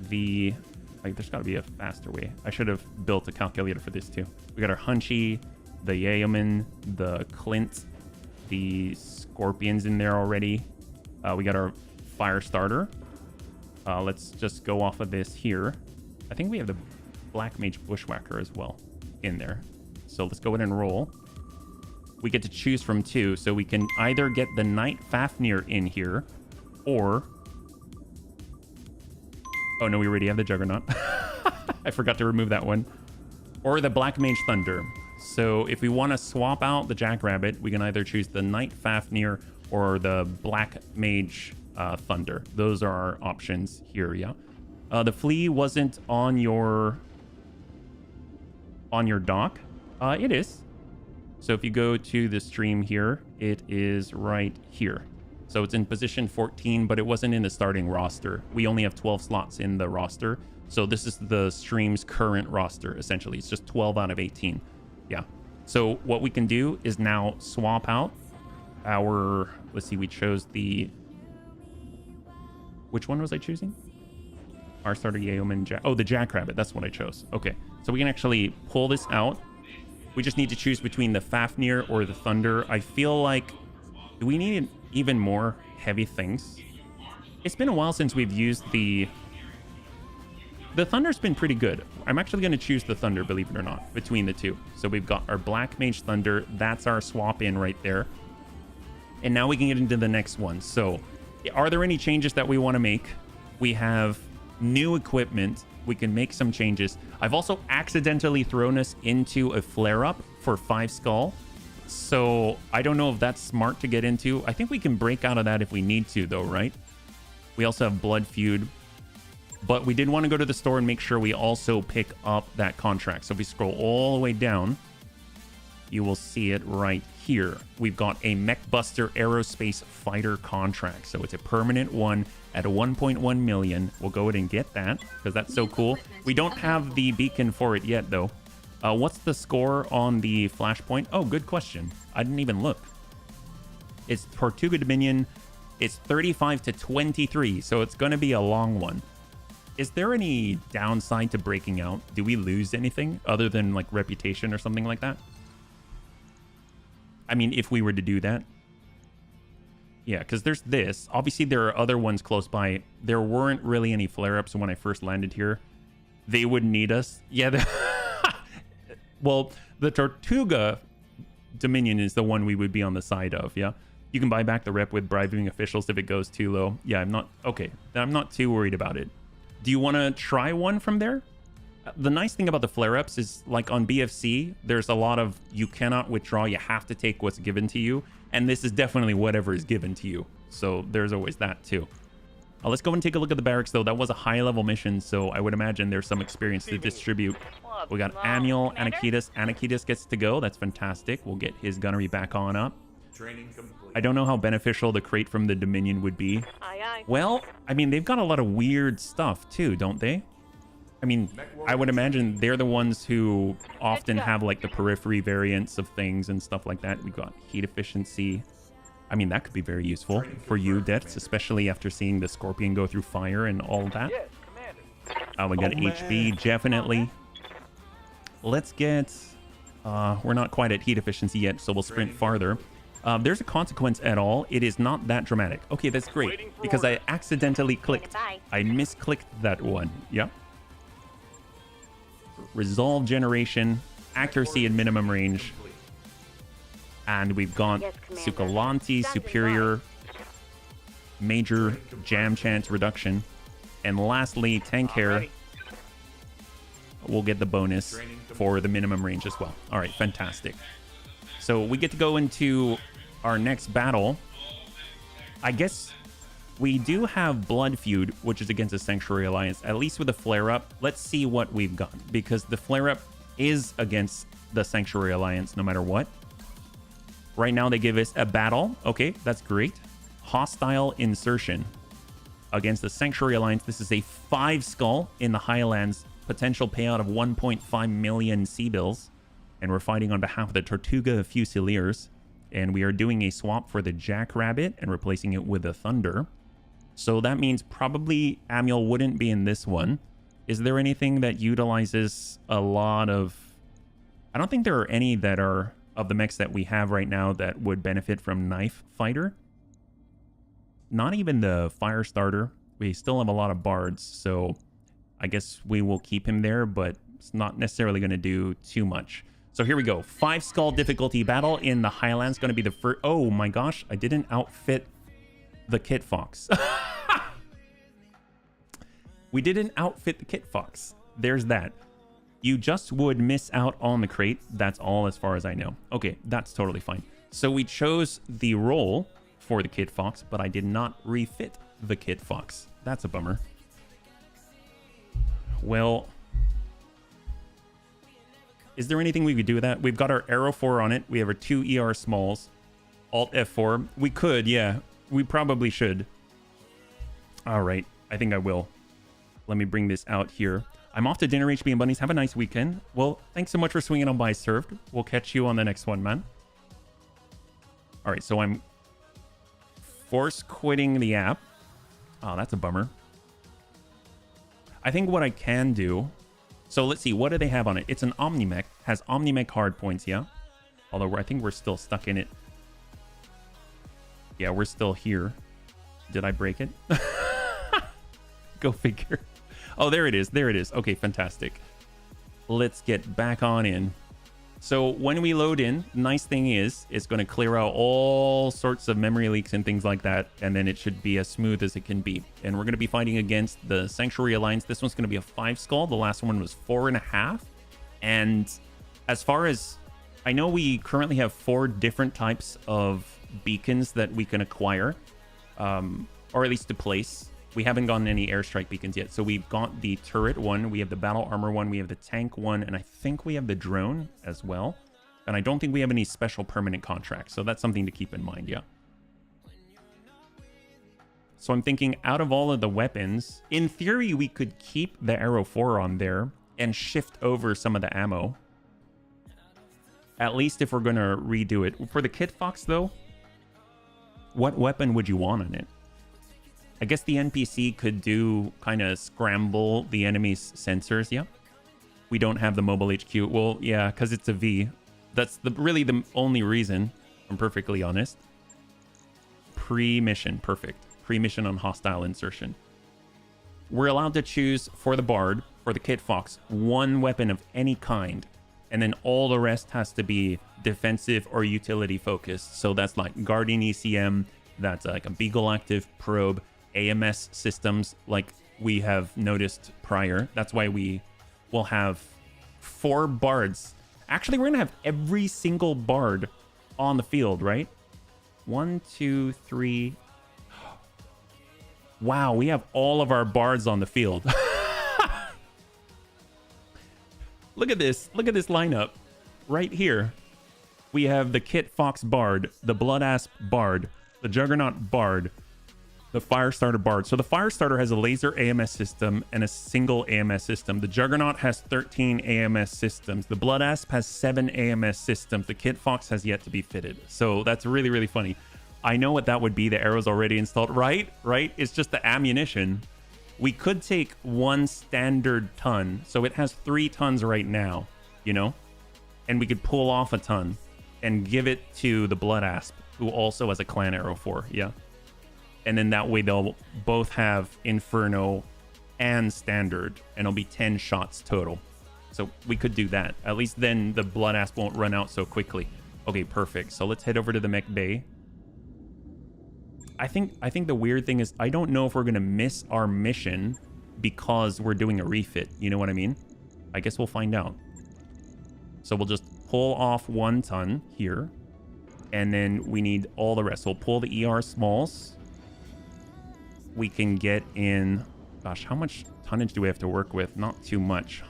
The... Like, there's got to be a faster way. I should have built a calculator for this too. We got our Hunchy, the Yeoman, the Clint, the Scorpions in there already. We got our Fire Starter. Let's just go off of this here. I think we have the Black Mage Bushwhacker as well in there. So let's go ahead and roll. We get to choose from 2. So we can either get the Knight Fafnir in here, or... Oh, no, we already have the Juggernaut. I forgot to remove that one. Or the Black Mage Thunder. So if we want to swap out the Jackrabbit, we can either choose the Knight Fafnir or the Black Mage Thunder. Those are our options here, yeah? The Flea wasn't on your dock. It is. So if you go to the stream here, it is right here. So it's in position 14, but it wasn't in the starting roster. We only have 12 slots in the roster. So this is the stream's current roster, essentially. It's just 12 out of 18. Yeah. So what we can do is now swap out our... Let's see, we chose the... Which one was I choosing? Our starter Yeoman Jack... Oh, the Jackrabbit. That's what I chose. Okay. So we can actually pull this out. We just need to choose between the Fafnir or the Thunder. I feel like... Do we need even more heavy things? It's been a while since we've used the... The Thunder's been pretty good. I'm actually going to choose the Thunder, believe it or not, between the two. So we've got our Black Mage Thunder. That's our swap in right there. And now we can get into the next one. So are there any changes that we want to make? We have new equipment. We can make some changes. I've also accidentally thrown us into a flare-up for 5 skull. So I don't know if that's smart to get into. I think we can break out of that if we need to, though, right? We also have Blood Feud. But we did want to go to the store and make sure we also pick up that contract. So if we scroll all the way down, you will see it right here. We've got a Mech Buster Aerospace Fighter contract. So it's a permanent one at 1.1 million. We'll go ahead and get that because that's so cool. We don't have the beacon for it yet, though. What's the score on the Flashpoint? Oh, good question. I didn't even look. It's Tortuga Dominion. It's 35 to 23, so it's going to be a long one. Is there any downside to breaking out? Do we lose anything other than like reputation or something like that? I mean, if we were to do that. Yeah, because there's this. Obviously, there are other ones close by. There weren't really any flare-ups when I first landed here. They wouldn't need us. Yeah. Well, the Tortuga Dominion is the one we would be on the side of, yeah? You can buy back the rep with bribing officials if it goes too low. Yeah, I'm not... Okay, I'm not too worried about it. Do you want to try one from there? The nice thing about the flare-ups is, like on BFC, there's a lot of you cannot withdraw, you have to take what's given to you. And this is definitely whatever is given to you. So there's always that too. Let's go and take a look at the barracks, though. That was a high-level mission, so I would imagine there's some experience to distribute. We got Amiel, Anakitas. Anakitas gets to go. That's fantastic. We'll get his gunnery back on up.
Training complete.
I don't know how beneficial the crate from the Dominion would be.
Aye, aye.
Well, I mean, they've got a lot of weird stuff, too, don't they? I mean, I would imagine they're the ones who often have, like, the periphery variants of things and stuff like that. We got heat efficiency. I mean, that could be very useful for you, Dets, especially after seeing the Scorpion go through fire and all that.
Yes, Commander.
We got HB, definitely. Let's get... we're not quite at heat efficiency yet, so we'll sprint farther. There's a consequence at all. It is not that dramatic. Okay, that's great, because I accidentally clicked. I misclicked that one. Yep. Resolve generation, accuracy and minimum range. And we've got Sukalanti, superior, major jam chance reduction. And lastly, tank hair. We'll get the bonus for the minimum range as well. All right, fantastic. So we get to go into our next battle. I guess we do have Blood Feud, which is against the Sanctuary Alliance, at least with a flare-up. Let's see what we've got, because the flare-up is against the Sanctuary Alliance no matter what. Right now, they give us a battle. Okay, that's great. Hostile insertion against the Sanctuary Alliance. This is a 5 skull in the Highlands. Potential payout of 1.5 million sea bills. And we're fighting on behalf of the Tortuga Fusiliers. And we are doing a swap for the Jackrabbit and replacing it with the Thunder. So that means probably Amiel wouldn't be in this one. Is there anything that utilizes a lot of... I don't think there are any that are... of the mechs that we have right now that would benefit from Knife Fighter. Not even the Fire Starter. We still have a lot of bards, so I guess we will keep him there, but it's not necessarily going to do too much. So here we go. 5 skull difficulty battle in the Highlands. Going to be the first... Oh my gosh, I didn't outfit the Kit Fox. We didn't outfit the Kit Fox. There's that. You just would miss out on the crate. That's all as far as I know. Okay, that's totally fine. So we chose the role for the Kit Fox, but I did not refit the Kit Fox. That's a bummer. Well, is there anything we could do with that? We've got our Arrow 4 on it. We have our 2 ER smalls. Alt F4. We could, yeah. We probably should. All right. I think I will. Let me bring this out here. I'm off to dinner, HB and Bunnies. Have a nice weekend. Well, thanks so much for swinging on by, Served. We'll catch you on the next one, man. All right, so I'm force quitting the app. Oh, that's a bummer. I think what I can do... So let's see, what do they have on it? It's an Omnimech. Has Omnimech hard points, yeah? Although I think we're still stuck in it. Yeah, we're still here. Did I break it? Go figure. Oh, there it is. There it is. Okay, fantastic. Let's get back on in. So when we load in, nice thing is it's going to clear out all sorts of memory leaks and things like that, and then it should be as smooth as it can be. And we're going to be fighting against the Sanctuary Alliance. This one's going to be a 5 skull. The last one was 4.5. And as far as I know, we currently have 4 different types of beacons that we can acquire, or at least to place. We haven't gotten any airstrike beacons yet. So we've got the turret one, we have the battle armor one, we have the tank one, and I think we have the drone as well. And I don't think we have any special permanent contracts. So that's something to keep in mind, yeah. So I'm thinking out of all of the weapons, in theory, we could keep the Arrow 4 on there and shift over some of the ammo. At least if we're going to redo it. For the Kit Fox, though, what weapon would you want on it? I guess the NPC could do kind of scramble the enemy's sensors, yeah. We don't have the mobile HQ. Well, yeah, because it's a V. That's really the only reason, if I'm perfectly honest. Pre-mission, perfect. Pre-mission on hostile insertion. We're allowed to choose for the Bard, for the Kit Fox, 1 weapon of any kind. And then all the rest has to be defensive or utility focused. So that's like Guardian ECM, that's like a Beagle Active Probe, AMS systems like we have noticed prior. That's why we will have 4 bards. Actually, we're going to have every single bard on the field, right? 1, 2, 3. Wow, we have all of our bards on the field. Look at this. Look at this lineup right here. We have the Kit Fox Bard, the Blood Asp Bard, the Juggernaut Bard, the Firestarter Bard. So the Firestarter has a laser AMS system and a single AMS system. The Juggernaut has 13 AMS systems. The Blood Asp has 7 AMS systems. The Kit Fox has yet to be fitted. So that's really, really funny. I know what that would be. The arrow's already installed. Right? It's just the ammunition. We could take 1 standard ton. So it has 3 tons right now, you know? And we could pull off a ton and give it to the Blood Asp, who also has a clan arrow 4. Yeah. And then that way they'll both have Inferno and Standard, and it'll be 10 shots total. So we could do that. At least then the Blood Asp won't run out so quickly. Okay, perfect. So let's head over to the mech bay. I think the weird thing is I don't know if we're going to miss our mission because we're doing a refit. You know what I mean? I guess we'll find out. So we'll just pull off 1 ton here, and then we need all the rest. So we'll pull the ER smalls. We can get in, gosh, how much tonnage do we have to work with? Not too much.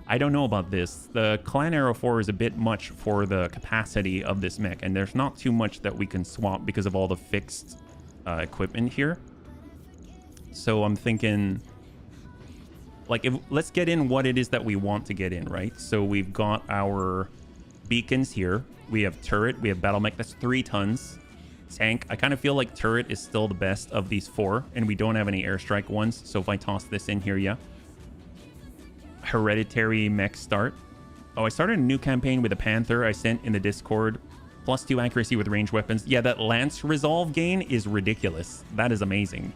I don't know about this. The Clan Arrow 4 is a bit much for the capacity of this mech, and there's not too much that we can swap because of all the fixed equipment here. So I'm thinking, like, let's get in what it is that we want to get in, right? So we've got our beacons here. We have turret, we have battle mech, that's 3 tons. Tank, I kind of feel like turret is still the best of these 4, and we don't have any airstrike ones. So if I toss this in here, yeah. Hereditary mech start. Oh, I started a new campaign with a Panther I sent in the Discord. +2 accuracy with ranged weapons. Yeah, that Lance resolve gain is ridiculous. That is amazing.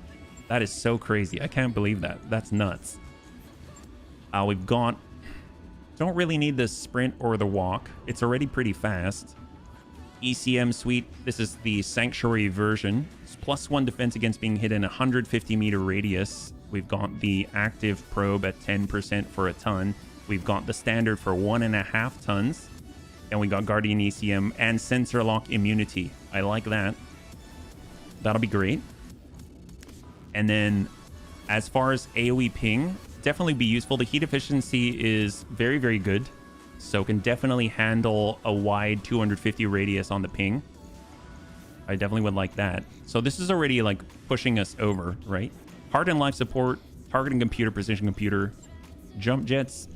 That is so crazy. I can't believe that. That's nuts. We've got... Don't really need the sprint or the walk. It's already pretty fast. ECM suite. This is the Sanctuary version. It's +1 defense against being hit in a 150 meter radius. We've got the active probe at 10% for a ton. We've got the standard for 1.5 tons. And we got Guardian ECM and sensor lock immunity. I like that. That'll be great. And then as far as AoE ping, definitely be useful. The heat efficiency is very, very good. So can definitely handle a wide 250 radius on the ping. I definitely would like that. So this is already like pushing us over, right? Hard and life support, targeting computer, precision computer. Jump jets,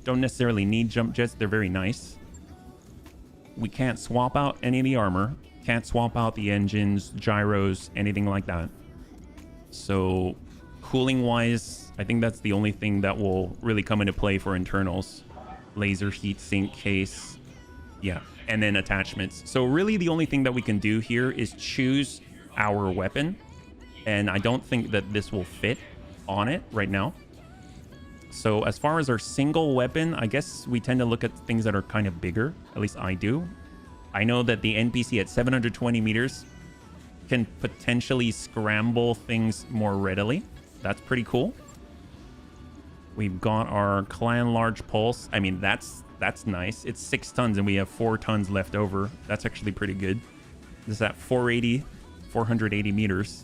don't necessarily need jump jets. They're very nice. We can't swap out any of the armor. Can't swap out the engines, gyros, anything like that. So cooling wise, I think that's the only thing that will really come into play for internals. Laser heat sink case. Yeah. And then attachments. So really the only thing that we can do here is choose our weapon. And I don't think that this will fit on it right now. So as far as our single weapon, I guess we tend to look at things that are kind of bigger. At least I do. I know that the NPC at 720 meters can potentially scramble things more readily. That's pretty cool. We've got our clan large pulse. I mean, that's nice. It's 6 tons and we have 4 tons left over. That's actually pretty good. This is at 480 meters.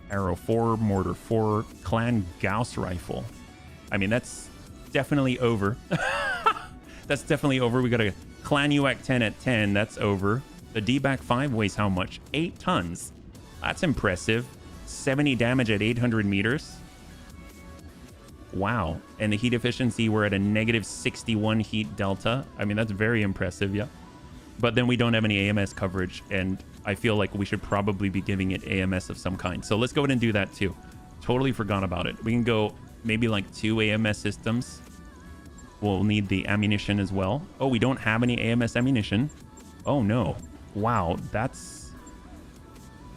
Arrow 4, mortar 4, clan Gauss rifle. I mean, that's definitely over. That's definitely over. We got a clan UAC 10 at 10. That's over. The D-Back 5 weighs how much? 8 tons. That's impressive. 70 damage at 800 meters. Wow. And the heat efficiency, we're at a negative 61 heat delta. I mean, that's very impressive, yeah. But then we don't have any AMS coverage, and I feel like we should probably be giving it AMS of some kind. So let's go ahead and do that too. Totally forgot about it. We can go maybe like 2 AMS systems. We'll need the ammunition as well. Oh, we don't have any AMS ammunition. Oh no. Wow, that's...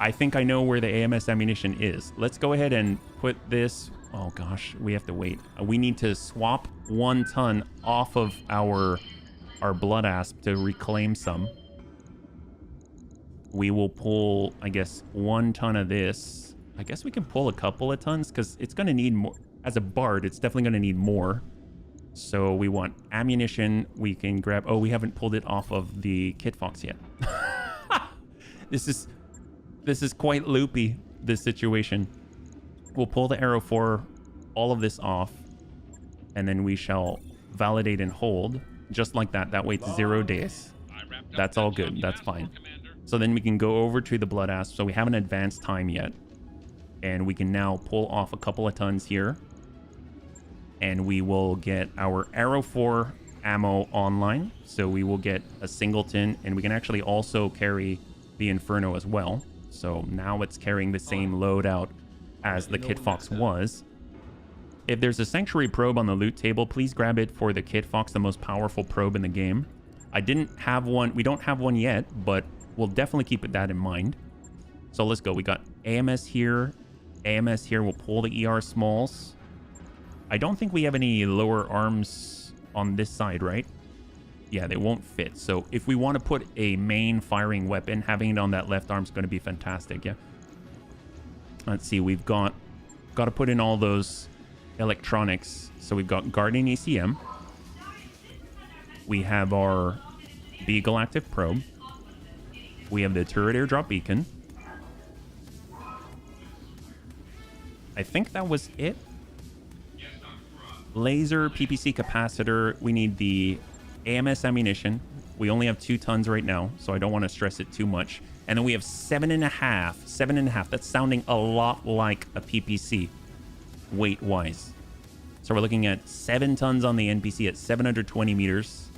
I think I know where the AMS ammunition is. Let's go ahead and put this... Oh gosh, we have to wait. We need to swap 1 ton off of our blood asp to reclaim some. We will pull, I guess, 1 ton of this. I guess we can pull a couple of tons because it's going to need more. As a bard, it's definitely going to need more. So we want ammunition. We can grab... Oh, we haven't pulled it off of the Kit Fox yet. This is quite loopy, this situation. We'll pull the arrow 4, all of this off, and then we shall validate and hold just like that. That waits 0 days. That's all good. That's fine. So then we can go over to the blood asp. So we haven't advanced time yet, and we can now pull off a couple of tons here, and we will get our arrow 4 ammo online. So we will get a singleton, and we can actually also carry the Inferno as well. So now it's carrying the same loadout as the Kit Fox was. If there's a Sanctuary probe on the loot table, please grab it for the Kit Fox, the most powerful probe in the game. I didn't have one. We don't have one yet, but we'll definitely keep that in mind. So let's go. We got AMS here. AMS here. We'll pull the ER smalls. I don't think we have any lower arms on this side, right? Yeah, they won't fit. So if we want to put a main firing weapon, having it on that left arm is going to be fantastic, yeah. Let's see, we've got to put in all those electronics. So we've got Guardian ECM. We have our Beagle active probe. We have the turret airdrop beacon. I think that was it. Laser, PPC capacitor. We need the AMS ammunition. We only have 2 tons right now, so I don't want to stress it too much. And then we have 7.5. 7.5. That's sounding a lot like a PPC weight-wise. So we're looking at 7 tons on the NPC at 720 meters.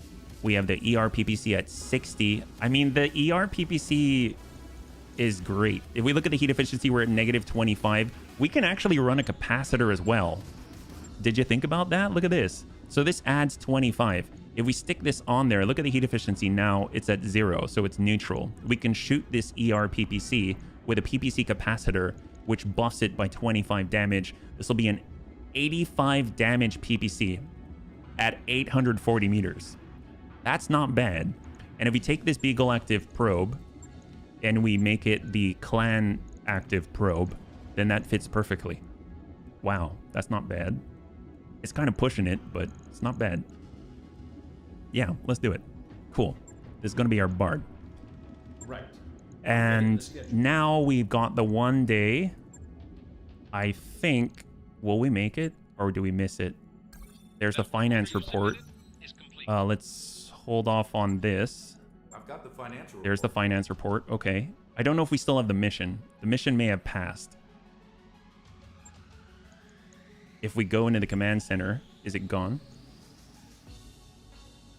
We have the ER PPC at 60. I mean, the ER PPC is great. If we look at the heat efficiency, we're at negative 25. We can actually run a capacitor as well. Did you think about that? Look at this. So this adds 25. If we stick this on there, look at the heat efficiency now. It's at 0, so it's neutral. We can shoot this ER PPC with a PPC capacitor, which buffs it by 25 damage. This will be an 85 damage PPC at 840 meters. That's not bad. And if we take this Beagle active probe and we make it the clan active probe, then that fits perfectly. Wow, that's not bad. It's kind of pushing it, but it's not bad. Yeah, let's do it. Cool. This is going to be our bard.
Right.
And now we've got the 1 day. I think, will we make it or do we miss it? There's the finance report. Let's hold off on this.
I've got the financial report.
There's the finance report. Okay. I don't know if we still have the mission. The mission may have passed. If we go into the command center, is it gone?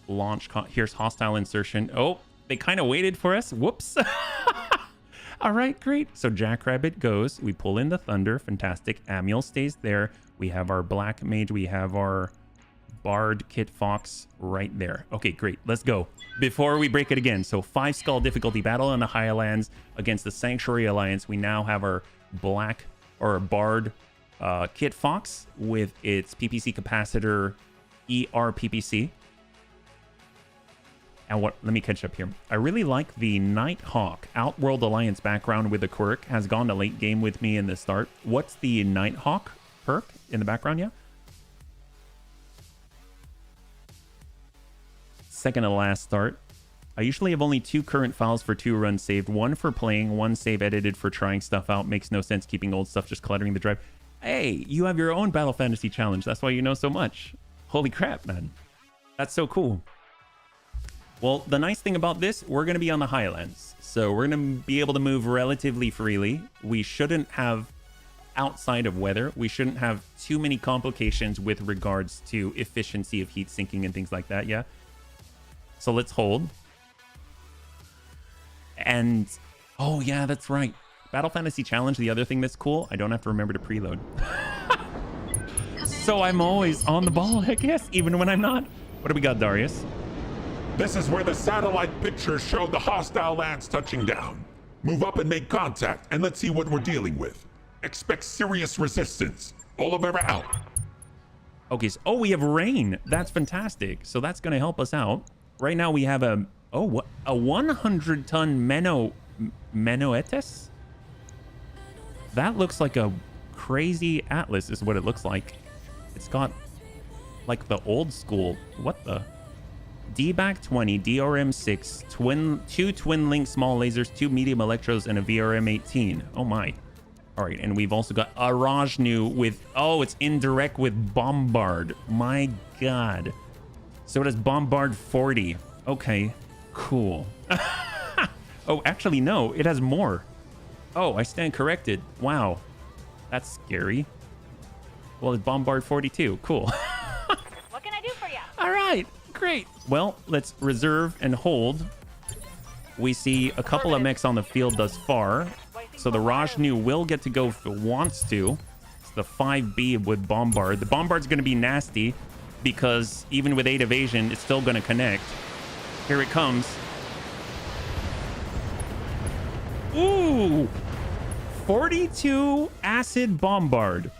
Launch, here's hostile insertion. Oh, they kind of waited for us. Whoops. All right, great. So Jackrabbit goes. We pull in the Thunder. Fantastic. Amiel stays there. We have our Black Mage. We have our Bard Kit Fox right there. Okay, great. Let's go. Before we break it again. So 5 skull difficulty battle on the Highlands against the Sanctuary Alliance. We now have our Black or Bard Kit Fox with its PPC capacitor ERPPC. And let me catch up here. I really like the Nighthawk Outworld Alliance background with the quirk. Has gone to late game with me in the start. What's the Nighthawk perk in the background? Yeah. Second to last start. I usually have only 2 current files for 2 runs saved. 1 for playing, 1 save edited for trying stuff out. Makes no sense keeping old stuff just cluttering the drive. Hey, you have your own Battle Fantasy challenge. That's why you know so much. Holy crap, man. That's so cool. Well, the nice thing about this, we're going to be on the Highlands. So we're going to be able to move relatively freely. We shouldn't have, outside of weather, we shouldn't have too many complications with regards to efficiency of heat sinking and things like that, yeah? So let's hold. And, oh yeah, that's right. Battle Fantasy Challenge, the other thing that's cool, I don't have to remember to preload. So I'm always on the ball, heck yes, even when I'm not. What do we got, Darius?
This is where the satellite pictures show the hostile lands touching down. Move up and make contact, and let's see what we're dealing with. Expect serious resistance. Oliveira out.
Okay, so, oh, we have rain. That's fantastic. So that's going to help us out. Right now we have a 100-ton Menoetes? That looks like a crazy Atlas is what it looks like. It's got like the old school. What the? D-Back 20, DRM 6, 2 twin link small lasers, 2 medium electrodes, and a VRM 18. Oh my. All right, and we've also got a Rajnu with, oh, it's indirect with Bombard. My God. So it has Bombard 40. Okay, cool. Oh, actually, no, it has more. Oh, I stand corrected. Wow. That's scary. Well, it's Bombard 42. Cool.
What can I do for you?
All right, great. Well, let's reserve and hold. We see a couple of mechs on the field thus far. So the Rajnu will get to go if it wants to. It's the 5B with Bombard. The Bombard's going to be nasty because even with 8 evasion, it's still going to connect. Here it comes. Ooh! 42 acid Bombard.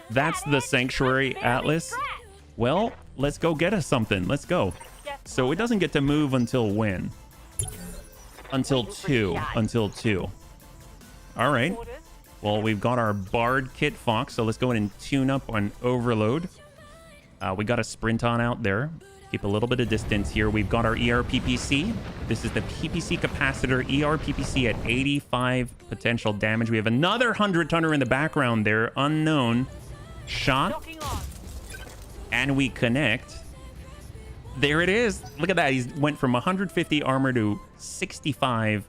That's the Sanctuary Atlas. Well, let's go get us something. Let's go. So it doesn't get to move until when? Until 2. Until 2. All right. Well, we've got our Bard Kit Fox, so let's go ahead and tune up on Overload. We got a sprint on out there. Keep a little bit of distance here. We've got our ERPPC. This is the PPC capacitor, ERPPC at 85 potential damage. We have another 100-tonner in the background there. Unknown. Shot. And we connect. There it is. Look at that. He went from 150 armor to 65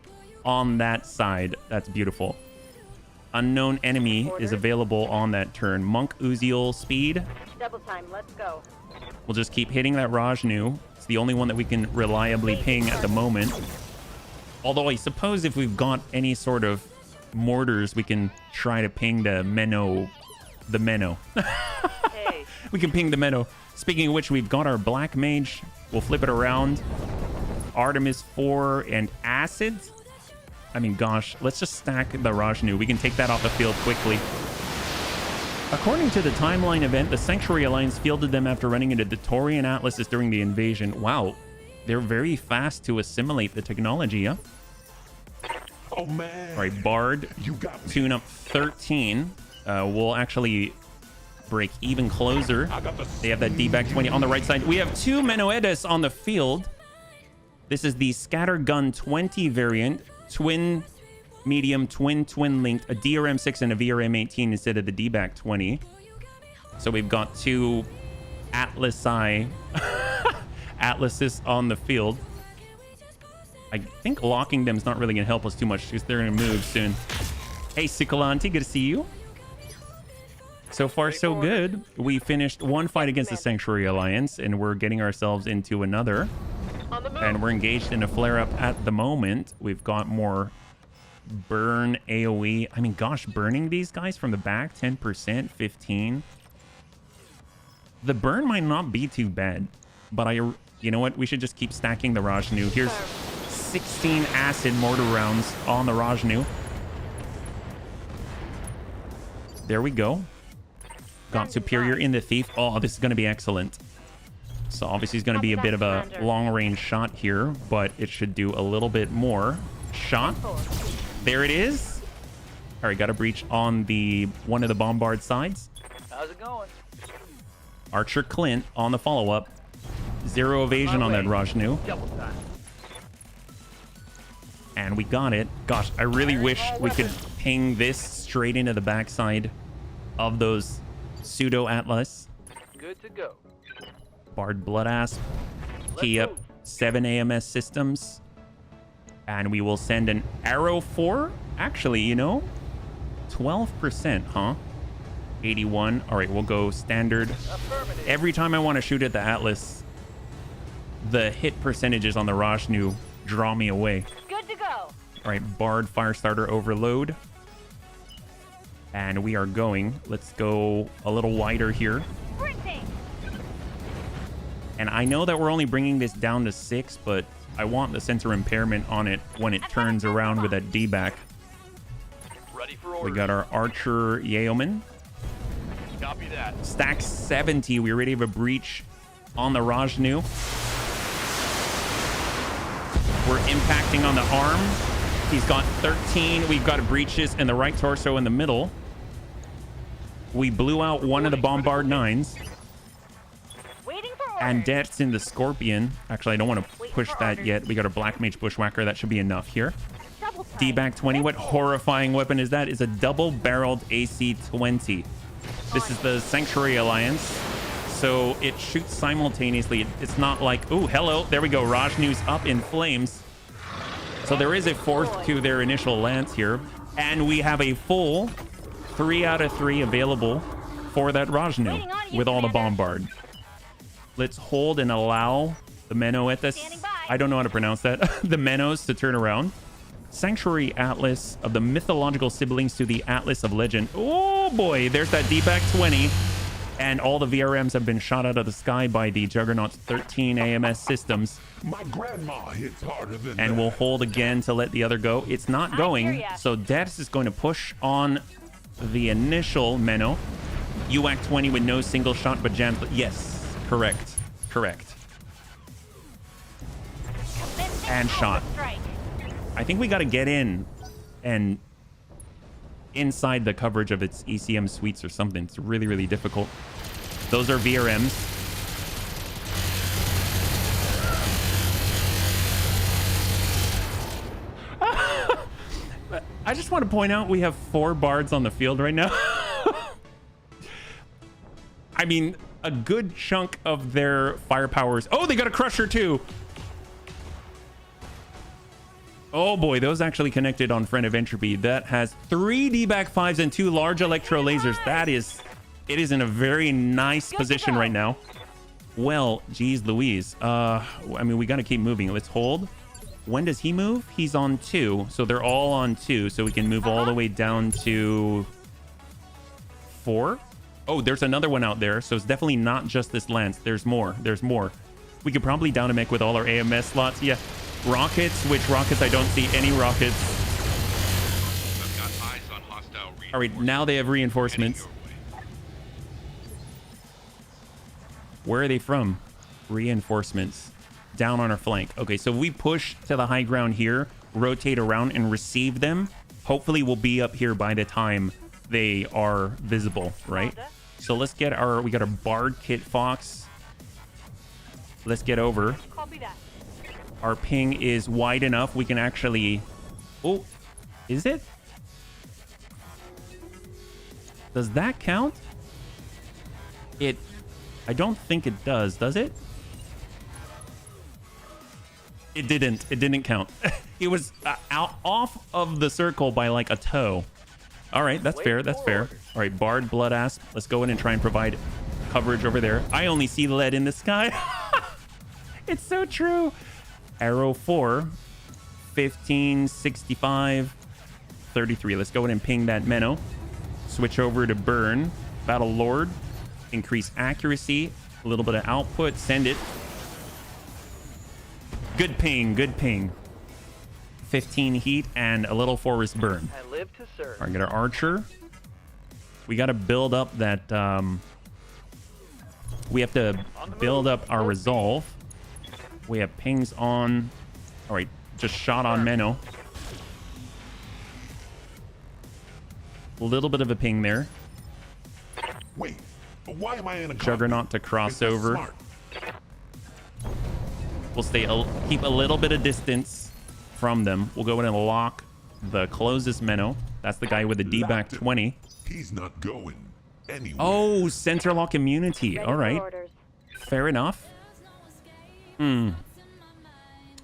on that side. That's beautiful. Unknown enemy is available on that turn. Monk Uziel speed.
Double time. Let's go.
We'll just keep hitting that Rajnu. It's the only one that we can reliably ping at the moment. Although I suppose if we've got any sort of mortars, we can try to ping the Meno. The Meno.
Hey.
We can ping the Meno. Speaking of which, we've got our Black Mage. We'll flip it around. Artemis 4 and Acid. I mean, gosh, let's just stack the Rajnu. We can take that off the field quickly. According to the timeline event, the Sanctuary Alliance fielded them after running into the Taurian Atlases during the invasion. Wow, they're very fast to assimilate the technology, yeah?
Oh, man.
All right, Bard,
You got me.
tune up 13. We'll actually break even closer. They have that D-back 20 on the right side. We have 2 Menoedes on the field. This is the Scattergun 20 variant. Twin, medium, twin linked, a DRM 6 and a VRM 18 instead of the D-back 20. So we've got 2 Atlas-I Atlases on the field. I think locking them is not really going to help us too much because they're going to move soon. Hey, Cicolanti, good to see you. So far, so good. We finished one fight against the Sanctuary Alliance, and we're getting ourselves into another. And we're engaged in a flare-up at the moment. We've got more burn AoE. I mean, gosh, burning these guys from the back, 10%, 15. The burn might not be too bad, but you know what? We should just keep stacking the Rajnu. Here's 16 acid mortar rounds on the Rajnu. There we go. Got superior in the thief. Oh, this is going to be excellent. So obviously it's going to be a bit of a long-range shot here, but it should do a little bit more. Shot. There it is. All right, got a breach on the one of the bombard sides.
How's it going?
Archer Clint on the follow-up. 0 evasion on that Rajnu.
Double time.
And we got it. Gosh, I really wish we could ping this straight into the backside of those pseudo Atlas.
Good to go.
Bard Blood Asp. Key up 7 AMS systems. And we will send an Arrow 4. Actually, you know, 12%, huh? 81. All right, we'll go standard. Every time I want to shoot at the Atlas, the hit percentages on the Rajnu draw me away.
Good to go.
All right, Bard Firestarter overload. And we are going. Let's go a little wider here.
Sprinting.
And I know that we're only bringing this down to 6, but I want the sensor impairment on it when it turns around with that D-back.
Ready for order.
We got our Archer Yeoman.
Copy that.
Stack 70. We already have a breach on the Rajnu. We're impacting on the arm. He's got 13. We've got breaches in the right torso in the middle. We blew out one of the Bombard 9s.
Waiting for orders.
And deaths in the Scorpion. Actually, I don't want to push that yet. We got a Black Mage Bushwhacker. That should be enough here.
Double time.
D-back 20. What horrifying weapon is that? It's a double-barreled AC-20. This is the Sanctuary Alliance. So it shoots simultaneously. It's not like, oh, hello. There we go. Rajnu's up in flames. So there is a 4th to their initial lance here. And we have a full 3 out of 3 available for that Rajnu with all the Bombard. Let's hold and allow the Menoetas. I don't know how to pronounce that. The Menos to turn around. Sanctuary Atlas of the mythological siblings to the Atlas of Legend. Oh boy, there's that D-back 20. And all the VRMs have been shot out of the sky by the Juggernaut's 13 AMS systems.
My grandma hits harder than
And
that.
we'll hold again to let the other go. It's not going. So Dex is going to push on the initial Meno. UAC 20 with no single shot, but jams. Yes, correct. Correct. And shot. I think we got to get in and inside the coverage of its ECM suites or something. It's really, really difficult. Those are VRMs. I just want to point out we have 4 bards on the field right now. I mean, a good chunk of their firepower is... Oh, they got a crusher too. Oh boy, those actually connected on Friend of Entropy. That has 3 D-back 5s and 2 large electro lasers. That is... It is in a very nice position right now. Well, geez Louise. I mean, we got to keep moving. Let's hold. When does he move? He's on 2. So they're all on 2. So we can move all the way down to 4. Oh, there's another one out there. So it's definitely not just this lance. There's more. There's more. We could probably down a mech with all our AMS slots. Yeah. Rockets. Which rockets? I don't see any rockets.
I've got eyes on hostile
All right. Now they have reinforcements. Where are they from? Reinforcements. Down on our flank. Okay, so we push to the high ground here, rotate around and receive them. Hopefully we'll be up here by the time they are visible, right? So let's get our... We got our Bard Kit Fox. Let's get over.
Copy that.
Our ping is wide enough. We can actually... Oh, is it? Does that count? It... I don't think it does it? It didn't. It didn't count. It was out off of the circle by like a toe. All right, that's fair. That's fair. All right, Bard, Blood Asp. Let's go in and try and provide coverage over there. I only see lead in the sky. It's so true. Arrow 4, 15, 65, 33. Let's go in and ping that Meno. Switch over to Burn. Battle Lord. Increase accuracy. A little bit of output. Send it. Good ping. Good ping. 15 heat and a little forest burn.
I live to serve.
All right, get our Archer. We got to build up that... we have to build up our resolve. We have pings on... All right, just shot on Menno. A little bit of a ping there.
Wait, but why am I in a
Juggernaut to cross
Is this
over.
smart?
We'll keep a little bit of distance from them. We'll go in and lock the closest Menno. That's the guy with the D-back 20.
He's not going anywhere.
Oh, center lock immunity.
Ready
All
for
right.
orders.
Fair enough.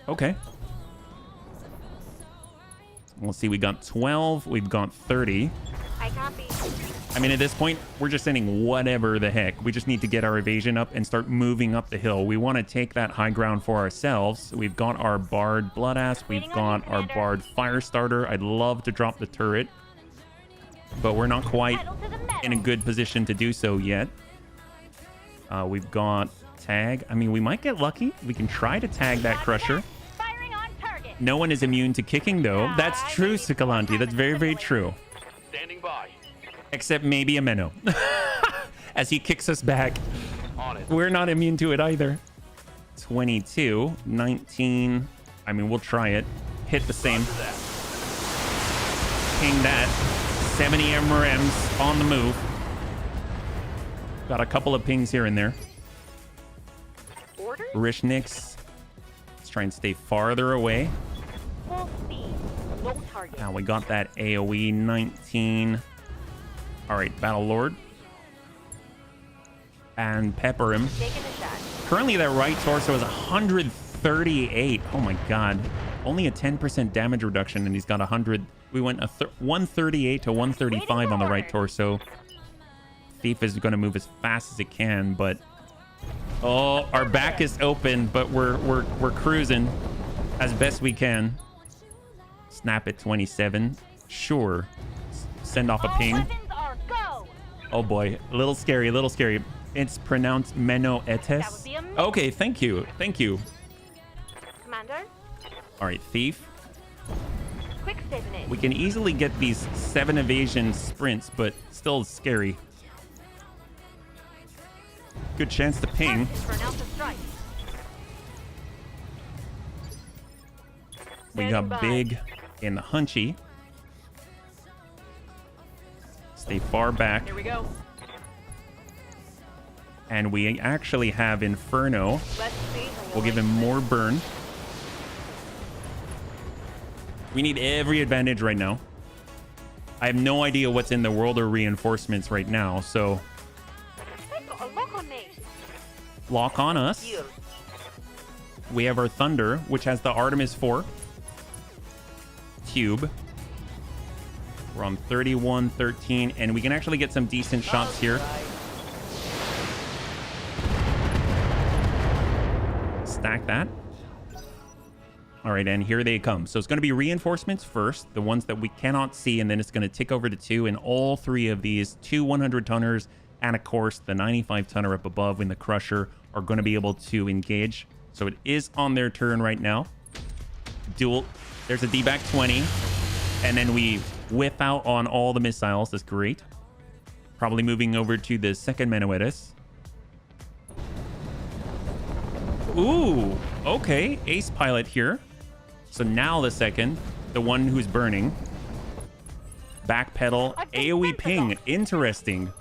Okay. We'll see. We got 12. We've got 30.
I copy.
I mean, at this point, we're just sending whatever the heck. We just need to get our evasion up and start moving up the hill. We want to take that high ground for ourselves. We've got our Bard Bloodass. We've got our Bard Firestarter. I'd love to drop the turret, but we're not quite
Pedal to the metal.
in a good position to do so yet. We've got tag. I mean, we might get lucky. We can try to tag that Crusher.
Firing on target.
No one is immune to kicking, though. That's true, Sikalanti. That's very, very true.
Standing by.
Except maybe a Menno. As he kicks us back.
On it.
We're not immune to it either. 22, 19. I mean, we'll try it. Hit the same.
Roger that.
Ping that. 70 MRMs on the move. Got a couple of pings here and there.
Orders?
Rishnix. Let's try and stay farther away.
Full speed. No target.
Now we got that AoE 19. All right, Battle Lord. And pepper him.
Taking a shot.
Currently, that right torso is 138. Oh my god. Only a 10% damage reduction, and he's got 100. We went 138 to 135 on the right torso. Thief is going to move as fast as it can, but oh, our back is open, but we're cruising as best we can. Snap at 27. Sure. Send off a
All
ping.
weapons are go.
Oh boy, a little scary, a little scary. It's pronounced Menno
That would
Etes.
be amazing.
Okay, thank you, thank you.
Commander,
All right, Thief.
quick stiffening.
We can easily get these 7 evasion sprints, but still scary. Good chance to ping.
Practice for an alpha strike.
We
Standing
got
by.
big in the hunchy. Stay far back.
Here we go.
And we actually have Inferno.
Let's see how you
We'll give
like
him
this.
more burn. We need every advantage right now. I have no idea what's in the world of reinforcements right now, so
They've got a lock on me.
lock on us.
Here.
We have our Thunder, which has the Artemis 4 cube. We're on 31, 13, and we can actually get some decent shots here. Stack that. All right, and here they come. So it's going to be reinforcements first, the ones that we cannot see, and then it's going to tick over to 2, and all 3 of these, 2 100-tonners, and of course, the 95-tonner up above in the Crusher are going to be able to engage. So it is on their turn right now. Dual. There's a D-back 20, and then we whip out on all the missiles. That's great. Probably moving over to the second Menuetus. Ooh, okay. Ace pilot here. So now the second, the one who's burning. Backpedal, AoE ping. Interesting.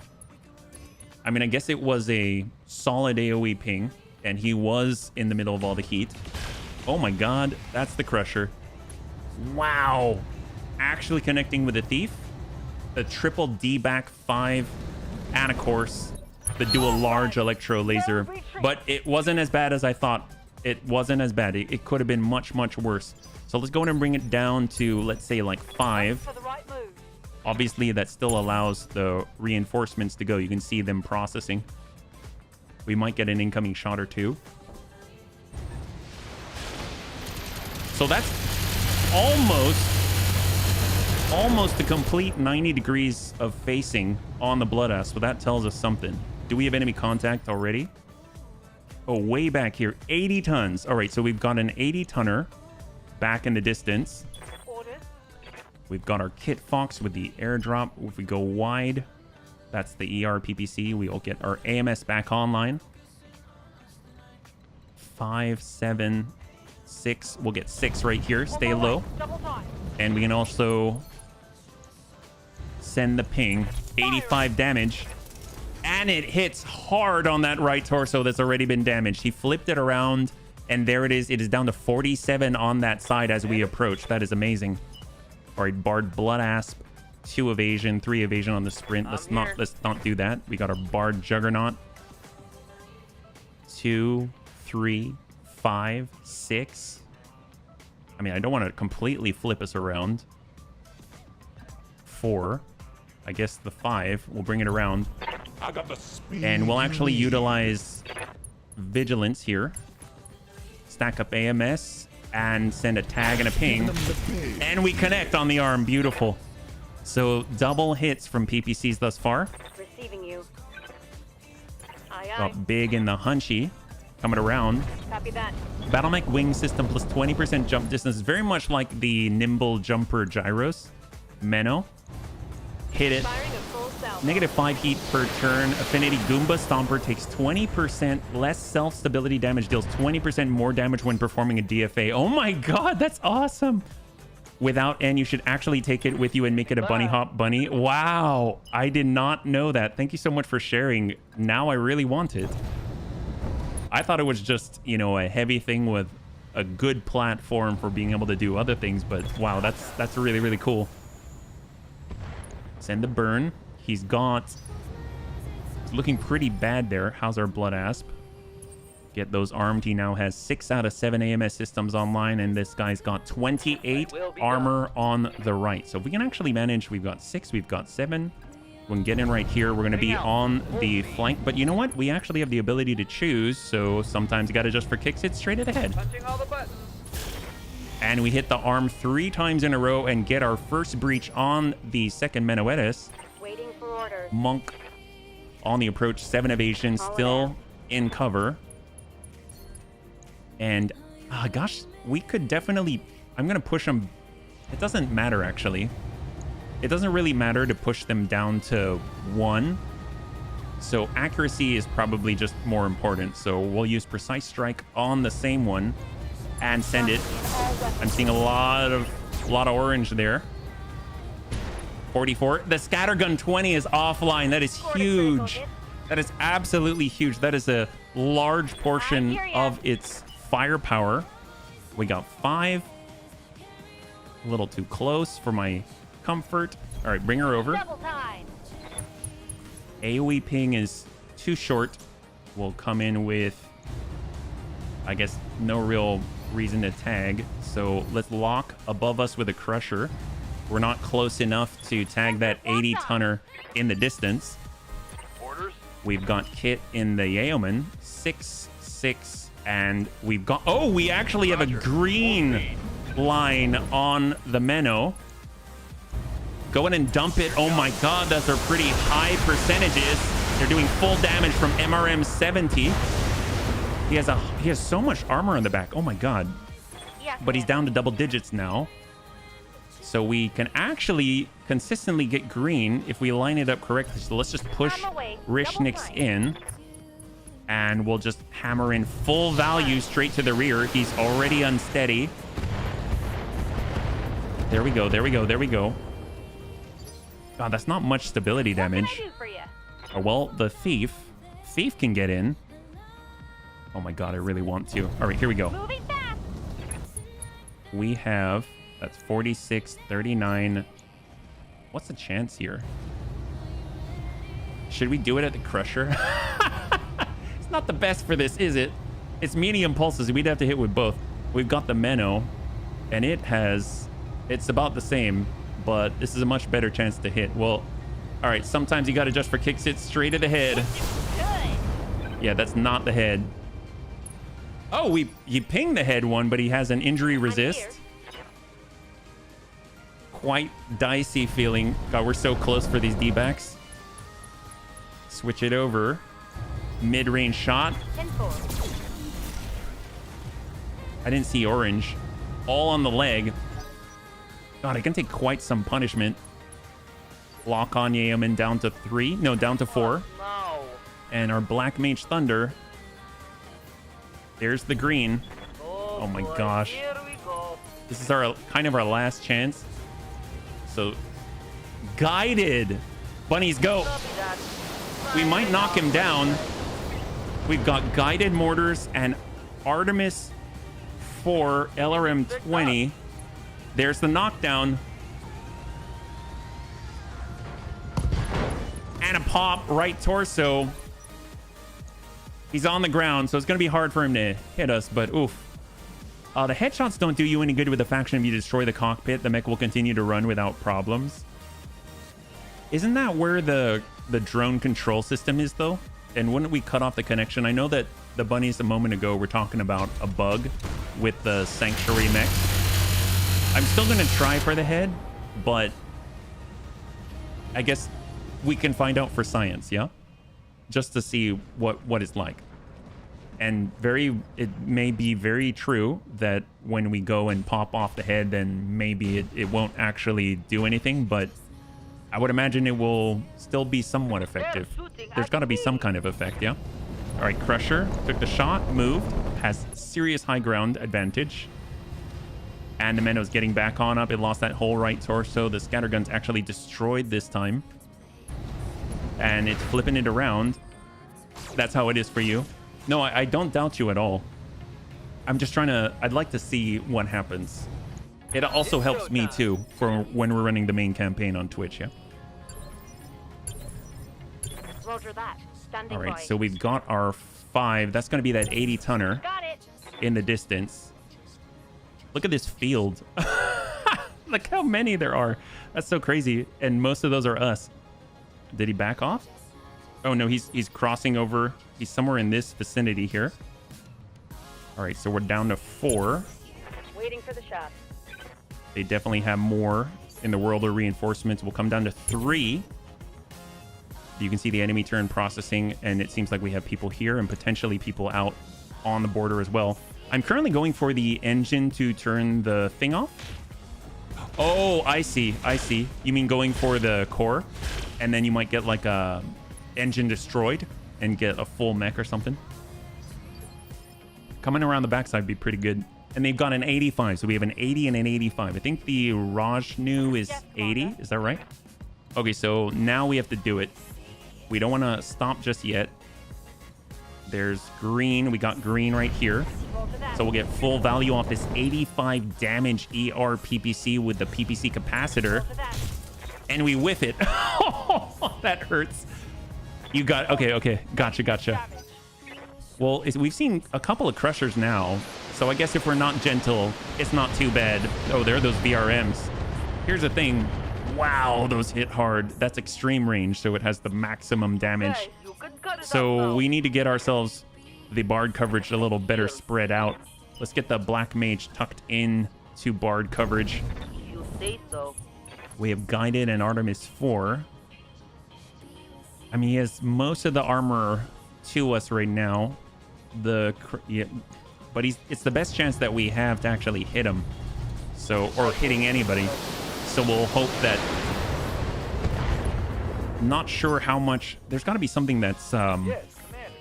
I mean, I guess it was a solid AoE ping, and he was in the middle of all the heat. Oh my god, that's the Crusher. Wow. Actually connecting with the Thief. The triple D-back 5, and of course, the dual large electro laser. But it wasn't as bad as I thought. It wasn't as bad. It could have been much, much worse. So let's go ahead and bring it down to, let's say, like 5.
For the right move.
Obviously, that still allows the reinforcements to go. You can see them processing. We might get an incoming shot or 2. So that's almost a complete 90 degrees of facing on the Bloodass. So that tells us something. Do we have enemy contact already? Oh, way back here. 80 tons. All right, so we've got an 80-tonner back in the distance.
Order.
We've got our Kit Fox with the airdrop. If we go wide, That's the ER PPC. We will get our AMS back online. 5, 7, 6. We'll get 6 right here. Stay low.
Double time.
And we can also send the ping. 85 damage. And it hits hard on that right torso that's already been damaged. He flipped it around, and there it is. It is down to 47 on that side as we approach. That is amazing. All right, Bard Blood Asp. 2 evasion, 3 evasion on the sprint. Let's not do that. We got our Bard Juggernaut. 2, 3, 5, 6. I mean, I don't want to completely flip us around. 4. I guess the 5 will bring it around.
I got the speed.
And we'll actually utilize Vigilance here. Stack up AMS and send a tag and a ping. And we connect on the arm. Beautiful. So double hits from PPCs thus far.
Receiving you. Aye, aye.
Got big in the Hunchy. Coming around.
Copy that.
Battletech wing system plus 20% jump distance. Very much like the nimble jumper gyros. Menno. Hit it.
Firing a full salvo.
Negative 5 heat per turn. Affinity Goomba Stomper takes 20% less self-stability damage. Deals 20% more damage when performing a DFA. Oh my god, that's awesome. Without N, you should actually take it with you and make it a bunny hop bunny. Wow. I did not know that. Thank you so much for sharing. Now I really want it. I thought it was just, you know, a heavy thing with a good platform for being able to do other things. But wow, that's really, really cool. Send the burn. He's got... It's looking pretty bad there. How's our Blood Asp? Get those armed. He now has 6 out of 7 AMS systems online, and this guy's got 28 armor on the right. So if we can actually manage, we've got 6, we've got 7. We can get in right here. We're going to be on the flank. But you know what? We actually have the ability to choose. So sometimes you got to just for kicks it straight at the head.
Punching all the buttons.
And we hit the arm 3 times in a row and get our first breach on the second Menuetus.
Waiting for orders.
Monk on the approach. 7 evasion. Still in cover. And, gosh, we could definitely... I'm going to push them... It doesn't matter, actually. It doesn't really matter to push them down to 1. So accuracy is probably just more important. So we'll use Precise Strike on the same one and send it. I'm seeing a lot of orange there. 44. The Scattergun 20 is offline. That is huge. That is absolutely huge. That is a large portion of its firepower. We got 5. A little too close for my comfort. All right, bring her over.
Double time.
AoE ping is too short. We'll come in with, I guess, no real reason to tag. So let's lock above us with a crusher. We're not close enough to tag that 80 tonner in the distance.
Orders.
We've got Kit in the Yeoman. 6, 6. And we've got... Oh, we actually have a green line on the Menno. Go in and dump it. Oh my god, those are pretty high percentages. They're doing full damage from MRM 70. He has so much armor on the back. Oh my god.
Yes,
But he's down to double digits now. So we can actually consistently get green if we line it up correctly. So let's just push Rishnix in. And we'll just hammer in full value straight to the rear. He's already unsteady. There we go. There we go. There we go. God, that's not much stability damage.
What can I do for you?
Oh, well, the thief can get in. Oh my god, I really want to. All right, here we go.
Moving fast.
We have... That's 46, 39. What's the chance here? Should we do it at the crusher? It's not the best for this, is it? It's medium pulses. We'd have to hit with both. We've got the Menno, and it's about the same, but this is a much better chance to hit. Well, all right, sometimes you got to just for kicks it straight at the head.
Good.
Yeah, that's not the head. Oh, he pinged the head one, but he has an injury resist. Quite dicey feeling. God, we're so close for these D-backs. Switch it over. Mid-range shot.
10-4.
I didn't see orange. All on the leg. God, I can take quite some punishment. Lock on Yeoman down to 3. No, down to 4.
No.
And our Black Mage Thunder. There's the green. Oh my
boy,
gosh.
Here we go.
This is our kind of our last chance. So, guided. Bunnies, go.
Copy that.
We might knock him down. We've got guided mortars and Artemis 4 LRM 20. There's the knockdown. And a pop right torso. He's on the ground, so it's going to be hard for him to hit us, but oof. The headshots don't do you any good with the faction. If you destroy the cockpit, the mech will continue to run without problems. Isn't that where the drone control system is, though? And wouldn't we cut off the connection? I know that the bunnies a moment ago were talking about a bug with the Sanctuary mech. I'm still going to try for the head, but I guess we can find out for science, yeah? Just to see what it's like. And it may be very true that when we go and pop off the head, then maybe it won't actually do anything, but I would imagine it will still be somewhat effective. There's got to be some kind of effect, yeah? All right, Crusher took the shot, moved, has serious high ground advantage. And the Menno's getting back on up. It lost that whole right torso. The scattergun's actually destroyed this time. And it's flipping it around. That's how it is for you. No, I don't doubt you at all. I'm just trying to... I'd like to see what happens. It also helps me, too, for when we're running the main campaign on Twitch, yeah?
Roger that. Standing
All right,
by.
so we've got our 5. That's going to be that 80-tonner
Got it.
in the distance. Look at this field. Look how many there are. That's so crazy. And most of those are us. Did he back off? Oh, no, he's crossing over. He's somewhere in this vicinity here. All right, so we're down to 4.
Waiting for the shot.
They definitely have more in the world of reinforcements. We'll come down to 3. You can see the enemy turn processing, and it seems like we have people here and potentially people out on the border as well. I'm currently going for the engine to turn the thing off. Oh, I see. I see. You mean going for the core, and then you might get like a engine destroyed and get a full mech or something. Coming around the backside would be pretty good. And they've got an 85, so we have an 80 and an 85. I think the Rajnu is 80. Is that right? Okay, so now we have to do it. We don't want to stop just yet. There's green. We got green right here. So we'll get full value off this 85 damage ER PPC with the PPC capacitor. And we whiff it. That hurts. You got... Okay. Gotcha. Well, we've seen a couple of crushers now. So I guess if we're not gentle, it's not too bad. Oh, there are those VRMs. Here's the thing. Wow, those hit hard. That's extreme range, so it has the maximum damage.
Hey, you can cut it
So
up
we need to get ourselves the Bard coverage a little better spread out. Let's get the Black Mage tucked in to Bard coverage.
now. You say so.
We have Guided and Artemis 4. I mean, he has most of the armor to us right now. But it's the best chance that we have to actually hit him. So, or hitting anybody. So we'll hope that... Not sure how much... There's got to be something that's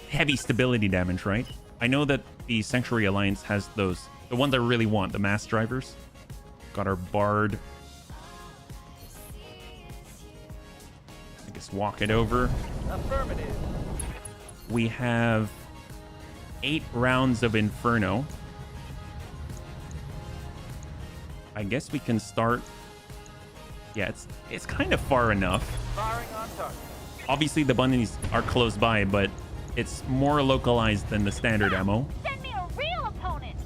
heavy stability damage, right? I know that the Sanctuary Alliance has those. The ones I really want, the mass drivers. Got our Bard. I guess walk it over.
Affirmative.
We have 8 rounds of Inferno. I guess we can start... Yeah, it's kind of far enough.
Firing on target.
Obviously, the bunnies are close by, but it's more localized than the standard ammo.
Send me a real opponent.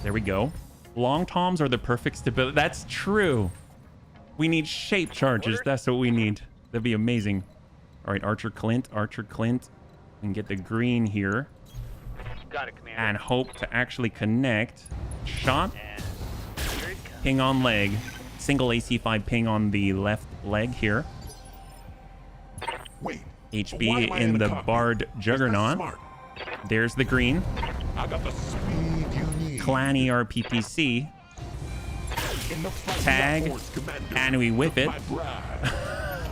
There we go. Long toms are the perfect stability. That's true. We need shape charges. That's what we need. That'd be amazing. All right, Archer Clint. And get the green here.
Got it, Commander.
And hope to actually connect. Shot. Ping on leg. Single AC5 ping on the left leg here.
Wait.
HB
why am I
in
a
the
cockpit?
Bard
Is that
Juggernaut.
smart?
There's the green.
I got the speed you need.
Clanny RPPC.
In the fight
Tag,
we are forced, Commander.
and we whip it.
My bride.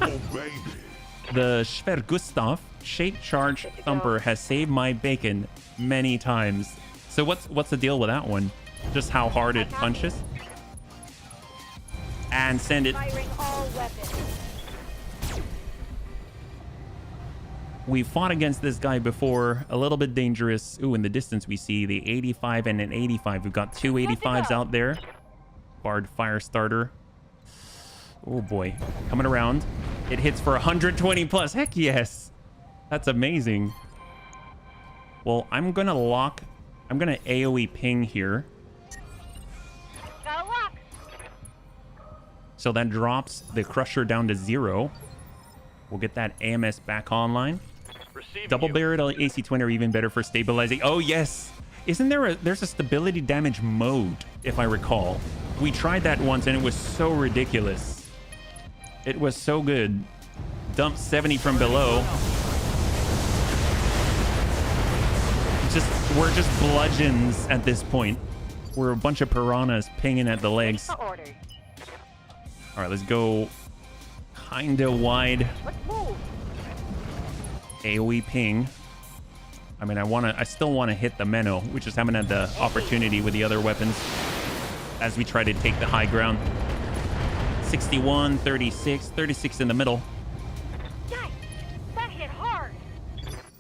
Oh, baby.
The Schwergustav Shape Charge Thumper has saved my bacon many times. So what's the deal with that one? Just how hard it punches? And send it.
Firing all weapons.
We fought against this guy before. A little bit dangerous. Ooh, in the distance we see the 85 and an 85. We've got two 85s out there. Bard Fire Starter. Oh boy. Coming around. It hits for 120 plus. Heck yes. That's amazing. Well, I'm gonna AoE ping here.
Got a lock.
So that drops the Crusher down to 0. We'll get that AMS back online. Double barrel AC twin are even better for stabilizing. Oh yes. Isn't there's a stability damage mode, if I recall. We tried that once and it was so ridiculous. It was so good. Dump 70 from below. We're just bludgeons at this point. We're a bunch of piranhas pinging at the legs.
For orders.
All right, let's go kinda wide.
Let's move.
AoE ping. I mean, I still want to hit the Menno. We just haven't had the opportunity with the other weapons as we try to take the high ground. 61, 36, 36 in the middle.
Yikes! That hit hard.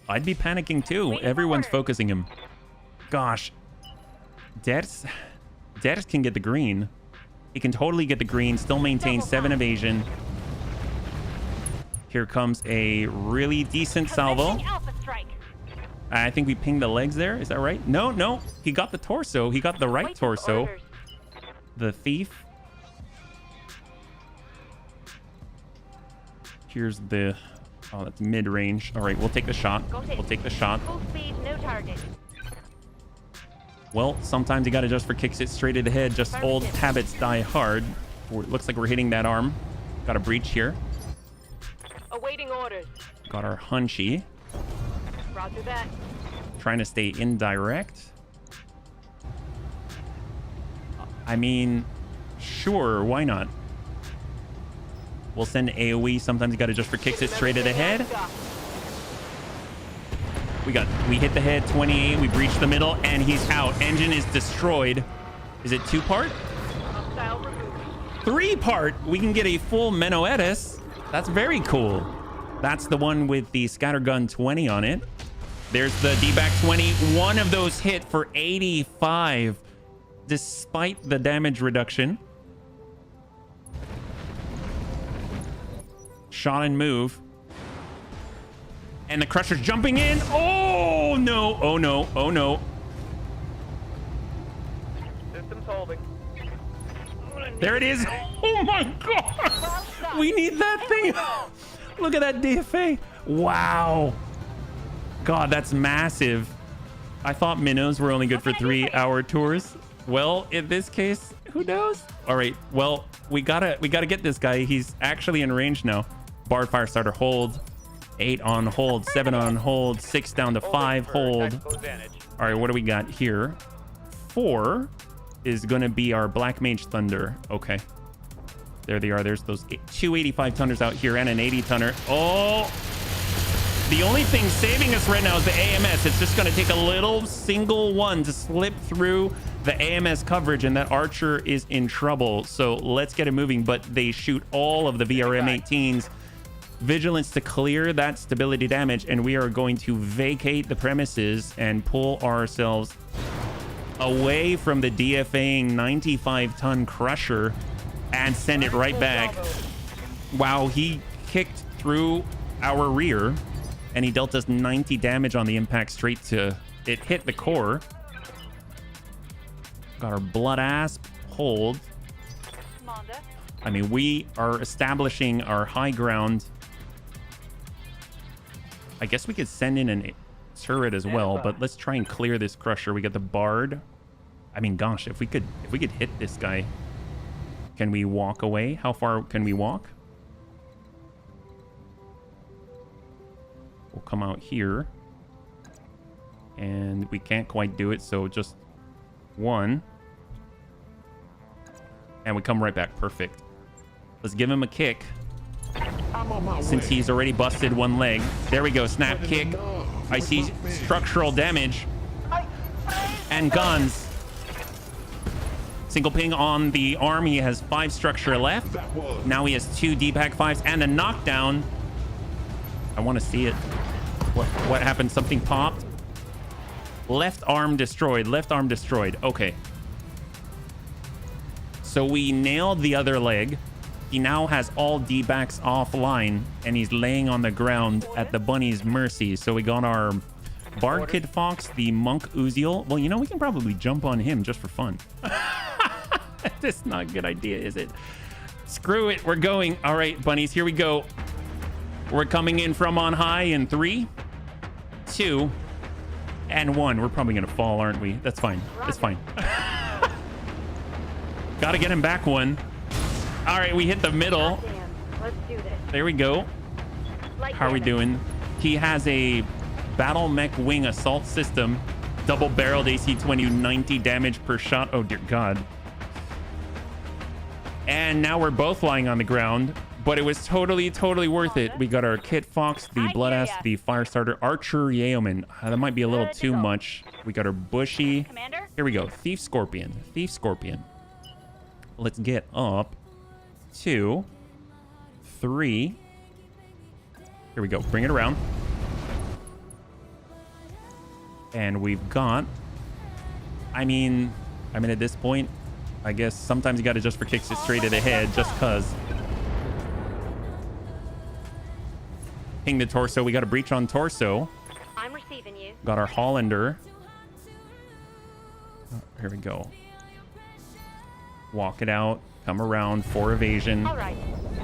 I'd be panicking too. Everyone's focusing him. Gosh. Ders can get the green. He can totally get the green, still maintain 7 evasion. Here comes a really decent salvo.
Commencing Alpha strike.
I think we pinged the legs there. Is that right? No. He got the torso. He got the right
Wait for
torso.
orders.
The thief. Here's the... Oh, that's mid-range. All right, we'll take the shot. We'll take the shot.
Full speed, no target.
Well, sometimes you got to just for kicks it straight to the head. Just old habits die hard. Looks like we're hitting that arm. Got a breach here.
Awaiting orders.
Got our hunchy.
Roger that.
Trying to stay indirect. I mean, sure, why not? We'll send AoE. Sometimes you got to just for kicks it straight to the head. We hit the head, 28. We breach the middle, and he's out. Engine is destroyed. Is it 2-part?
Hostile removed.
3-part. We can get a full Menoetis. That's very cool. That's the one with the Scattergun 20 on it. There's the D-back 20. One of those hit for 85, despite the damage reduction. Shot and move. And the Crusher's jumping in. Oh, no. Oh, no. Oh, no.
System's holding.
There it is. Oh, my God. We need that thing. Look at that DFA. Wow. God, that's massive. I thought minnows were only good for 3-hour tours. Well, in this case, who knows? All right. Well, we gotta get this guy. He's actually in range now. Bard Fire Starter hold. 8 on hold. 7 on hold. 6 down to 5 hold. All right. What do we got here? 4 is gonna be our Black Mage Thunder. Okay. There they are. There's those 2 85 tonners out here and an 80 tonner. Oh, the only thing saving us right now is the AMS. It's just going to take a little single one to slip through the AMS coverage, and that archer is in trouble. So let's get it moving. But they shoot all of the VRM-18s. Vigilance to clear that stability damage, and we are going to vacate the premises and pull ourselves away from the DFAing 95-ton Crusher and send it right back. Wow, he kicked through our rear and he dealt us 90 damage on the impact straight to it. Hit the core. Got our blood asp hold. I mean, we are establishing our high ground. I guess we could send in a turret as well, but let's try and clear this Crusher. We got the Bard. I mean, gosh, if we could hit this guy. Can we walk away? How far can we walk? We'll come out here. And we can't quite do it, so just 1. And we come right back. Perfect. Let's give him a kick.
I'm on my
Since
way.
he's already busted one leg. There we go. Snap kick. I see structural damage. And guns. Single ping on the arm. He has 5 structure left.
That was.
Now he has 2 D-Pack 5s and a knockdown. I want to see it. What happened? Something popped. Left arm destroyed. Left arm destroyed. Okay. So we nailed the other leg. He now has all D-backs offline, and he's laying on the ground at the bunny's mercy. So we got our Bard Kid Fox, the Monk Uziel. Well, you know, we can probably jump on him just for fun. That's not a good idea, is it? Screw it. We're going. All right, bunnies, here we go. We're coming in from on high in 3, 2, and 1. We're probably going to fall, aren't we? That's fine. That's fine. Got to get him back one. All right, we hit the middle.
Damn. Let's do this.
There we go.
Light
How are we
damage.
doing? He has a battle mech wing assault system. Double-barreled AC-20, 90 damage per shot. Oh, dear God. And now we're both lying on the ground. But it was totally worth it. We got our Kit Fox, the Bloodass, the Firestarter, Archer Yeoman. That might be a little too much. We got our Bushy.
Commander?
Here we go. Thief Scorpion. Thief Scorpion. Let's get up. 2, 3. Here we go. Bring it around. And we've got... I mean, at this point, I guess sometimes you got to just for kicks it straight to the head just because. Ping the torso. We got a breach on torso.
I'm receiving you.
Got our Hollander. Oh, here we go. Walk it out. Come around. 4 evasion.
All right.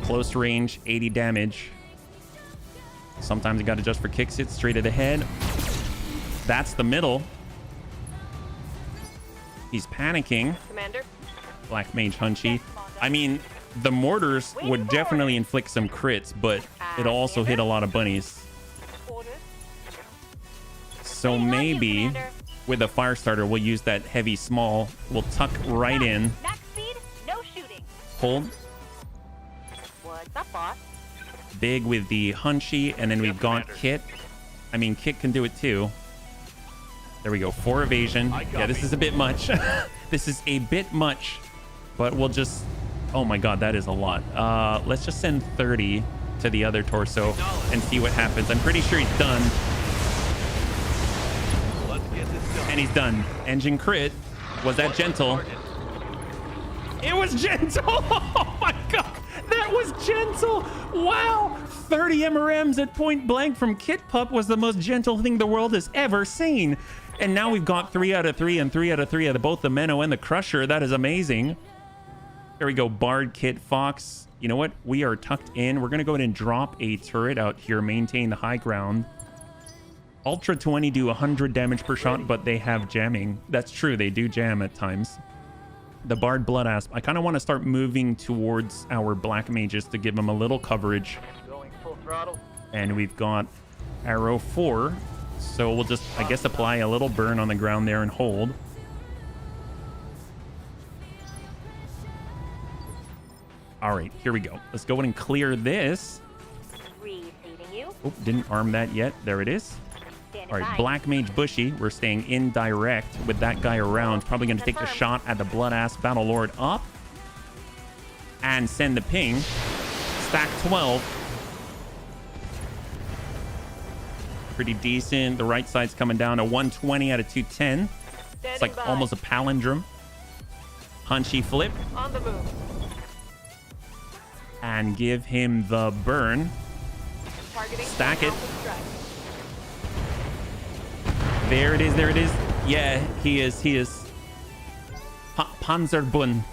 Close range. 80 damage. Sometimes you got to just for kicks it straight to the head. That's the middle. He's panicking.
Commander?
Black Mage Hunchy. I mean, the mortars would definitely inflict some crits, but it'll also hit a lot of bunnies.
Orders?
So
Waiting on you,
maybe
Commander.
with a Firestarter, we'll use that heavy small. We'll tuck right in.
Max speed, no shooting.
Hold.
What's up, boss?
Big with the Hunchy, and then we've got Kit. I mean, Kit can do it too. There we go. 4 evasion. Yeah, this is a bit much. This is a bit much, but we'll just... Oh my God, that is a lot. Let's just send 30 to the other torso and see what happens. I'm pretty sure he's done. And he's done. Engine crit. Was that gentle? It was gentle. Oh my God. That was gentle. Wow. 30 MRMs at point blank from Kit Pup was the most gentle thing the world has ever seen. And now we've got 3 out of 3 and 3 out of 3 out of both the Menno and the Crusher. That is amazing. Here we go. Bard, Kit, Fox. You know what? We are tucked in. We're going to go ahead and drop a turret out here. Maintain the high ground. Ultra 20 do 100 damage per shot, but they have jamming. That's true. They do jam at times. The Bard Bloodasp. I kind of want to start moving towards our Black Mages to give them a little coverage.
Going full throttle.
And we've got Arrow 4. So we'll just, I guess, apply a little burn on the ground there and hold. All right, here we go. Let's go ahead and clear this.
Receiving you.
Oh, didn't arm that yet. There it is.
Standing
All right,
by.
Black Mage Bushy. We're staying indirect with that guy around. Probably going to take the shot at the Bloodass Battle Lord up. And send the ping. Stack 12. Pretty decent. The right side's coming down to 120 out of 210. It's like
Standing by.
almost a palindrome. Hunchy flip.
On the move.
And give him the burn.
Targeting.
Stack it.
Alpha strike.
There it is. There it is. Yeah, he is. He is. Panzerbun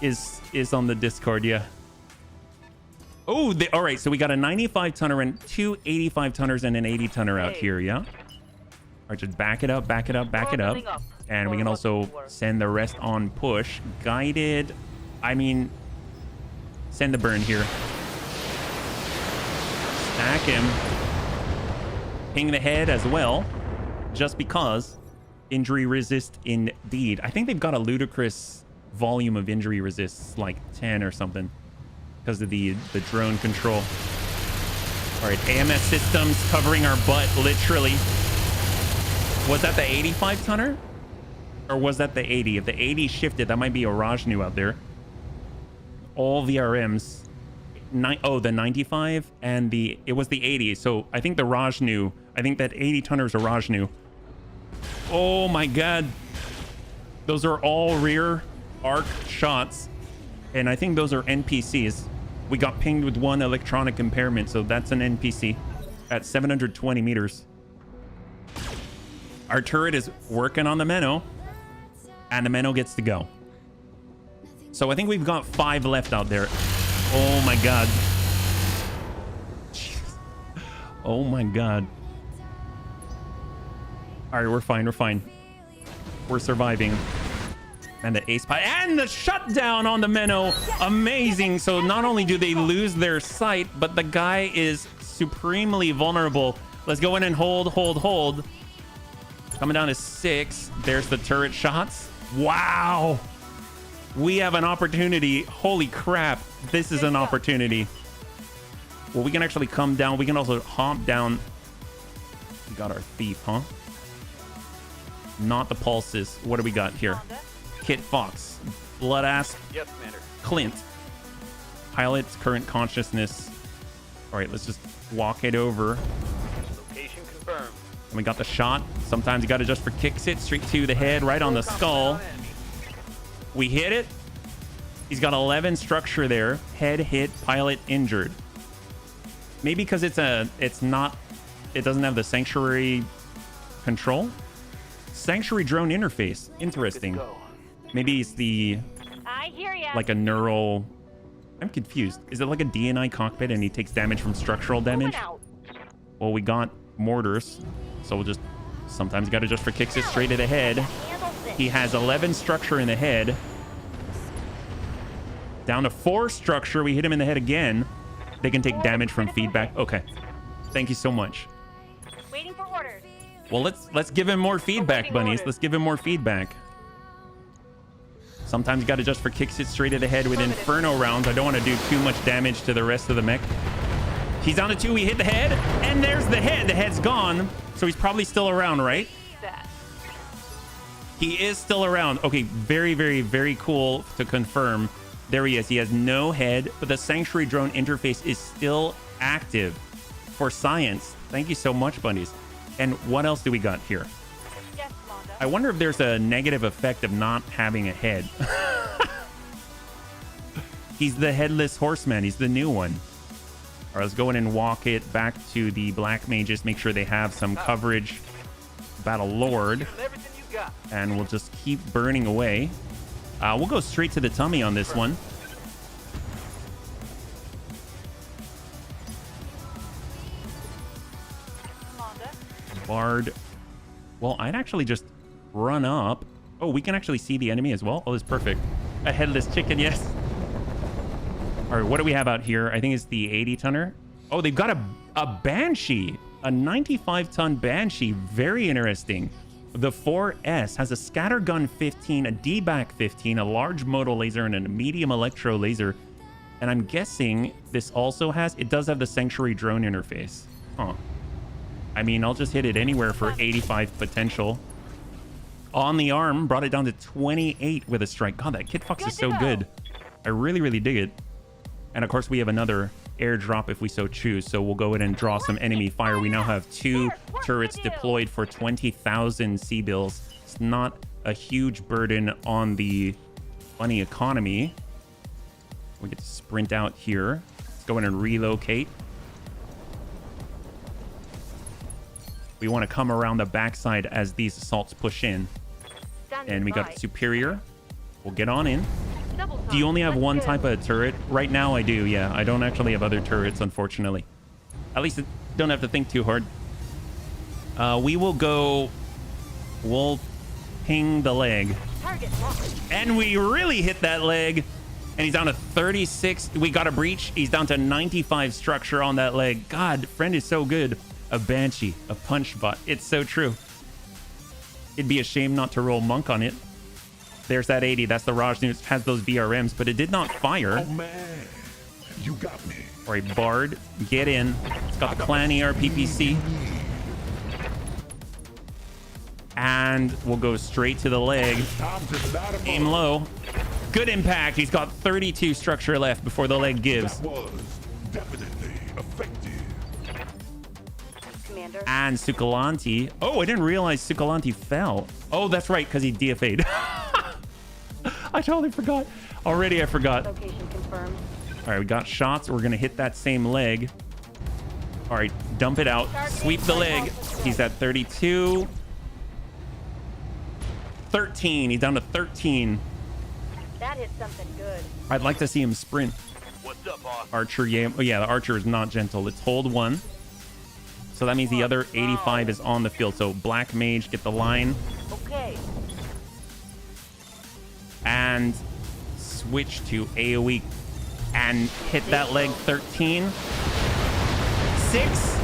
is on the Discord. Yeah. Oh, all right. So we got a 95 tonner and 2 85 tonners and an 80 tonner out here. Yeah. All right, just back it up, back it up, back it up. And we can also send the rest on push. Guided. I mean, send the burn here. Stack him. Ping the head as well. Just because. Injury resist indeed. I think they've got a ludicrous volume of injury resists like 10 or something because of the drone control. All right, AMS systems covering our butt, literally. Was that the 85 tonner? Or was that the 80? If the 80 shifted, that might be a Rajnu out there. All VRMs. Oh, the 95 and it was the 80. So I think the Rajnu, I think that 80 tonner is a Rajnu. Oh my God. Those are all rear arc shots. And I think those are NPCs. We got pinged with one electronic impairment, so that's an NPC at 720 meters. Our turret is working on the Menno, and the Menno gets to go. So I think we've got 5 left out there. Oh my God. Jeez. Oh my God. All right, we're fine. We're fine. We're surviving. And the ace pie and the shutdown on the Menno. Amazing. So not only do they lose their sight, but the guy is supremely vulnerable. Let's go in and hold. Coming down to 6. There's the turret shots. Wow. We have an opportunity. Holy crap. This is an opportunity. Well, we can actually come down. We can also hop down. We got our thief, huh? Not the pulses. What do we got here? Kit Fox, Blood Asp,
Yes, Commander.
Clint, Pilot's current consciousness. All right, let's just walk it over.
Location confirmed.
And we got the shot. Sometimes you got to just for kicks it straight to the head, right on the skull. We hit it. He's got 11 structure there. Head hit, pilot injured. Maybe because it doesn't have the sanctuary control. Sanctuary drone interface. Interesting. Maybe it's
I hear ya.
like a neural. I'm confused. Is it like a DNI cockpit and he takes damage from structural damage? Well, we got mortars, so we'll just sometimes got to just for kicks it straight to the head. He has 11 structure in the head. Down to 4 structure. We hit him in the head again. They can take damage from feedback. Okay. Thank you so much.
Waiting for orders.
Well, let's give him more feedback, bunnies. Let's give him more feedback. Sometimes you got to just for kicks it straight to the head with Inferno rounds. I don't want to do too much damage to the rest of the mech. He's down to 2. We hit the head, and there's the head. The head's gone, so he's probably still around, right? He is still around. Okay, very, very, very cool to confirm. There he is. He has no head, but the Sanctuary drone interface is still active for science. Thank you so much, bunnies. And what else do we got here?
Yes, Commander.
I wonder if there's a negative effect of not having a head. He's the headless horseman. He's the new one. All right, let's go in and walk it back to the Black Mages. Make sure they have some coverage. Battle Lord.
Everything you got.
And we'll just keep burning away. We'll go straight to the tummy on this one.
Commander.
Bard. Well, I'd actually just run up. Oh, we can actually see the enemy as well. Oh, that's perfect. A headless chicken, yes. All right, what do we have out here? I think it's the 80 tonner. Oh, they've got a Banshee, a 95-ton Banshee. Very interesting. The 4S has a scattergun 15, a D-back 15, a large moto laser, and a medium electro laser. And I'm guessing this also has, it does have the Sanctuary drone interface. Huh. I mean, I'll just hit it anywhere for 85 potential. On the arm, brought it down to 28 with a strike. God, that Kit Fox is so good. I really, really dig it. And of course, we have another airdrop if we so choose. So we'll go in and draw some enemy fire. We now have 2 turrets deployed for 20,000 C-bills. It's not a huge burden on the bunny economy. We get to sprint out here. Let's go in and relocate. We want to come around the backside as these assaults push in. And we got Superior. We'll get on in. Do you only have one type of turret? Right now I do, yeah. I don't actually have other turrets, unfortunately. At least I don't have to think too hard. We will go... We'll ping the leg. And we really hit that leg. And he's down to 36. We got a breach. He's down to 95 structure on that leg. God, friend is so good. A Banshee, a punch bot. It's so true. It'd be a shame not to roll Monk on it. There's that 80. That's the Rajneesh. Has those VRMs, but it did not fire.
Oh man, you got me.
All right, Bard, get in. It's got the Clan ER PPC. And we'll go straight to the leg. Aim low. Good impact. He's got 32 structure left before the leg gives.
That was definitely effective.
Commander.
And Sukalanti. Oh, I didn't realize Sukalanti fell. Oh, that's right, because he DFA'd. I totally forgot. Already I forgot.
Location confirmed.
All right, we got shots. We're going to hit that same leg. All right, dump it out. Sweep the leg. He's at 32. 13. He's down to 13.
That hit something good.
I'd like to see him sprint.
What's up, boss?
Archer, yeah. Oh, yeah, the Archer is not gentle. It's hold 1. So that means the other 85 is on the field. So Black Mage, get the line.
Okay.
And switch to AoE and hit that leg. 13. 6.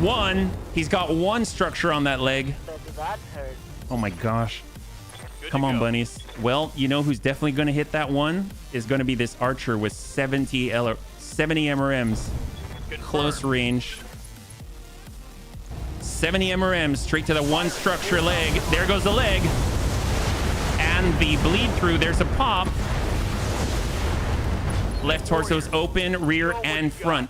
1. He's got 1 structure on that leg.
That hurt.
Oh my gosh.
Good
Come
to
on,
go.
bunnies. Well, you know who's definitely going to hit that one? Is going to be this Archer with 70 MRMs. Close range. 70 MRMs straight to the 1 structure leg. There goes the leg. And the bleed through. There's a pop. Left torso's open, rear and front.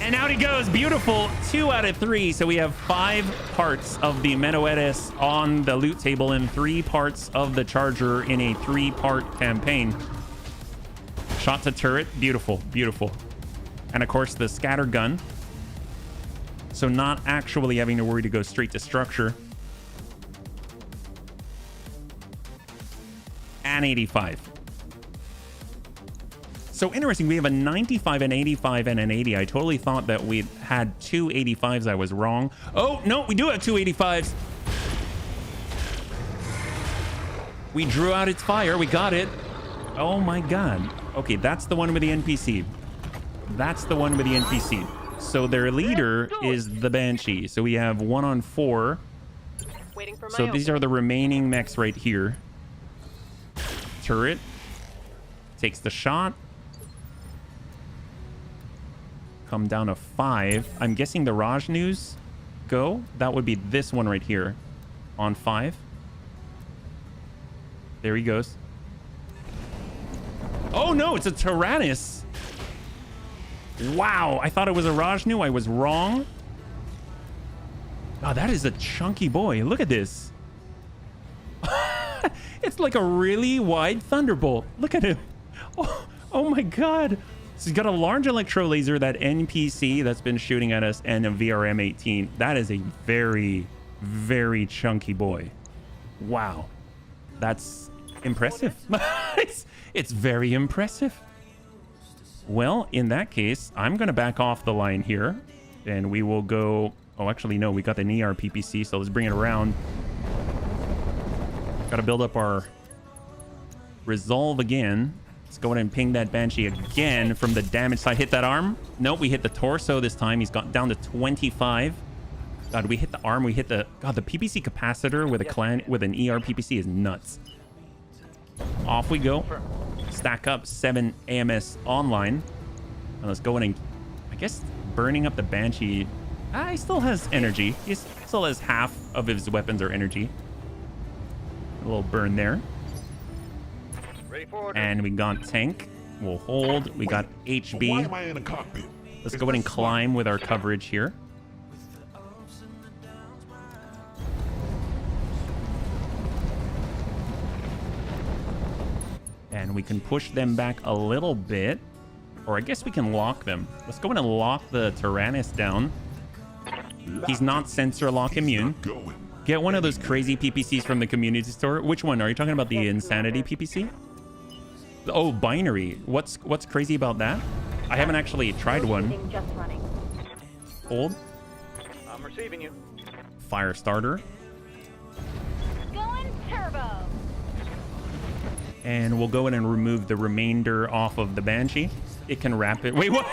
And out he goes. Beautiful. 2 out of 3. So we have 5 parts of the Menuettes on the loot table and 3 parts of the Charger in a 3-part campaign. Shot to turret. Beautiful. Beautiful. And of course, the scatter gun. So not actually having to worry to go straight to structure. And 85. So interesting, we have a 95, an 85, and an 80. I totally thought that we had 2 85s. I was wrong. Oh, no, we do have 2 85s. We drew out its fire. We got it. Oh, my God. Okay, that's the one with the NPC. That's the one with the NPC. So their leader is the Banshee. So we have 1 on 4.
Waiting for my
So these are the remaining mechs right here. Turret. Takes the shot. Come down to 5. I'm guessing the Rajneesh go. That would be this one right here. On 5. There he goes. Oh no, it's a Tyrannus. Wow, I thought it was a Rajneesh. I was wrong. Oh, that is a chunky boy. Look at this. It's like a really wide Thunderbolt. Look at him. Oh my God. So he's got a large electro laser, that NPC that's been shooting at us, and a VRM 18. That is a very, very chunky boy. Wow. That's impressive. It's very impressive. Well, in that case, I'm going to back off the line here, and we will go... Oh, actually, no, we got the ER PPC, so let's bring it around. Got to build up our resolve again. Let's go ahead and ping that Banshee again from the damage side. Hit that arm. Nope, we hit the torso this time. He's got down to 25. God, we hit the arm. We hit the... God, the PPC capacitor with a clan with an ER PPC is nuts. Off we go. Stack up 7 AMS online. And let's go in and... I guess burning up the Banshee... he still has energy. He still has half of his weapons are energy. A little burn there.
Ready for order.
And we got tank. We'll hold. We got
Why am
HB.
I in a cockpit?
Let's go ahead and climb with our coverage here. And we can push them back a little bit. Or I guess we can lock them. Let's go ahead and lock the Tyrannus down. He's not sensor lock immune.
Going.
Get one of those crazy PPCs from the community store. Which one? Are you talking about the Insanity PPC? Oh, binary. What's crazy about that? I haven't actually tried one.
Just running.
Hold.
I'm receiving you.
Fire starter.
Going turbo.
And we'll go in and remove the remainder off of the Banshee. It can wrap it. Wait, what?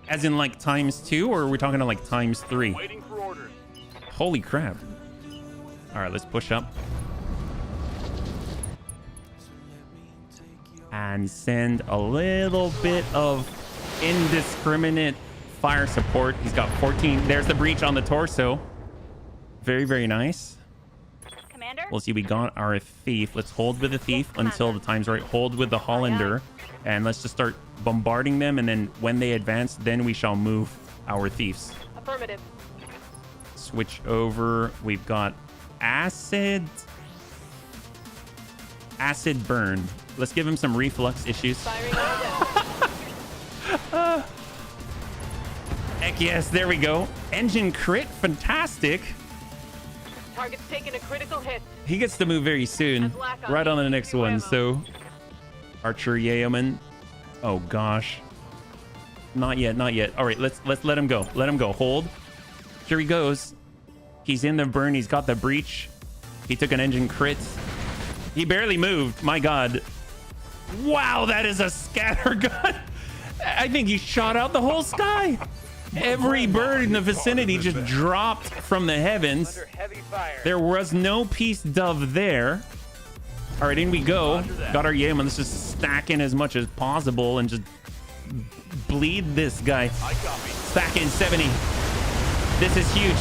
As in like ×2, or are we talking to like ×3?
Waiting for orders.
Holy crap. All right, let's push up. and send a little bit of indiscriminate fire support. He's got 14. There's the breach on the torso. Very, very nice.
Commander?
We'll see. We got our thief. Let's hold with the thief until the time's right. Hold with the Hollander. And let's just start bombarding them. And then when they advance, then we shall move our thieves.
Affirmative.
Switch over. We've got acid burn. Let's give him some reflux issues.
Firing all down.
Heck yes, there we go. Engine crit, fantastic.
Target's taking a critical hit.
He gets to move very soon.
That's lack on
Right on the
me.
next
Few
one.
ammo.
So, Archer Yeoman. Oh gosh. Not yet, not yet. All right, let's let him go. Let him go. Hold. Here he goes. He's in the burn. He's got the breach. He took an engine crit. He barely moved. My God. Wow, that is a scatter gun. I think he shot out the whole sky. Every bird in the vicinity just dropped from the heavens.
Under heavy fire.
There was no peace dove there. All right, in we go. Got our Yeoman. Let's just stack in as much as possible and just bleed this guy.
I copy.
Stack in 70. This is huge.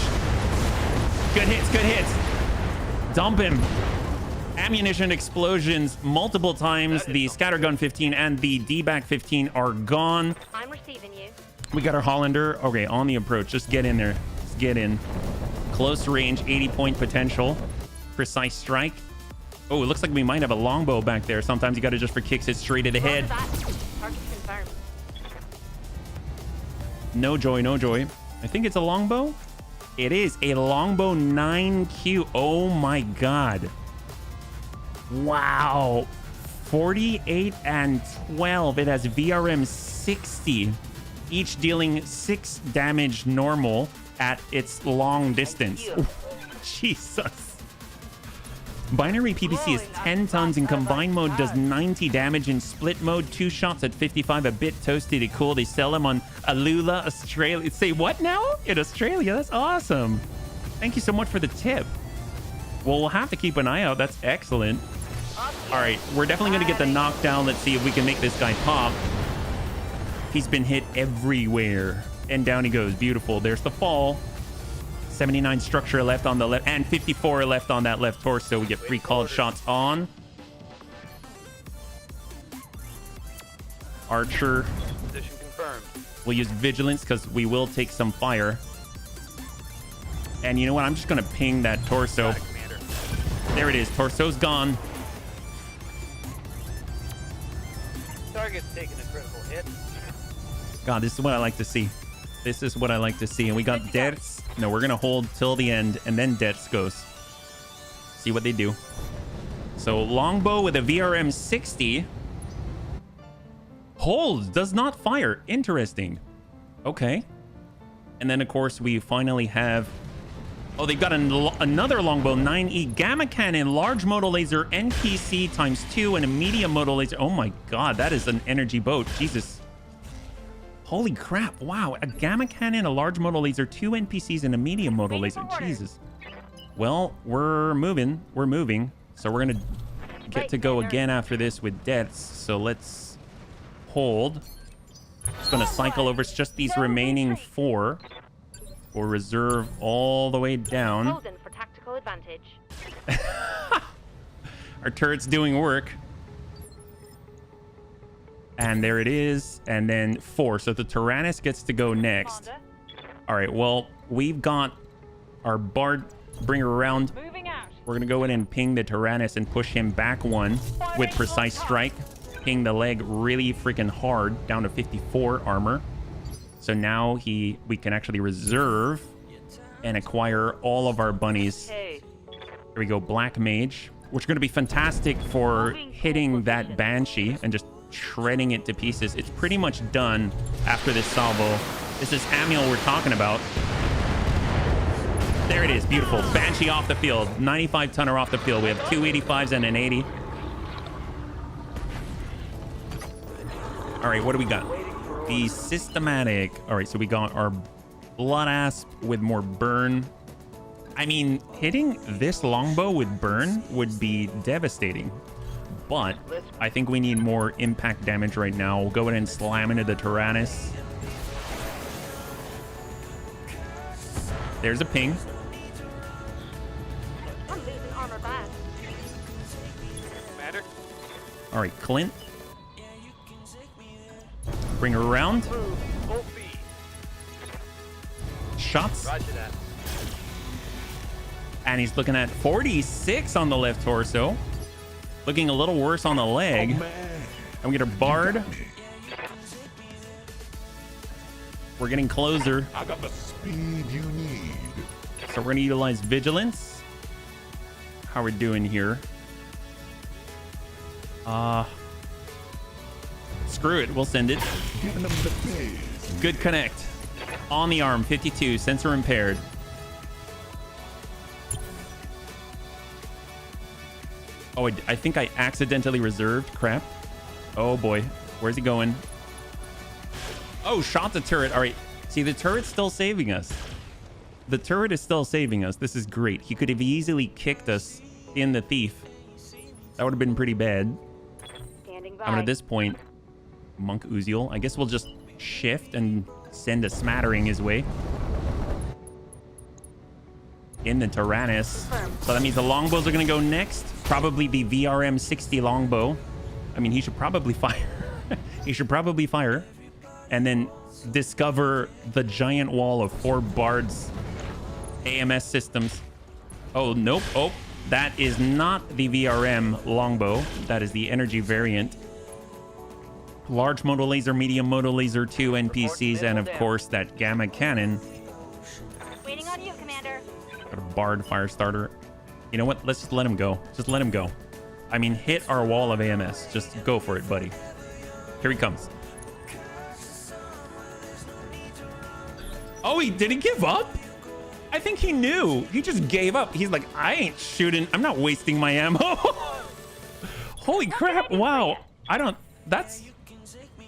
Good hits, good hits. Dump him. Ammunition explosions multiple times. The scattergun 15 and the D-back 15 are gone.
I'm receiving you.
We got our Hollander. Okay, on the approach. Just get in there. Just get in. Close range, 80-point potential. Precise strike. Oh, it looks like we might have a longbow back there. Sometimes you got to just for kicks it straight at the head.
Roger that. Target confirmed.
No joy, no joy. I think it's a longbow. It is a longbow 9Q. Oh my God. Wow. 48 and 12. It has VRM 60. Each dealing 6 damage normal at its long distance. Jesus. Binary PPC is 10 tons in combined mode, does 90 damage in split mode, 2 shots at 55, a bit toasty to cool. They sell them on Alula, Australia. Say what now? In Australia? That's awesome. Thank you so much for the tip. Well, we'll have to keep an eye out. That's excellent. All right, we're definitely going to get the knockdown. Let's see if we can make this guy pop. He's been hit everywhere. And down he goes. Beautiful. There's the fall. 79 structure left on the left and 54 left on that left torso. We get 3 called shots on. Archer.
Position confirmed.
We'll use vigilance because we will take some fire. And you know what? I'm just going to ping that torso.
Got it, Commander.
There it is. Torso's gone.
Target's taking a critical hit.
God, this is what I like to see. This is what I like to see. And we got deaths. No, we're going to hold till the end and then deaths goes. See what they do. So longbow with a VRM 60. Holds, does not fire. Interesting. Okay. And then, of course, we finally have... Oh, they've got another longbow 9E gamma cannon, large modal laser, NPC ×2, and a medium modal laser. Oh my God, that is an energy boat. Jesus. Holy crap. Wow. A gamma cannon, a large modal laser, 2 NPCs, and a medium modal laser. Jesus. Well, we're moving. We're moving. So we're going to get to go again after this with deaths. So let's hold. Just going to cycle over just these remaining 4. We'll reserve all the way down.
Holding for tactical advantage.
Our turret's doing work. And there it is. And then 4. So the Tyrannus gets to go next.
Commander,
All right. Well, we've got our Bard. Bring her around.
moving out.
We're going to go in and ping the Tyrannus and push him back 1 with precise strike. Ping the leg really freaking hard down to 54 armor. So now we can actually reserve and acquire all of our bunnies.
Hey,
Here we go. Black Mage, which is going to be fantastic for hitting that Banshee and just shredding it to pieces. It's pretty much done after this salvo. This is Amiel we're talking about. There it is. Beautiful. Banshee off the field. 95 tonner off the field. We have 2 85s and an 80. All right, what do we got? The systematic. All right, so we got our blood asp with more burn. I mean, hitting this longbow with burn would be devastating. but I think we need more impact damage right now. We'll go ahead and slam into the Tyrannus. There's a ping.
I'm losing armor fast.
Commander.
All right, Clint. Bring her around.
Move. Full speed.
Shots.
Roger that.
And he's looking at 46 on the left torso. Looking a little worse on the leg.
Oh, man.
And we get our Bard. We're getting closer.
I got the speed you need.
So we're going to utilize Vigilance. How are we doing here? Screw it. We'll send it.
Giving them the biz.
Good connect. On the arm, 52. Sensor impaired. Oh, I think I accidentally reserved. Crap. Oh, boy. Where's he going? Oh, shot the turret. All right. See, the turret's still saving us. The turret is still saving us. This is great. He could have easily kicked us in the Thief. That would have been pretty bad.
Standing by.
I mean, at this point, Monk Uziel. I guess we'll just shift and send a smattering his way. In the Tyrannus. So that means the longbows are going to go next. Probably the VRM 60 longbow. I mean, he should probably fire. He should probably fire. And then discover the giant wall of 4 Bards AMS systems. Oh, nope. Oh, that is not the VRM longbow. That is the energy variant. Large motor laser, medium motor laser, 2 NPCs, and of course that gamma cannon.
Waiting on you, Commander.
Got a Bard fire starter. You know what? Let's just let him go. Just let him go. I mean, hit our wall of AMS. Just go for it, buddy. Here he comes. Oh, he didn't give up? I think he knew. He just gave up. He's like, I ain't shooting. I'm not wasting my ammo. Holy crap. Wow. That's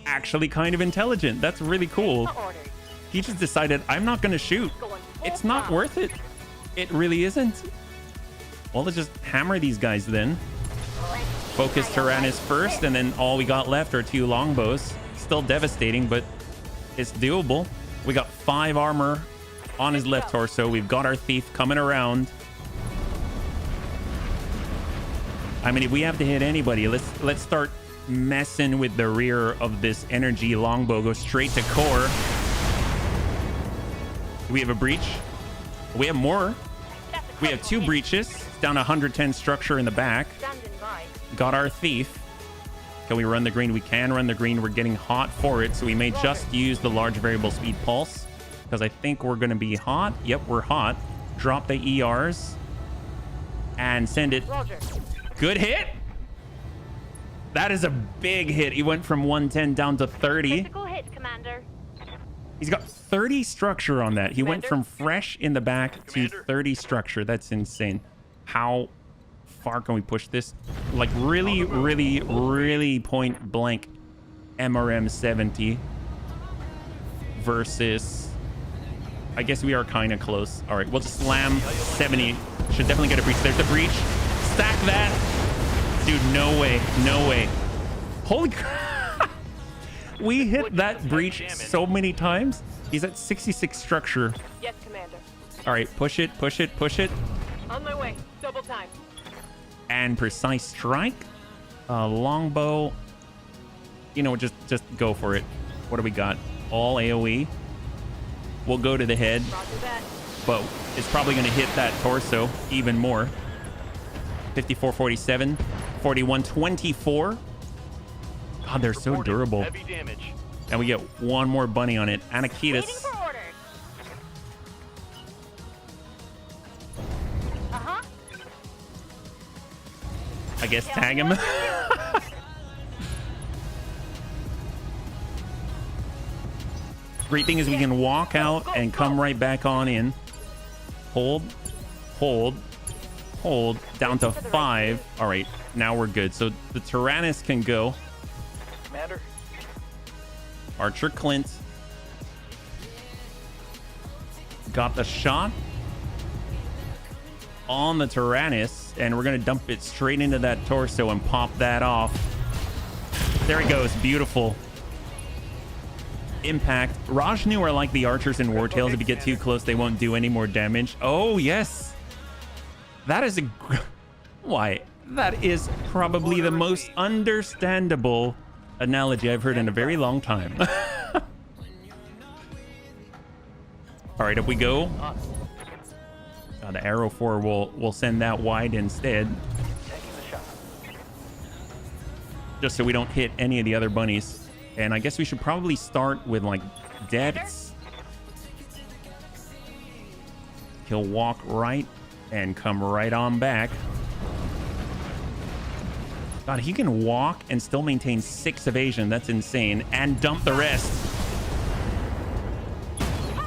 actually kind of intelligent. That's really cool. He just decided, I'm not going to shoot. It's not worth it. It really isn't. Well, let's just hammer these guys then. Focus Tyrannus first, and then all we got left are 2 longbows. Still devastating, but it's doable. We got 5 armor on his left torso. We've got our Thief coming around. I mean, if we have to hit anybody, let's start messing with the rear of this energy longbow. Go straight to core. Do we have a breach? We have more. We have 2 breaches. Down 110 structure in the back.
Standing by.
Got our Thief. Can we run the green? We can run the green. We're getting hot for it, so we may just use the large variable speed pulse because I think we're going to be hot. Yep, we're hot. Drop the ERs and send it.
Roger.
Good hit. That is a big hit. He went from 110 down to 30.
Critical hit, Commander.
He's got 30 structure on that. He went from fresh in the back to 30 structure. That's insane. How far can we push this? Like really, really, really point blank MRM 70 versus, I guess we are kind of close. All right, we'll just slam 70. Should definitely get a breach. There's the breach. Stack that. Dude, no way. No way. Holy crap. We hit that breach so many times. He's at 66 structure.
Yes, Commander.
All right, push it, push it, push it.
On my way. Double time.
And precise strike. Longbow. You know, just go for it. What do we got? All AoE. We'll go to the head.
Roger that.
But it's probably going to hit that torso even more. 54, 47, 41, 24. God, they're so durable.
Heavy damage.
And we get 1 more bunny on it.
Waiting
Anakitas.
for orders. Uh-huh.
I guess tag him. Great thing is we can walk out and come right back on in. Hold, hold, hold. Down to 5. All right, now we're good. So the Tyrannus can go.
Commander.
Archer Clint. Got the shot. on the Tyrannus, and we're gonna dump it straight into that torso and pop that off. There he goes. Beautiful. Impact. Rajnu are like the archers in War Tales. If you get too close, they won't do any more damage. Oh, yes. That is a... Why? That is probably the most understandable analogy I've heard in a very long time. All right, up we go. The arrow 4 will send that wide instead. Just so we don't hit any of the other bunnies. And I guess we should probably start with like deaths. He'll walk right and come right on back. God, he can walk and still maintain 6 evasion. That's insane. And dump the rest.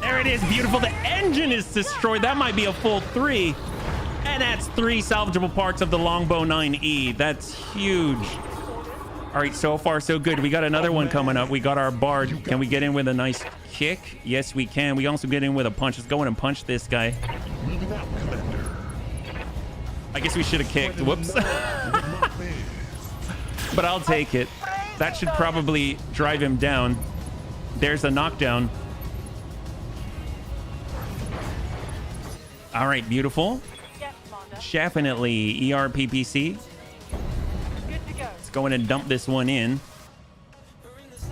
There it is. Beautiful. The engine is destroyed. That might be a full 3. And that's 3 salvageable parts of the Longbow 9E. That's huge. All right, so far so good. We got another one coming up. We got our Bard. Can we get in with a nice kick? Yes, we can. We also get in with a punch. Let's go in and punch this guy. I guess we should have kicked. Whoops. But I'll take it. That should probably drive him down. There's a knockdown. All right, beautiful. Definitely ERPPC. Let's go in and dump this one in.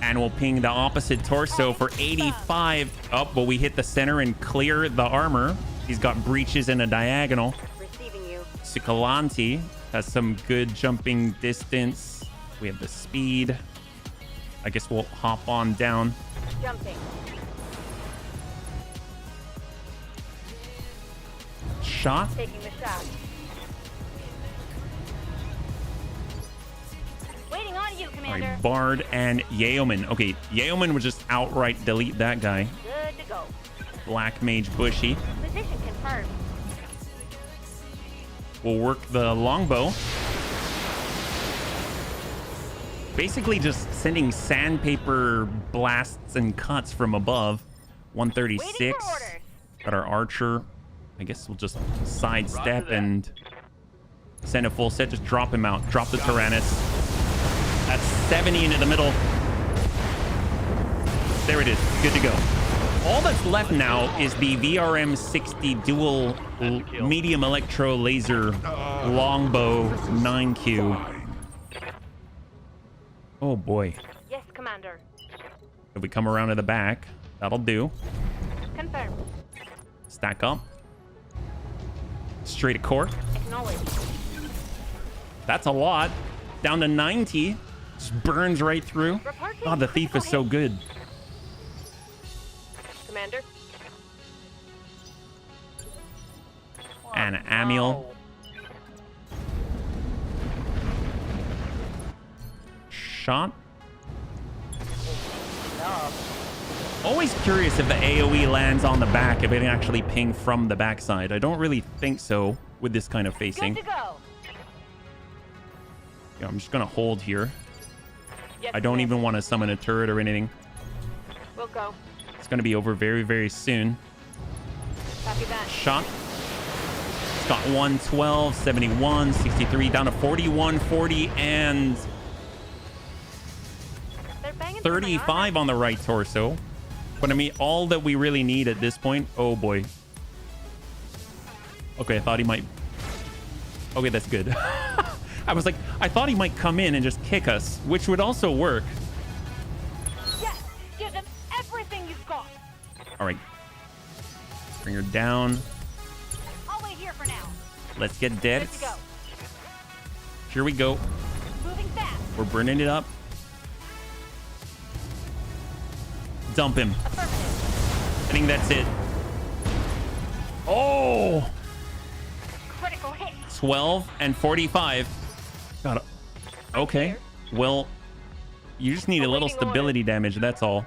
And we'll ping the opposite torso for 85. Oh, but we hit the center and clear the armor. He's got breaches and a diagonal. Cicolanti has some good jumping distance. We have the speed. I guess we'll hop on down.
Jumping.
Shot.
Taking the shot. Waiting on you,
All
Commander.
right, Bard and Yeoman. Okay, Yeoman would just outright delete that guy.
Good to go.
Black Mage Bushy.
Position confirmed.
We'll work the longbow. Basically just sending sandpaper blasts and cuts from above. 136. Got our archer. I guess we'll just sidestep and send a full set. Just drop him out. Drop the Tyrannus. That's 70 into the middle. There it is. Good to go. All that's left now is the VRM 60 dual medium electro laser longbow 9Q. Oh boy.
Yes, Commander.
If we come around to the back, that'll do.
Confirmed.
Stack up. Straight at core.
Acknowledged.
That's a lot. Down to 90. Just burns right through. God, the thief is so good.
Commander.
And Amiel. Shot. Always curious if the AoE lands on the back, if it can actually ping from the backside. I don't really think so with this kind of facing.
Good to go.
Yeah, I'm just gonna hold here.
Yes,
I don't
Commander.
even want to summon a turret or anything.
We'll go.
It's gonna be over very, very soon.
Copy that.
Shot. It's got 112, 71, 63, down to 41, 40, and
They're banging through my
35 on the right torso. But I mean, all that we really need at this point. Oh boy. Okay, I thought he might. Okay, that's good. I was like, I thought he might come in and just kick us, which would also work.
Yes, give them everything you've got.
All right. Bring her down.
I'll wait here for now.
Let's get dead.
Good to go.
Here we go.
Moving fast.
We're burning it up. Dump him.
Affirmative.
I think that's it. Oh!
Critical hit.
12 and 45. Got it. Okay. Well, you just need a little stability damage. That's all.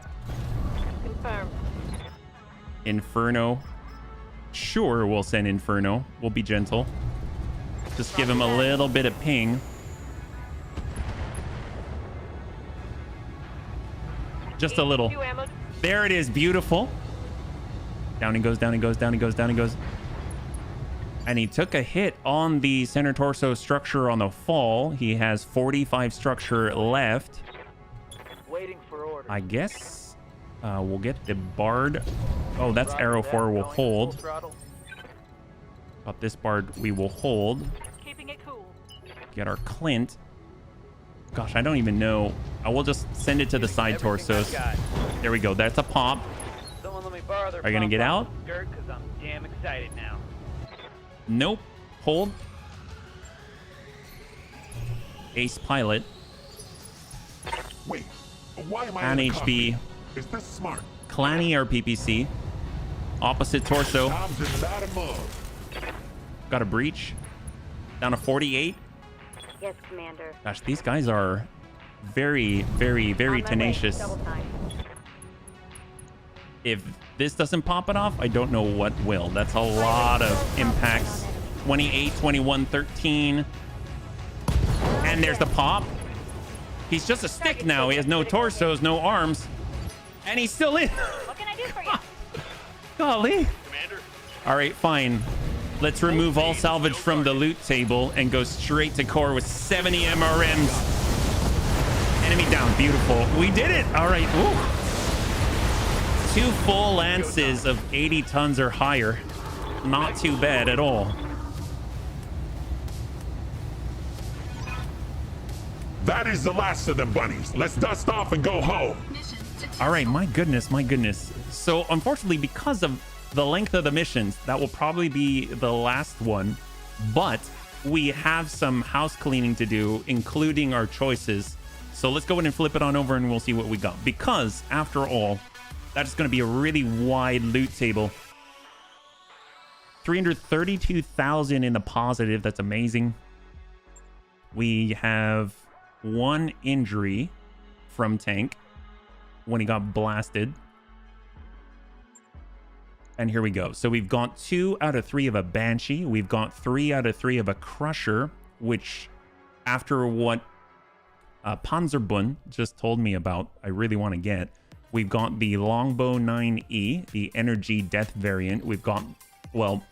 Confirmed.
Inferno. Sure, we'll send Inferno. We'll be gentle. Just give him a little bit of ping. Just a little.
Few ammo.
There it is. Beautiful. Down he goes, down he goes, down he goes, down he goes. And he took a hit on the center torso structure on the fall. He has 45 structure left.
Waiting for orders.
I guess we'll get the Bard. Oh, that's arrow 4 will hold. Got this Bard we will hold.
Keeping it cool.
Get our Clint. Gosh, I don't even know. I will just send it to the side torsos. There we go. That's a pop.
Someone let me borrow their
Are you gonna get out?
skirt because I'm damn excited now.
Nope. Hold. Ace Pilot.
Wait, why am I
And
in a
HB.
cockpit? Is this smart?
Clanny or PPC. Opposite torso.
I'm just about to move.
Got a breach. Down to 48.
Yes, Commander.
Gosh, these guys are very, very, very
On my way.
tenacious.
Double time.
If this doesn't pop it off, I don't know what will. That's a lot of impacts. 28, 21, 13. And there's the pop. He's just a stick now. He has no torsos, no arms. And he's still in.
What can I do for you?
Golly.
Commander,
All right, fine. Let's remove all salvage from the loot table and go straight to core with 70 MRMs. Enemy down. Beautiful. We did it. All right. Ooh. 2 full lances of 80 tons or higher. Not too bad at all.
That is the last of them bunnies. Let's dust off and go home.
All right, my goodness, my goodness. So unfortunately, because of the length of the missions, that will probably be the last one. But we have some house cleaning to do, including our choices. So let's go ahead and flip it on over and we'll see what we got. Because after all, that is going to be a really wide loot table. 332,000 in the positive. That's amazing. We have 1 injury from Tank when he got blasted. And here we go. So we've got 2 out of 3 of a Banshee. We've got 3 out of 3 of a Crusher, which after what Panzerbund just told me about, I really want to get. We've got the Longbow 9E, the Energy Death variant. We've got, well,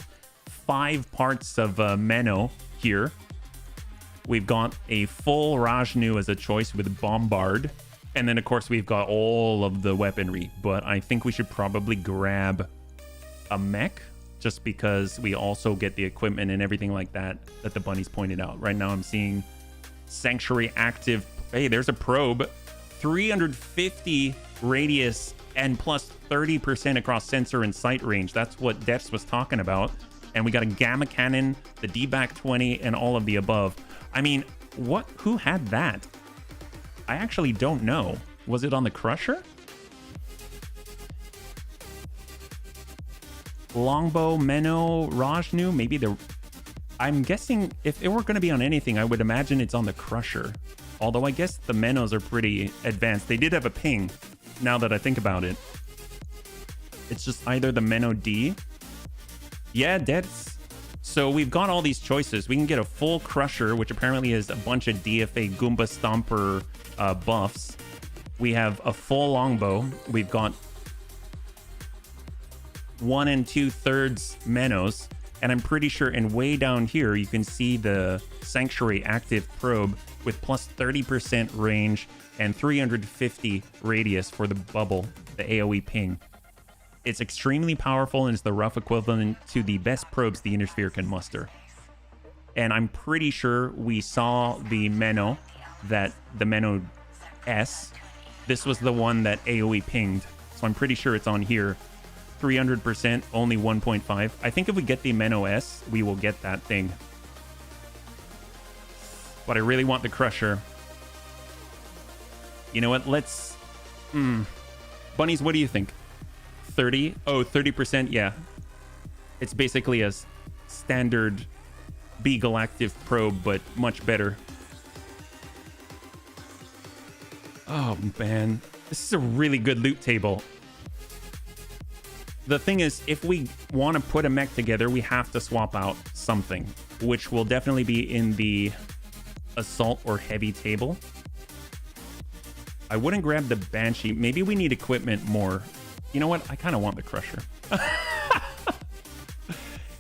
5 parts of Menno here. We've got a full Rajnu as a choice with Bombard. And then, of course, we've got all of the weaponry. But I think we should probably grab a mech, just because we also get the equipment and everything like that that the bunnies pointed out. Right now I'm seeing Sanctuary active. Hey, there's a probe. 350 radius and plus 30% across sensor and sight range. That's what Dex was talking about. And we got a gamma cannon, the D-back 20, and all of the above. I mean, who had that? I actually don't know. Was it on the Crusher? Longbow, Menno, Rajnu, maybe I'm guessing if it were going to be on anything, I would imagine it's on the Crusher. Although I guess the Mennos are pretty advanced. They did have a ping, now that I think about it. It's just either the Menno D. Yeah, that's... So we've got all these choices. We can get a full Crusher, which apparently has a bunch of DFA Goomba Stomper buffs. We have a full Longbow. We've got 1 2/3 Mennos, and I'm pretty sure, and way down here you can see the Sanctuary active probe with plus 30% range and 350 radius for the bubble, the AoE ping. It's extremely powerful and is the rough equivalent to the best probes the Inner can muster. And I'm pretty sure we saw the Menno, the Menno S. This was the one that AoE pinged, so I'm pretty sure it's on here. 300%, only 1.5. I think if we get the Menno S, we will get that thing. But I really want the Crusher. You know what? Let's... Bunnies, what do you think? 30? Oh, 30%? Yeah. It's basically a standard Beagle active probe, but much better. Oh, man. This is a really good loot table. The thing is, if we want to put a mech together, we have to swap out something, which will definitely be in the assault or heavy table. I wouldn't grab the Banshee. Maybe we need equipment more. You know what? I kind of want the Crusher.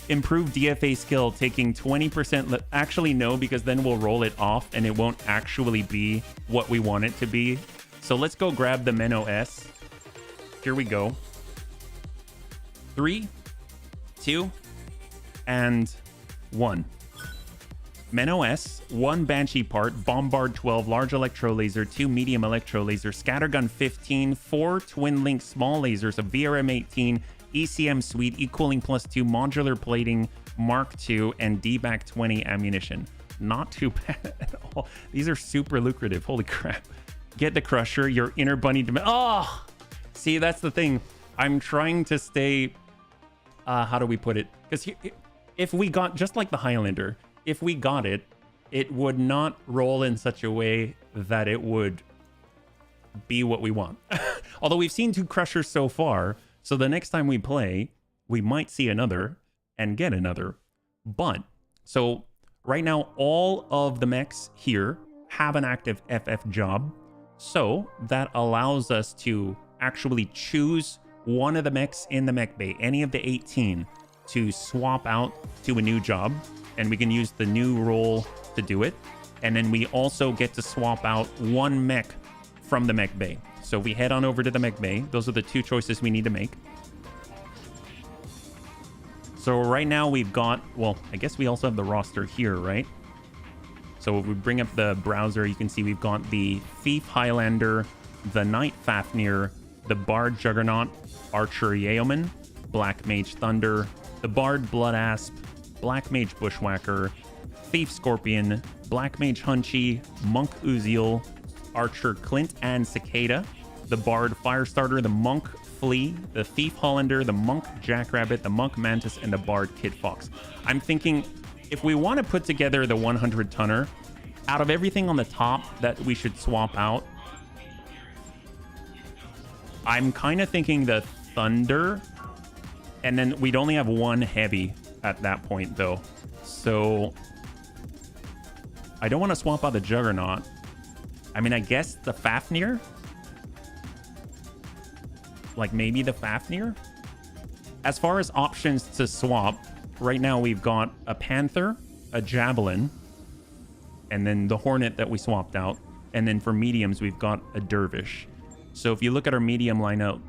Improved DFA skill taking 20%. Actually, no, because then we'll roll it off and it won't actually be what we want it to be. So let's go grab the Men OS. Here we go. 3, 2, and 1. Men OS, 1 Banshee part, Bombard 12, large electro laser, 2 medium electro laser, scattergun 15, 4 twin link small lasers, a VRM 18, ECM suite, E-cooling +2, modular plating, Mark II, and DBAC 20 ammunition. Not too bad at all. These are super lucrative. Holy crap. Get the Crusher, your inner bunny. Oh! See, that's the thing. I'm trying to stay... how do we put it? Because if we got... Just like the Highlander, if we got it, it would not roll in such a way that it would be what we want. Although we've seen 2 Crushers so far... So the next time we play, we might see another and get another. But, so right now, all of the mechs here have an active FF job. So that allows us to actually choose one of the mechs in the mech bay, any of the 18, to swap out to a new job. And we can use the new role to do it. And then we also get to swap out 1 mech from the mech bay. So we head on over to the mech bay. Those are the 2 choices we need to make. So right now we've got, well, I guess we also have the roster here, right? So if we bring up the browser, you can see we've got the Thief Highlander, the Knight Fafnir, the Bard Juggernaut, Archer Yeoman, Black Mage Thunder, the Bard Blood Asp, Black Mage Bushwhacker, Thief Scorpion, Black Mage Hunchy, Monk Uziel, Archer Clint and Cicada, the Bard Firestarter, the Monk Flea, the Thief Hollander, the Monk Jackrabbit, the Monk Mantis, and the Bard Kid Fox. I'm thinking if we want to put together the 100 tonner, out of everything on the top that we should swap out, I'm kind of thinking the Thunder, and then we'd only have 1 heavy at that point though. So I don't want to swap out the Juggernaut. I mean, I guess the Fafnir? Like maybe the Fafnir? As far as options to swap, right now we've got a Panther, a Javelin, and then the Hornet that we swapped out. And then for mediums, we've got a Dervish. So if you look at our medium lineup,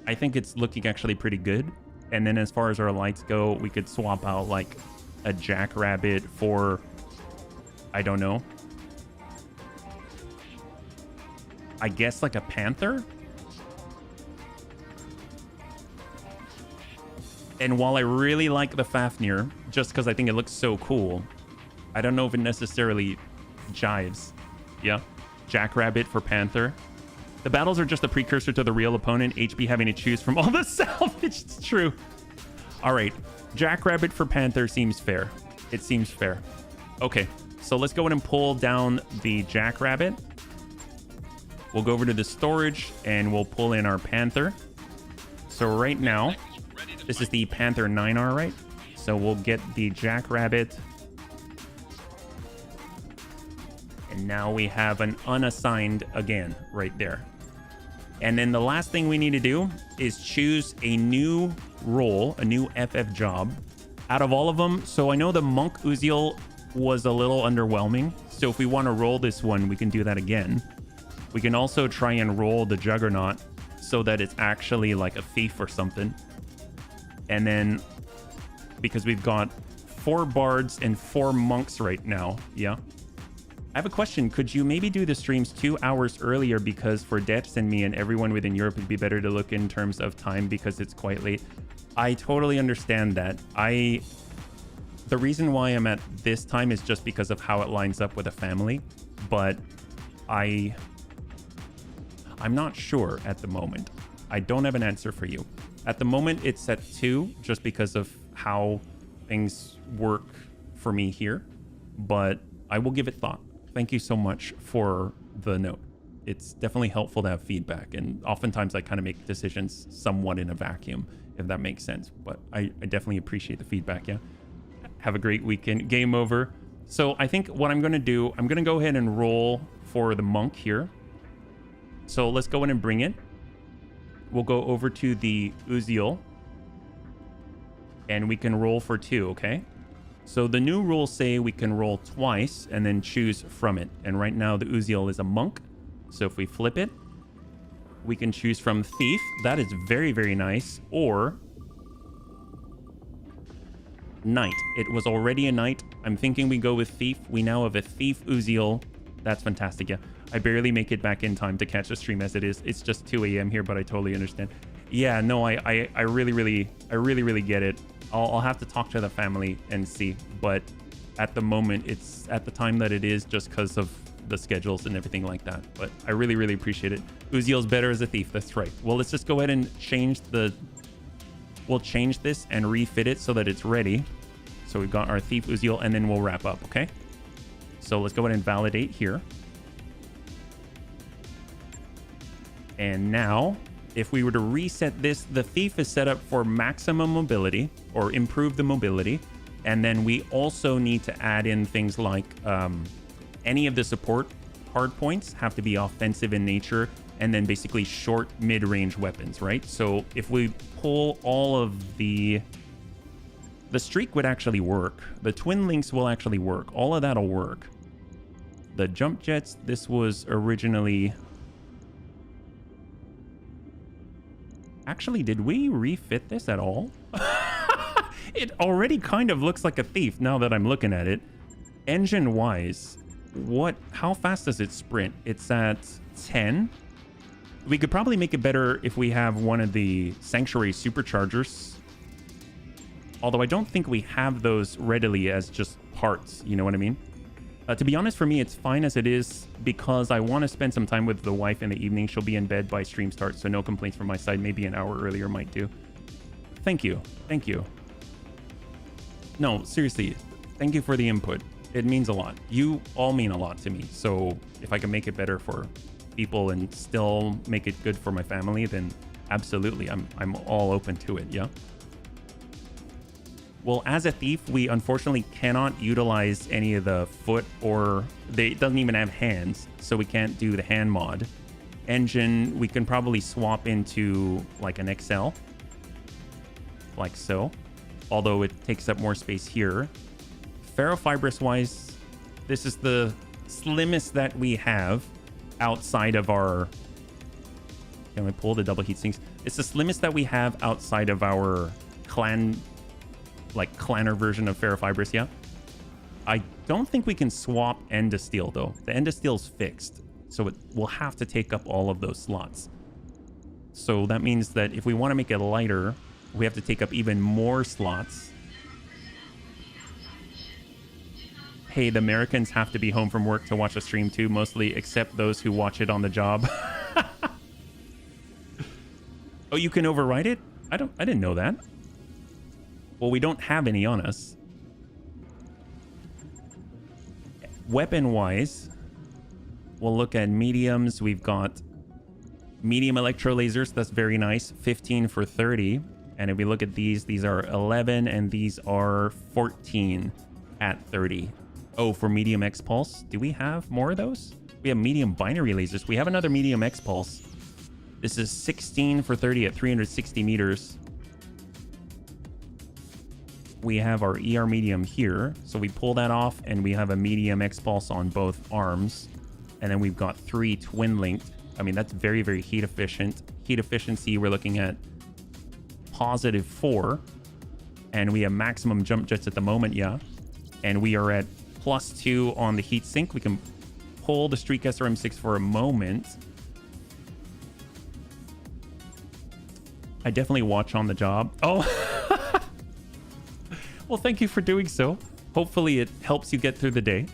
I think it's looking actually pretty good. And then as far as our lights go, we could swap out like a Jackrabbit for, I don't know, I guess like a Panther? And while I really like the Fafnir, just because I think it looks so cool, I don't know if it necessarily jives. Yeah, Jackrabbit for Panther. The battles are just a precursor to the real opponent, HB having to choose from all the salvage. It's true. All right, Jackrabbit for Panther seems fair. It seems fair. Okay, so let's go ahead and pull down the Jackrabbit. We'll go over to the storage and we'll pull in our Panther. So right now, this is the Panther 9R, right? So we'll get the Jackrabbit. And now we have an unassigned again right there. And then the last thing we need to do is choose a new role, a new FF job out of all of them. So I know the Monk Uziel was a little underwhelming. So if we want to roll this one, we can do that again. We can also try and roll the Juggernaut so that it's actually like a thief or something. And then because we've got 4 bards and 4 monks right now. Yeah. I have a question. Could you maybe do the streams 2 hours earlier? Because for Debs and me and everyone within Europe, it'd be better to look in terms of time because it's quite late. I totally understand that. The reason why I'm at this time is just because of how it lines up with a family. But I'm not sure at the moment. I don't have an answer for you. At the moment, it's at 2 just because of how things work for me here. But I will give it thought. Thank you so much for the note. It's definitely helpful to have feedback. And oftentimes I kind of make decisions somewhat in a vacuum, if that makes sense. But I definitely appreciate the feedback, yeah? Have a great weekend. Game over. So I think what I'm going to do, I'm going to go ahead and roll for the monk here. So let's go in and bring it. We'll go over to the Uziel. and we can roll for 2, okay? So the new rules say we can roll twice and then choose from it. And right now the Uziel is a monk. So if we flip it, we can choose from thief. That is very, very nice. Or knight. It was already a knight. I'm thinking we go with thief. We now have a thief Uziel. That's fantastic. Yeah, I barely make it back in time to catch the stream as it is. It's just 2 a.m. here, but I totally understand. Yeah, no, I really get it. I'll have to talk to the family and see, but at the moment, it's at the time that it is just because of the schedules and everything like that. But I really appreciate it. Uziel's better as a thief. That's right. Well, let's just go ahead and change the... We'll change this and refit it so that it's ready. So we've got our thief Uziel, and then we'll wrap up, okay? So let's go ahead and validate here. And now, if we were to reset this, the thief is set up for maximum mobility or improve the mobility. And then we also need to add in things like any of the support hard points have to be offensive in nature, and then basically short mid-range weapons, right? So if we pull all of the streak would actually work. The twin links will actually work. All of that'll work. The jump jets, this was originally... Actually, did we refit this at all? It already kind of looks like a thief now that I'm looking at it. Engine-wise, how fast does it sprint? It's at 10. We could probably make it better if we have one of the Sanctuary superchargers. Although I don't think we have those readily as just parts, you know what I mean? To be honest, for me, it's fine as it is because I want to spend some time with the wife in the evening. She'll be in bed by stream start, so no complaints from my side. Maybe an hour earlier might do. Thank you. Thank you. No, seriously, thank you for the input. It means a lot. You all mean a lot to me. So if I can make it better for people and still make it good for my family, then absolutely, I'm all open to it, yeah? Well, as a thief, we unfortunately cannot utilize any of the foot or it doesn't even have hands, so we can't do the hand mod. Engine, we can probably swap into like an XL, like so, although it takes up more space here. Ferrofibrous wise, this is the slimmest that we have outside of our... Can we pull the double heat sinks? It's the slimmest that we have outside of our clanner version of ferrofibrous, yeah. I don't think we can swap end of steel though. The end of steel's fixed, so it will have to take up all of those slots. So that means that if we want to make it lighter, we have to take up even more slots. Hey, the Americans have to be home from work to watch a stream too, mostly, except those who watch it on the job. Oh, you can override it? I didn't know that. Well, we don't have any on us. Weapon-wise, we'll look at mediums. We've got medium electro lasers. That's very nice. 15 for 30. And if we look at these are 11 and these are 14 at 30. Oh, for medium X-Pulse. Do we have more of those? We have medium binary lasers. We have another medium X-Pulse. This is 16 for 30 at 360 meters. We have our ER medium here. So we pull that off and we have a medium X-Pulse on both arms. And then we've got 3 twin linked. I mean, that's very, very heat efficient. Heat efficiency, we're looking at +4. And we have maximum jump jets at the moment, yeah. And we are at +2 on the heat sink. We can pull the Streak SRM6 for a moment. I definitely watch on the job. Oh, well, thank you for doing so. Hopefully it helps you get through the day.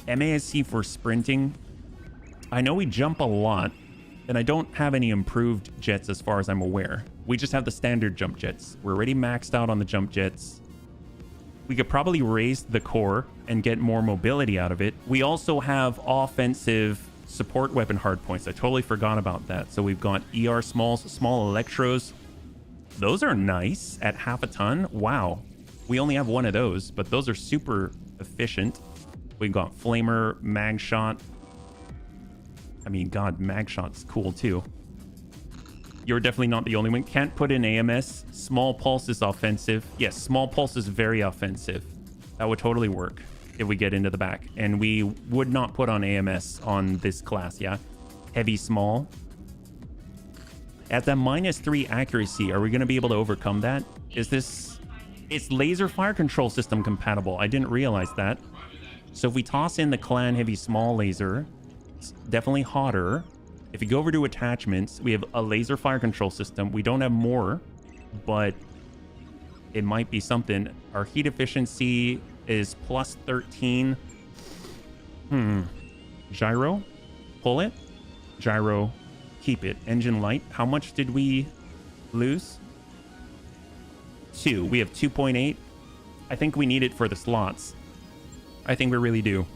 MASC for sprinting. I know we jump a lot, and I don't have any improved jets as far as I'm aware. We just have the standard jump jets. We're already maxed out on the jump jets. We could probably raise the core and get more mobility out of it. We also have offensive support weapon hard points. I totally forgot about that. So we've got ER smalls, small electros. Those are nice at half a ton. Wow. We only have one of those, but those are super efficient. We've got flamer, mag shot. I mean, God, mag shot's cool too. You're definitely not the only one. Can't put in AMS. Small pulse is offensive. Yes, small pulse is very offensive. That would totally work if we get into the back. And we would not put on AMS on this class, yeah? Heavy small. At that -3 accuracy, are we going to be able to overcome that? Is this... It's laser fire control system compatible. I didn't realize that. So if we toss in the clan heavy small laser, it's definitely hotter. If you go over to attachments, we have a laser fire control system. We don't have more, but it might be something. Our heat efficiency is +13. Gyro, pull it. Gyro, keep it. Engine light. How much did we lose? 2. We have 2.8. I think we need it for the slots. I think we really do.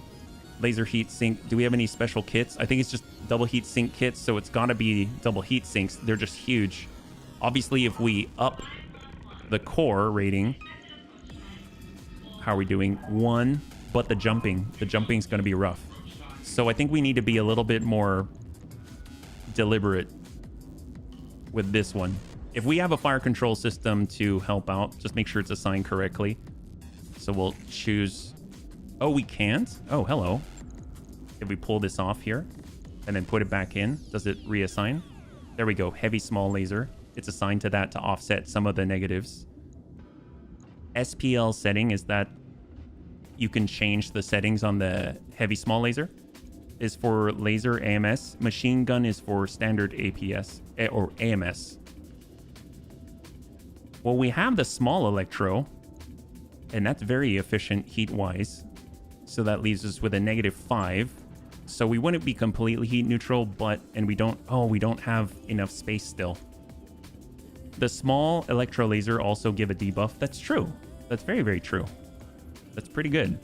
Laser heat sink. Do we have any special kits? I think it's just double heat sink kits, so it's got to be double heat sinks. They're just huge. Obviously, if we up the core rating, how are we doing? 1, but the jumping's going to be rough. So I think we need to be a little bit more deliberate with this one. If we have a fire control system to help out, just make sure it's assigned correctly. So we'll choose... Oh, we can't? Oh, hello. If we pull this off here and then put it back in, does it reassign? There we go. Heavy small laser. It's assigned to that to offset some of the negatives. SPL setting is that you can change the settings on the heavy small laser. Is for laser AMS. Machine gun is for standard APS or AMS. Well, we have the small electro, and that's very efficient heat-wise. So that leaves us with a -5. So we wouldn't be completely heat neutral, but, and we don't, oh, we don't have enough space still. The small electro laser also give a debuff. That's true. That's very, very true. That's pretty good.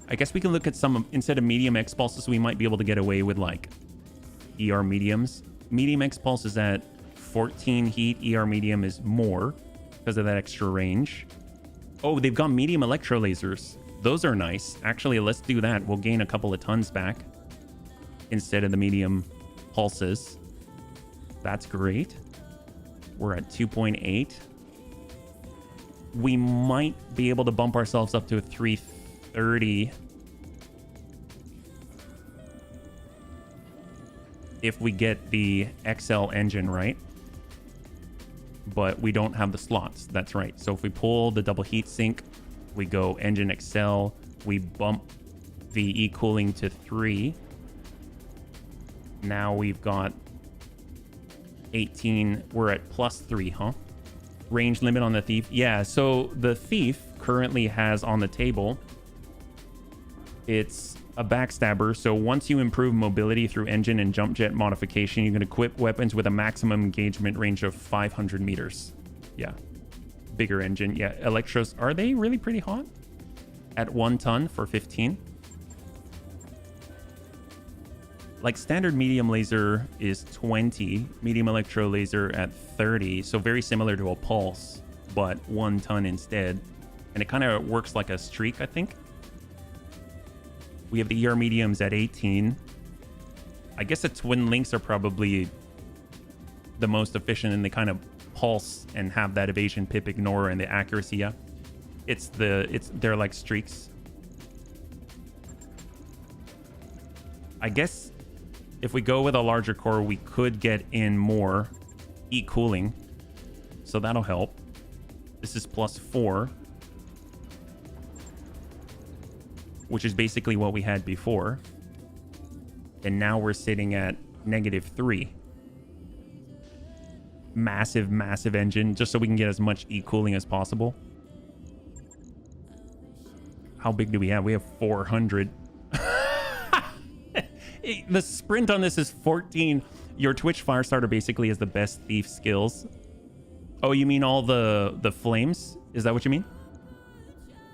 I guess we can look at some, instead of medium X pulses, we might be able to get away with like ER mediums. Medium X pulse is at 14 heat, ER medium is more because of that extra range. Oh, they've got medium electro lasers. Those are nice. Actually, let's do that. We'll gain a couple of tons back instead of the medium pulses. That's great. We're at 2.8. We might be able to bump ourselves up to a 330 if we get the XL engine right. But we don't have the slots. That's right. So if we pull the double heat sink, we go engine XL, we bump the e-cooling to 3. Now we've got 18. We're at +3, huh? Range limit on the Thief. Yeah, so the Thief currently has on the table, it's a backstabber. So once you improve mobility through engine and jump jet modification, you can equip weapons with a maximum engagement range of 500 meters. Yeah. Bigger engine. Yeah, Electros, are they really pretty hot? At 1 ton for 15. Like standard medium laser is 20, medium electro laser at 30. So very similar to a pulse, but 1 ton instead. And it kind of works like a streak, I think. We have the ER mediums at 18. I guess the twin links are probably the most efficient, and they kind of pulse and have that evasion pip ignore and the accuracy. Yeah, they're like streaks. I guess if we go with a larger core, we could get in more e-cooling, so that'll help. This is +4, which is basically what we had before, and now we're sitting at -3. Massive engine, just so we can get as much e-cooling as possible. How big do we have? We have 400. The sprint on this is 14. Your Twitch Firestarter basically has the best thief skills. Oh, you mean all the flames? Is that what you mean?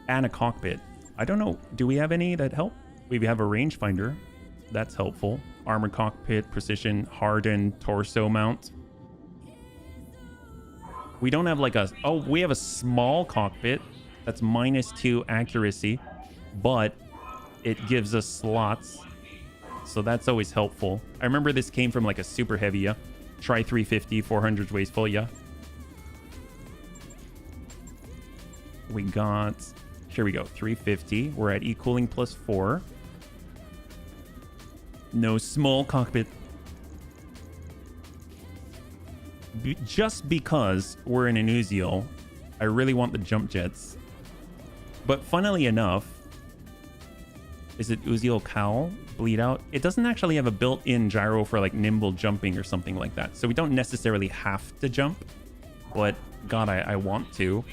And a cockpit. I don't know. Do we have any that help? We have a rangefinder. That's helpful. Armored cockpit, precision, hardened torso mount. We don't have like a... Oh, we have a small cockpit. That's -2 accuracy. But it gives us slots. So that's always helpful. I remember this came from like a super heavy, yeah? Try 350, 400's wasteful, yeah. We got, here we go, 350. We're at E-cooling +4. No small cockpit. Just because we're in an Uziel, I really want the jump jets. But funnily enough, is it Uziel Cowl? Bleed out? It doesn't actually have a built-in gyro for like nimble jumping or something like that. So we don't necessarily have to jump, but God, I want to.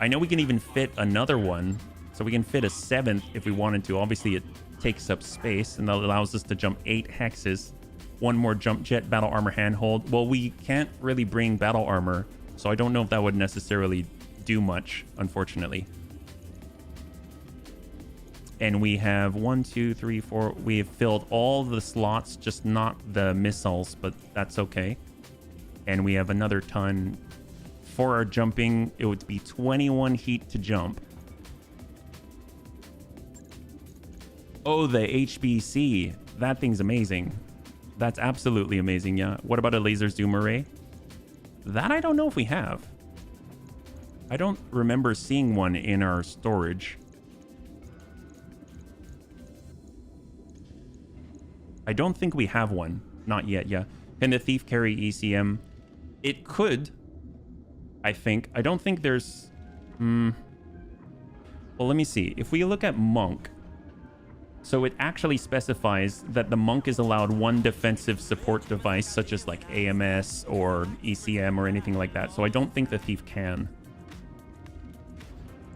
I know we can even fit another one. So we can fit a 7th if we wanted to. Obviously it takes up space and that allows us to jump 8 hexes. One more jump jet, battle armor handhold. Well, we can't really bring battle armor, so I don't know if that would necessarily do much, unfortunately. And we have 1, 2, 3, 4. We have filled all the slots, just not the missiles, but that's okay. And we have another ton. For our jumping, it would be 21 heat to jump. Oh, the HBC. That thing's amazing. That's absolutely amazing, yeah. What about a laser zoom array? That I don't know if we have. I don't remember seeing one in our storage. I don't think we have one. Not yet, yeah. Can the Thief carry ECM? It could, I think. I don't think there's... Well, let me see. If we look at Monk, so it actually specifies that the Monk is allowed one defensive support device, such as like AMS or ECM or anything like that. So I don't think the Thief can.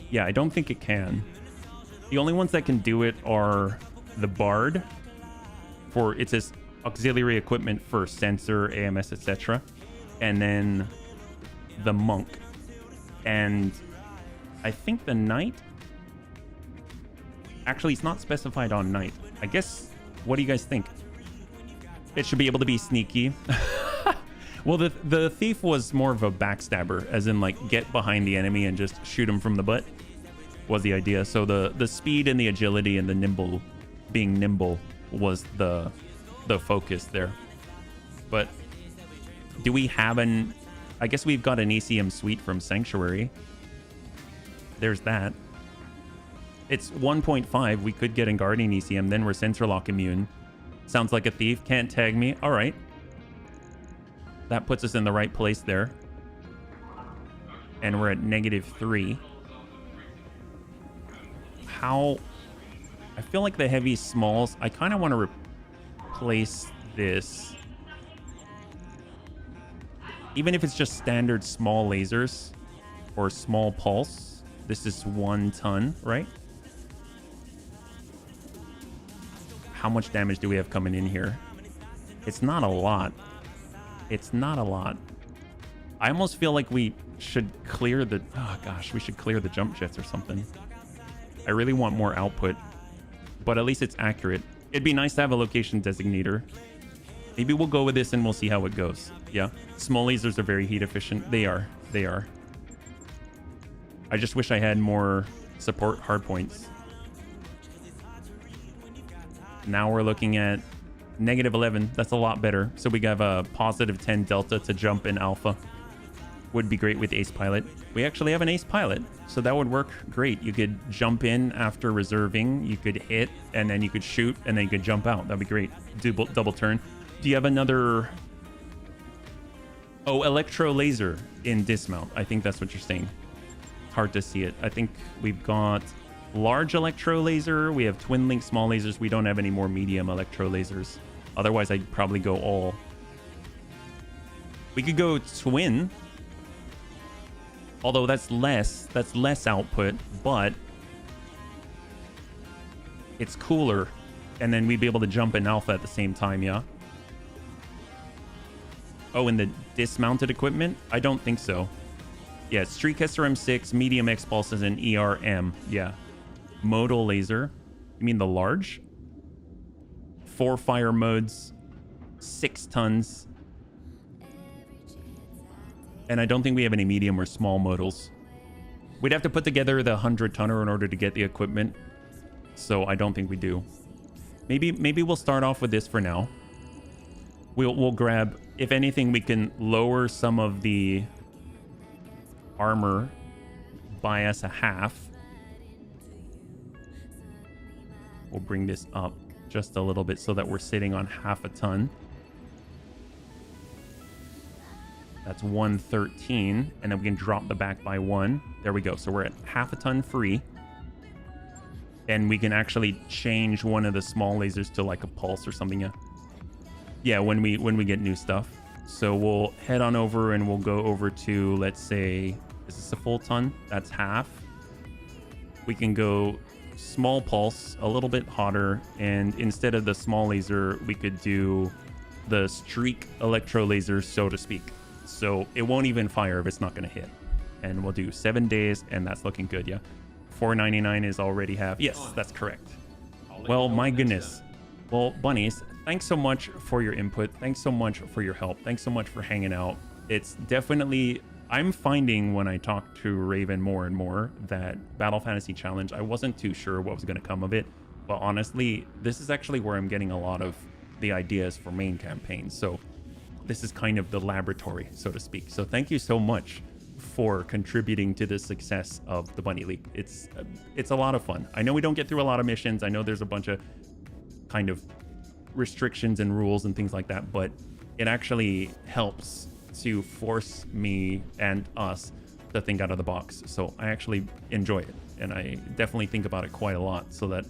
Yeah, I don't think it can. The only ones that can do it are the Bard. For it says auxiliary equipment for sensor, AMS, etc. And then the Monk. And I think the Knight... Actually, it's not specified on Knight. I guess, what do you guys think? It should be able to be sneaky. Well, the Thief was more of a backstabber, as in like get behind the enemy and just shoot him from the butt was the idea. So the speed and the agility and the nimble, being nimble was the focus there. But do we have an... I guess we've got an ECM suite from Sanctuary. There's that. It's 1.5. We could get a Guardian ECM. Then we're sensor lock immune. Sounds like a Thief. Can't tag me. All right. That puts us in the right place there. And we're at -3. How... I feel like the heavy smalls... I kind of want to replace this. Even if it's just standard small lasers or small pulse. This is 1 ton, right? How much damage do we have coming in here? It's not a lot. It's not a lot. I almost feel like we should clear the... Oh gosh, we should clear the jump jets or something. I really want more output. But at least it's accurate. It'd be nice to have a location designator. Maybe we'll go with this and we'll see how it goes. Yeah. Small lasers are very heat efficient. They are. They are. I just wish I had more support hardpoints. Now we're looking at -11. That's a lot better. So we have a +10 delta to jump in alpha. Would be great with Ace Pilot. We actually have an Ace Pilot, so that would work great. You could jump in after reserving, you could hit, and then you could shoot, and then you could jump out. That'd be great. Double turn. Do you have another... Oh, electro laser in dismount. I think that's what you're saying. Hard to see it. I think we've got large electro laser. We have twin link small lasers. We don't have any more medium electro lasers. Otherwise, I'd probably go all. We could go twin. Although that's less output, but it's cooler. And then we'd be able to jump in alpha at the same time, yeah? Oh, and the dismounted equipment? I don't think so. Yeah, Streetcaster M6, medium X pulses, and ERM. Yeah. Modal laser. You mean the large? 4 fire modes. 6 tons. And I don't think we have any medium or small modals. We'd have to put together the 100-tonner in order to get the equipment. So I don't think we do. Maybe we'll start off with this for now. We'll grab if anything, we can lower some of the armor by us a half. We'll bring this up just a little bit so that we're sitting on half a ton. That's 113, and then we can drop the back by 1. There we go. So we're at half a ton free. And we can actually change one of the small lasers to like a pulse or something. Yeah, when we get new stuff. So we'll head on over and we'll go over to, let's say, is this a full ton? That's half. We can go small pulse, a little bit hotter, and instead of the small laser, we could do the streak electro laser, so to speak. So it won't even fire if it's not going to hit. And we'll do 7 days, and that's looking good, yeah. 499 is already half. Yes, that's correct. Well, my goodness. Well, bunnies, thanks so much for your input. Thanks so much for your help. Thanks so much for hanging out. It's definitely, I'm finding when I talk to Raven more and more that Battle Fantasy Challenge, I wasn't too sure what was going to come of it. But honestly, this is actually where I'm getting a lot of the ideas for main campaigns. So this is kind of the laboratory, so to speak. So thank you so much for contributing to the success of the Bunny League. It's a lot of fun. I know we don't get through a lot of missions. I know there's a bunch of kind of restrictions and rules and things like that, but it actually helps to force me and us to think out of the box. So I actually enjoy it, and I definitely think about it quite a lot so that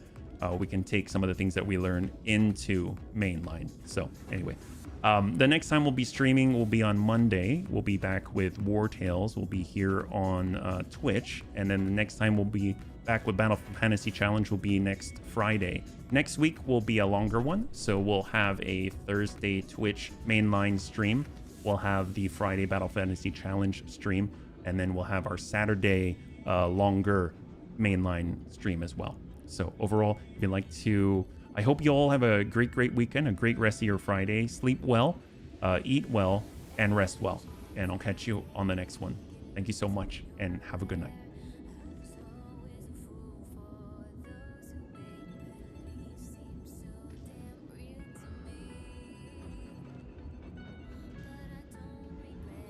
we can take some of the things that we learn into mainline. So anyway, the next time we'll be streaming will be on Monday. We'll be back with War Tales. We'll be here on Twitch. And then the next time we'll be back with Battle Fantasy Challenge will be next Friday. Next week will be a longer one. So we'll have a Thursday Twitch mainline stream. We'll have the Friday Battle Fantasy Challenge stream. And then we'll have our Saturday longer mainline stream as well. So overall, if you'd like to... I hope you all have a great weekend, a great rest of your Friday. Sleep well, eat well, and rest well. And I'll catch you on the next one. Thank you so much, and have a good night.